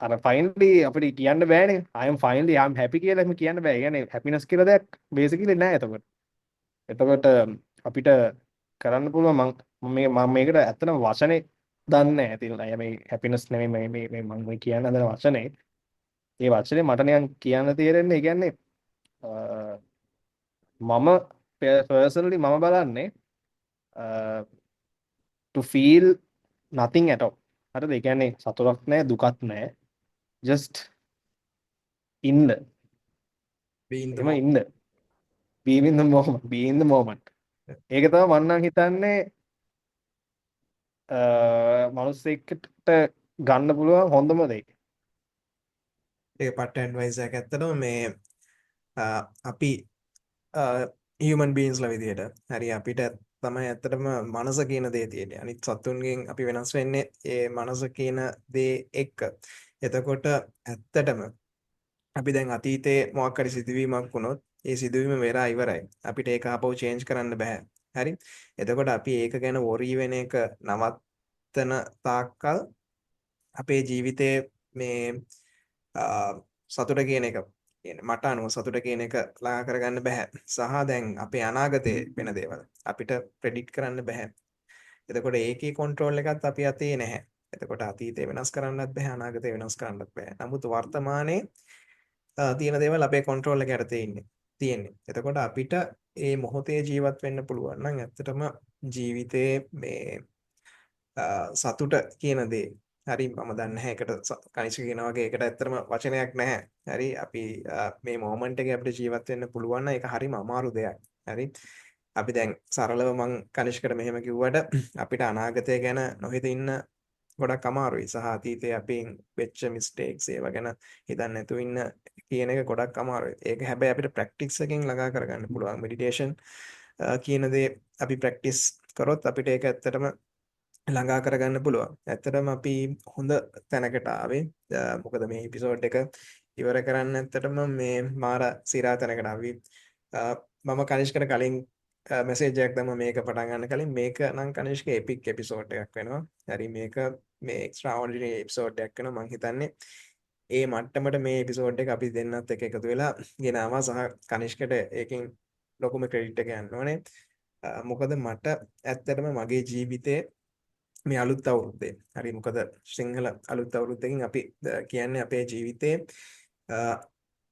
අර ෆයිනලි අපිට කියන්න බෑනේ I am finally I'm happy කියලා එහෙම කියන්න බෑ. ඒ කියන්නේ හැපිනස් කියලා දෙයක් බේසිකලි නෑ එතකොට. එතකොට අපිට කරන්න පුළුවන් මම මේකට ඇත්තටම වචනේ දන්නේ නැහැ. ඉතින් අය මේ හැපිනස් නෙමෙයි මම මේ කියන්න හදන වචනේ. ඒ වචනේ මට නිකන් කියන්න තේරෙන්නේ ඒ කියන්නේ මම පර්සනලි මම බලන්නේ to feel nothing at all. හරිද? ඒ කියන්නේ සතුටක් නැහැ දුකක් නැහැ. just ඉන්න. be in the එහෙම moment. ඉන්න. be in the moment. be in the moment. ඒක තමයි මම නම් හිතන්නේ මනුස්සයෙක්ට ගන්න පුළුවන් හොඳම දේ. ඒක පට්ට ඇඩ්වයිස් එකක් ඇත්තටම මේ අපි හියුමන් බීන්ස්ලා විදියට හරි අපිට තමයි ඇත්තටම මනස කියන දේ තියෙන්නේ. අනිත් සතුන්ගෙන් අපි වෙනස් වෙන්නේ ඒ මනස කියන දේ එක්ක. එතකොට ඇත්තටම අපි දැන් අතීතේ මොකක් හරි සිදුවීමක් වුණොත් ඒ සිදුවීම වෙලා ඉවරයි. අපිට ඒක ආපහු චේන්ජ් කරන්න බෑ. හරි. එතකොට අපි ඒක ගැන වොරි වෙන එක නවත්තන තාක්කල් අපේ ජීවිතේ මේ සතුට කියන එක කියන්නේ මට අනුව සතුට කියන එක ළඟා කරගන්න බෑ. සහ දැන් අපේ අනාගතේ වෙන දේවල් අපිට ප්‍රෙඩික්ට් කරන්න බෑ. එතකොට ඒකේ කන්ට්‍රෝල් එකත් අපි අතේ නැහැ. එතකොට අතීතේ වෙනස් කරන්නත් බෑ අනාගතේ වෙනස් කරන්නත් බෑ. නමුත් වර්තමානයේ තියෙන දේවල් අපේ කන්ට්‍රෝල් එක යටතේ තියෙන්නේ. එතකොට අපිට මේ මොහොතේ ජීවත් වෙන්න පුළුවන් නම් ඇත්තටම ජීවිතේ මේ සතුට කියන දේ හරි මම දන්නේ නැහැ ඒකට කනිෂ්ක කියන වගේ ඒකට ඇත්තටම වචනයක් නැහැ. හරි අපි මේ මොමන්ට් එකේ අපිට ජීවත් වෙන්න පුළුවන් නම් ඒක හරිම අමාරු දෙයක්. හරි අපි දැන් සරලව මං කනිෂ්කට මෙහෙම කිව්වට අපිට අනාගතය ගැන නොහිත ඉන්න ගොඩක් අමාරුයි. සහ අතීතයේ අපෙන් වෙච්ච මිස්ටේක්ස් ඒවා ගැන හිතන්නේ නැතුව ඉන්න කියන එක ගොඩක් අමාරුයි. ඒක හැබැයි අපිට ප්‍රැක්ටිස් එකෙන් ළඟා කරගන්න පුළුවන්. මෙඩිටේෂන් කියන දේ අපි ප්‍රැක්ටිස් කරොත් අපිට ඒක ඇත්තටම ළඟා කරගන්න පුළුවන්. ඇත්තටම අපි හොඳ තැනකට ආවේ. මොකද මේ එපිසෝඩ් එක ඉවර කරන්න ඇත්තටම මේ මාර සිරා තැනකට ආවි. මම කනිෂ්කට කලින් මෙසේජ් එකක් දැම්ම මේක පටන් ගන්න කලින් මේක නම් කනිෂ්ක එපික් එපිසෝඩ් එකක් වෙනවා. හරි මේක මේ එක්ස්ට්‍රාઓඩිනරි එපිසෝඩ් එකක් වෙනවා. මම හිතන්නේ ඒ මට්ටමට මේ එපිසෝඩ් එක අපි දෙන්නත් එක්ක එකතු වෙලා ගෙනාවා සහ කනිෂ්කට ඒකෙන් ලොකුම ක්‍රෙඩිට් එක යන්න ඕනේ. මොකද මට ඇත්තටම මගේ ජීවිතේ මේ අලුත් අවුරුද්දේ හරි මොකද සිංහල අලුත් අවුරුද්දකින් අපි කියන්නේ අපේ ජීවිතේ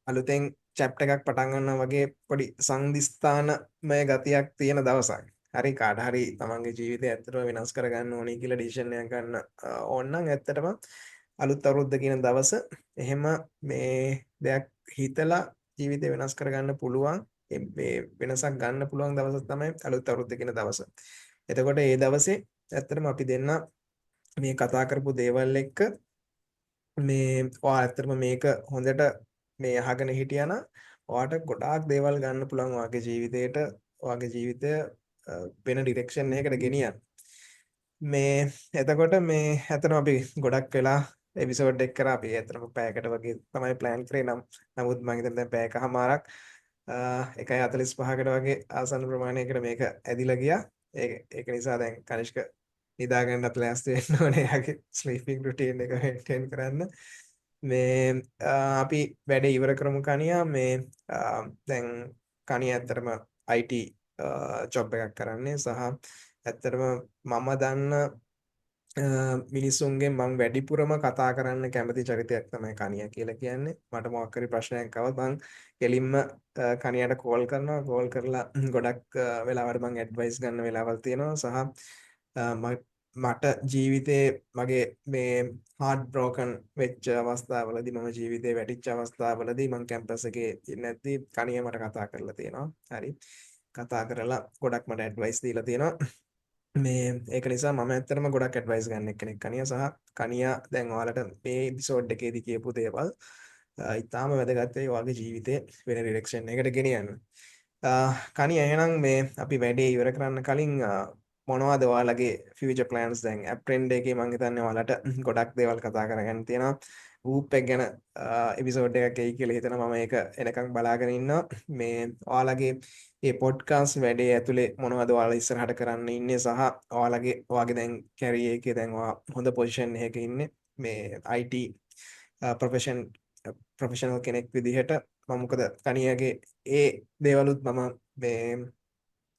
අලුතෙන් චැප්ටර් එකක් පටන් ගන්නවා වගේ පොඩි සංදිස්ථානමය ගතියක් තියෙන දවසක්. හරි කාට හරි තමන්ගේ ජීවිතය ඇත්තටම වෙනස් කරගන්න ඕනේ කියලා ඩිසිෂන් එකක් ගන්න ඕන නම් ඇත්තටම අලුත් අවුරුද්ද කියන දවස එහෙම මේ දෙයක් හිතලා ජීවිතය වෙනස් කරගන්න පුළුවන් මේ වෙනසක් ගන්න පුළුවන් දවස තමයි අලුත් අවුරුද්ද කියන දවස. එතකොට ඒ දවසේ ඇත්තටම අපි දෙන්න මේ කතා කරපු දේවල් එක්ක මේ ඔයා ඇත්තටම මේක හොඳට මේ අහගෙන හිටියා නම් ඔයාට ගොඩාක් දේවල් ගන්න පුළුවන් ඔයාගේ ජීවිතේට ඔයාගේ ජීවිතය වෙන ඩිරෙක්ෂන් එකකට ගෙනියන්න. මේ එතකොට මේ ඇත්තටම අපි ගොඩක් වෙලා එපිසෝඩ් එක කරා අපි ඇත්තටම පැයකට වගේ තමයි ප්ලෑන් කරේ නමුත් මම හිතන්නේ දැන් පැයකමාරක් 1:45කට වගේ ආසන්න ප්‍රමාණයකට මේක ඇදිලා ගියා. ඒක නිසා දැන් කනිෂ්ක නිදා ගන්නත් ලෑස්ති වෙන්න ඕනේ. යාගේ ස්ලීපින් රුටීන් එක මේන්ටේන් කරන්න. මේ අපි වැඩේ ඉවර කරමු කනියා මේ දැන් කනියා ඇත්තටම IT ජොබ් එකක් කරන්නේ සහ ඇත්තටම මම දන්න මිනිස්සුන්ගෙන් මං වැඩිපුරම කතා කරන්න කැමති චරිතයක් තමයි කනියා කියලා කියන්නේ. මට මොකක් හරි ප්‍රශ්නයක් આવත් මං කෙලින්ම කනියට කෝල් කරනවා. කෝල් කරලා ගොඩක් වෙලාවට මං ඇඩ්වයිස් ගන්න වෙලාවල් තියෙනවා. සහ මට ජීවිතේ මගේ මේ හાર્ට් බ්‍රෝකන් වෙච්ච අවස්ථාවලදී මම ජීවිතේ වැටිච්ච අවස්ථාවලදී මං කැම්පස් එකේ ඉන්නේ නැද්දි කනිය මට කතා කරලා තියෙනවා. හරි. කතා කරලා ගොඩක් මට ඇඩ්වයිස් දීලා තියෙනවා. මේ ඒක නිසා මම ඇත්තටම ගොඩක් ඇඩ්වයිස් ගන්න එක්කෙනෙක් කනියා සහ කනියා දැන් ඔයාලට මේ එපිසෝඩ් එකේදී කියපු දේවල් ඉතාම වැදගත් වෙයි ඔයාගේ ජීවිතේ වෙන ඩිරෙක්ෂන් එකකට ගෙනියන්න. කනියා එහෙනම් මේ අපි වැඩේ ඉවර කරන්න කලින් මොනවද ඔයාලගේ ෆියුචර් ප්ලෑන්ස් දැන් ඇප්‍රෙන්ඩ් එකේ මම හිතන්නේ ඔයාලට ගොඩක් දේවල් කතා කරගන්න තියෙනවා. වූප් එක ගැන එපිසෝඩ් එකක් එයි කියලා හිතනවා. මම ඒක එනකන් බලාගෙන ඉන්නවා. මේ ඔයාලගේ මේ පොඩ්කාස්ට් වැඩේ ඇතුලේ මොනවද ඔයාලා ඉස්සරහට කරන්න ඉන්නේ සහ ඔයාගේ දැන් කැරියර් එකේ දැන් ඔයා හොඳ පොසිෂන් එකක ඉන්නේ මේ IT ප්‍රොෆෙෂනල් කෙනෙක් විදිහට මම මොකද කණියාගේ ඒ දේවලුත් මම මේ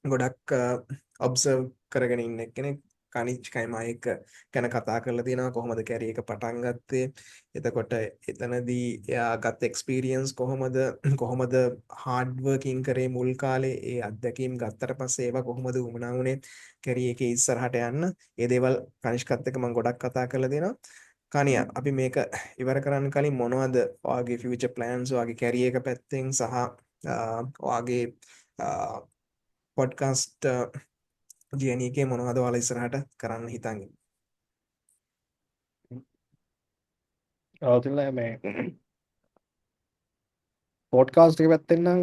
ගොඩක් ඔබ්සර්ව් කරගෙන ඉන්න කෙනෙක් කනිච්කයි මයික ගැන කතා කරලා තියෙනවා කොහොමද කැරියර් එක පටන් ගත්තේ එතකොට එතනදී එයා ගත්ත එක්ස්පීරියන්ස් කොහොමද හાર્ඩ් වර්කින් කරේ මුල් කාලේ ඒ අත්දැකීම් ගත්තට පස්සේ ඒවා කොහොමද වුණා වුනේ කැරියර් එකේ ඉස්සරහට යන්න ඒ දේවල් කනිෂ්කත් එක්ක මම ගොඩක් කතා කරලා දෙනවා කනියා අපි මේක ඉවර කරන්න කලින් මොනවද ඔයාගේ ෆියුචර් ප්ලෑන්ස් ඔයාගේ කැරියර් එක පැත්තෙන් සහ ඔයාගේ පොඩ්කාස්ට් ජර්නි එකේ මොනවද ඔයාලා ඉස්සරහට කරන්න හිතන් ඉන්නේ අවුතුල මේ පොඩ්කාස්ට් එක පැත්තෙන් නම්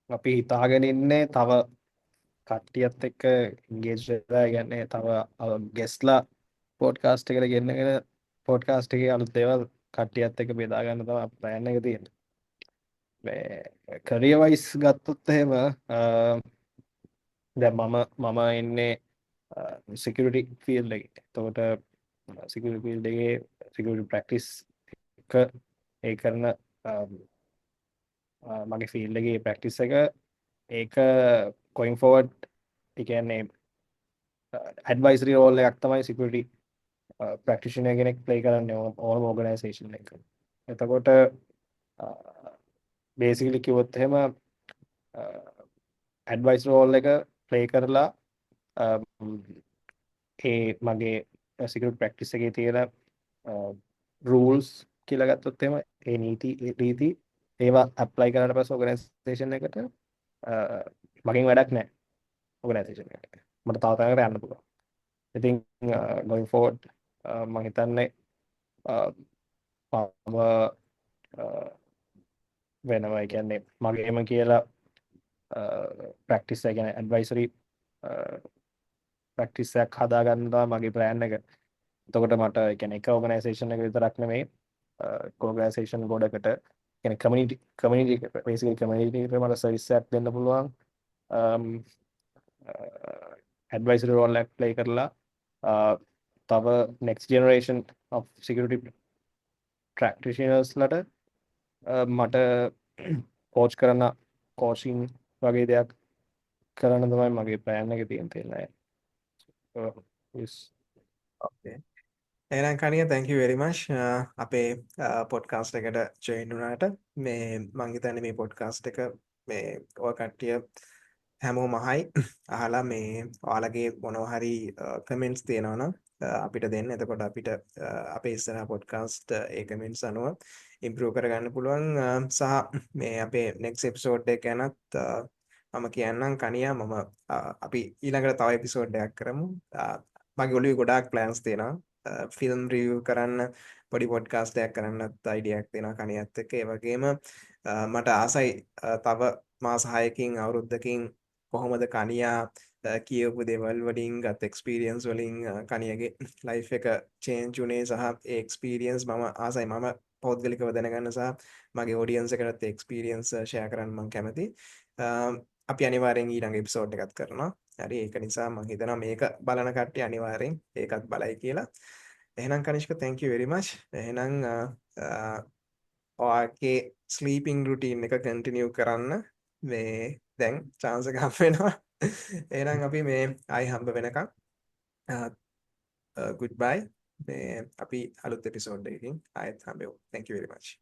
අපි හිතාගෙන ඉන්නේ තව කට්ටියත් එක්ක ඉන්ගේජ් වෙලා කියන්නේ තව ගෙස්ලා පොඩ්කාස්ට් එකට ගෙන්නගෙන පොඩ්කාස්ට් එකේ අලුත් දේවල් කට්ටියත් එක්ක බෙදා ගන්න තමයි ප්ලෑන් එක තියෙන්නේ. මේ කරියර් වයිස් ගත්තොත් එහෙම දැන් මම ඉන්නේ සිකියුරිටි ෆීල්ඩ් එකේ. එතකොට සිකියුරිටි ෆීල්ඩ් එකේ සිකියුරිටි ප්‍රැක්ටිස් එක ඒ කරන මගේ ෆීල්ඩ් එකේ ප්‍රැක්ටිස් එක ඒක going forward ඒ කියන්නේ ඇඩ්වයිසරි රෝල් එකක් තමයි සිකියුරිටි ප්‍රැක්ටිෂනර් කෙනෙක් ප්ලේ කරන්නේ ඕනම ඕගනයිසේෂන් එකක. එතකොට බේසිකලි කිව්වොත් එහෙම ඇඩ්වයිස් රෝල් එක ප්ලේ කරලා ඒ මගේ සිකියුරිටි ප්‍රැක්ටිස් එකේ තියෙන රූල්ස් කියලා ගත්තොත් එහෙම ඒ නීති රීති ඒවා ඇප්ලයි කරලා පස්සේ ඕගනයිසේෂන් එකට මගෙන් වැඩක් නැහැ ඕගනයිසේෂන් එකට. මට තව තැනකට යන්න පුළුවන්. ඉතින් going forward මම හිතන්නේ මම වෙනවා කියන්නේ මගේම කියලා ප්‍රැක්ටිස් එක කියන්නේ ඇඩ්වයිසරි ප්‍රැක්ටිස් එකක් හදාගන්න තමයි මගේ ප්ලෑන් එක. එතකොට මට කියන්නේ එක ඕගනයිසේෂන් එක විතරක් නෙමෙයි ඕගනයිසේෂන් ගොඩකට කියන්නේ කමියුනිටි බේසිකලි කමියුනිටි එකට මට සර්විස් එකක් දෙන්න පුළුවන්. ඇඩ්වයිසරි රෝල් එකක් ප්ලේ කරලා තව next generation of security practitioners ලට මට කෝච් කරන කෝචින් වගේ දෙයක් කරන්න තමයි මගේ ප්ලෑන් එක තියෙන්නේ. ඕකේ එහෙනම් කනියා thank you very much අපේ පොඩ්කාස්ට් එකට ජොයින් වුණාට මේ මම හිතන්නේ මේ පොඩ්කාස්ට් එක මේ ඔය කට්ටිය හැමෝම අහයි අහලා මේ ඔයාලගේ මොනවා හරි කමෙන්ට්ස් තියෙනවා නම් අපිට දෙන්න. එතකොට අපිට අපේ ඉස්සරහ පොඩ්කාස්ට් ඒ කමෙන්ට්ස් අනුව ඉම්ප්‍රූව් කරගන්න පුළුවන් සහ මේ අපේ next episode එක ගැනත් මම කියන්නම් කනියා මම අපි ඊළඟට තව එපිසෝඩ් එකක් කරමු. මගේ ඔළුවේ ගොඩාක් ප්ලෑන්ස් තියෙනවා ෆිල්ම් රිවිව් කරන්න පොඩි පොඩ්කාස්ට් එකක් කරන්නත් අයිඩියා එකක් තියෙනවා කනියත් එක්ක. ඒ වගේම මට ආසයි තව මාස 6කින් අවුරුද්දකින් කොහොමද කනියා කියපු දේවල් වලින් ගත් එක්ස්පීරියන්ස් වලින් කනියගේ ලයිෆ් එක චේන්ජ් වුණේ සහ ඒ එක්ස්පීරියන්ස් මම ආසයි මම පෞද්ගලිකව දැනගන්න සහ මගේ ඔඩියන්ස් එකටත් ඒ එක්ස්පීරියන්ස් ෂෙයා කරන්න මම කැමතියි. අපි අනිවාර්යෙන් ඊළඟ එපිසෝඩ් එකක් කරනවා. හරි ඒක නිසා මම හිතනවා මේක බලන කට්ටිය අනිවාර්යෙන් ඒකත් බලයි කියලා. එහෙනම් Kanishka thank you very much. එහෙනම් ඔයාගේ ස්ලීපින් රුටීන් එක කන්ටිනියු කරන්න මේ දැන් chance එකක් වෙනවා. එහෙනම් අපි මේ ආයි හම්බ වෙනකම් goodbye. අපි අලුත් එපිසෝඩ් එකකින් ආයෙත් හම්බෙමු. Thank you very much.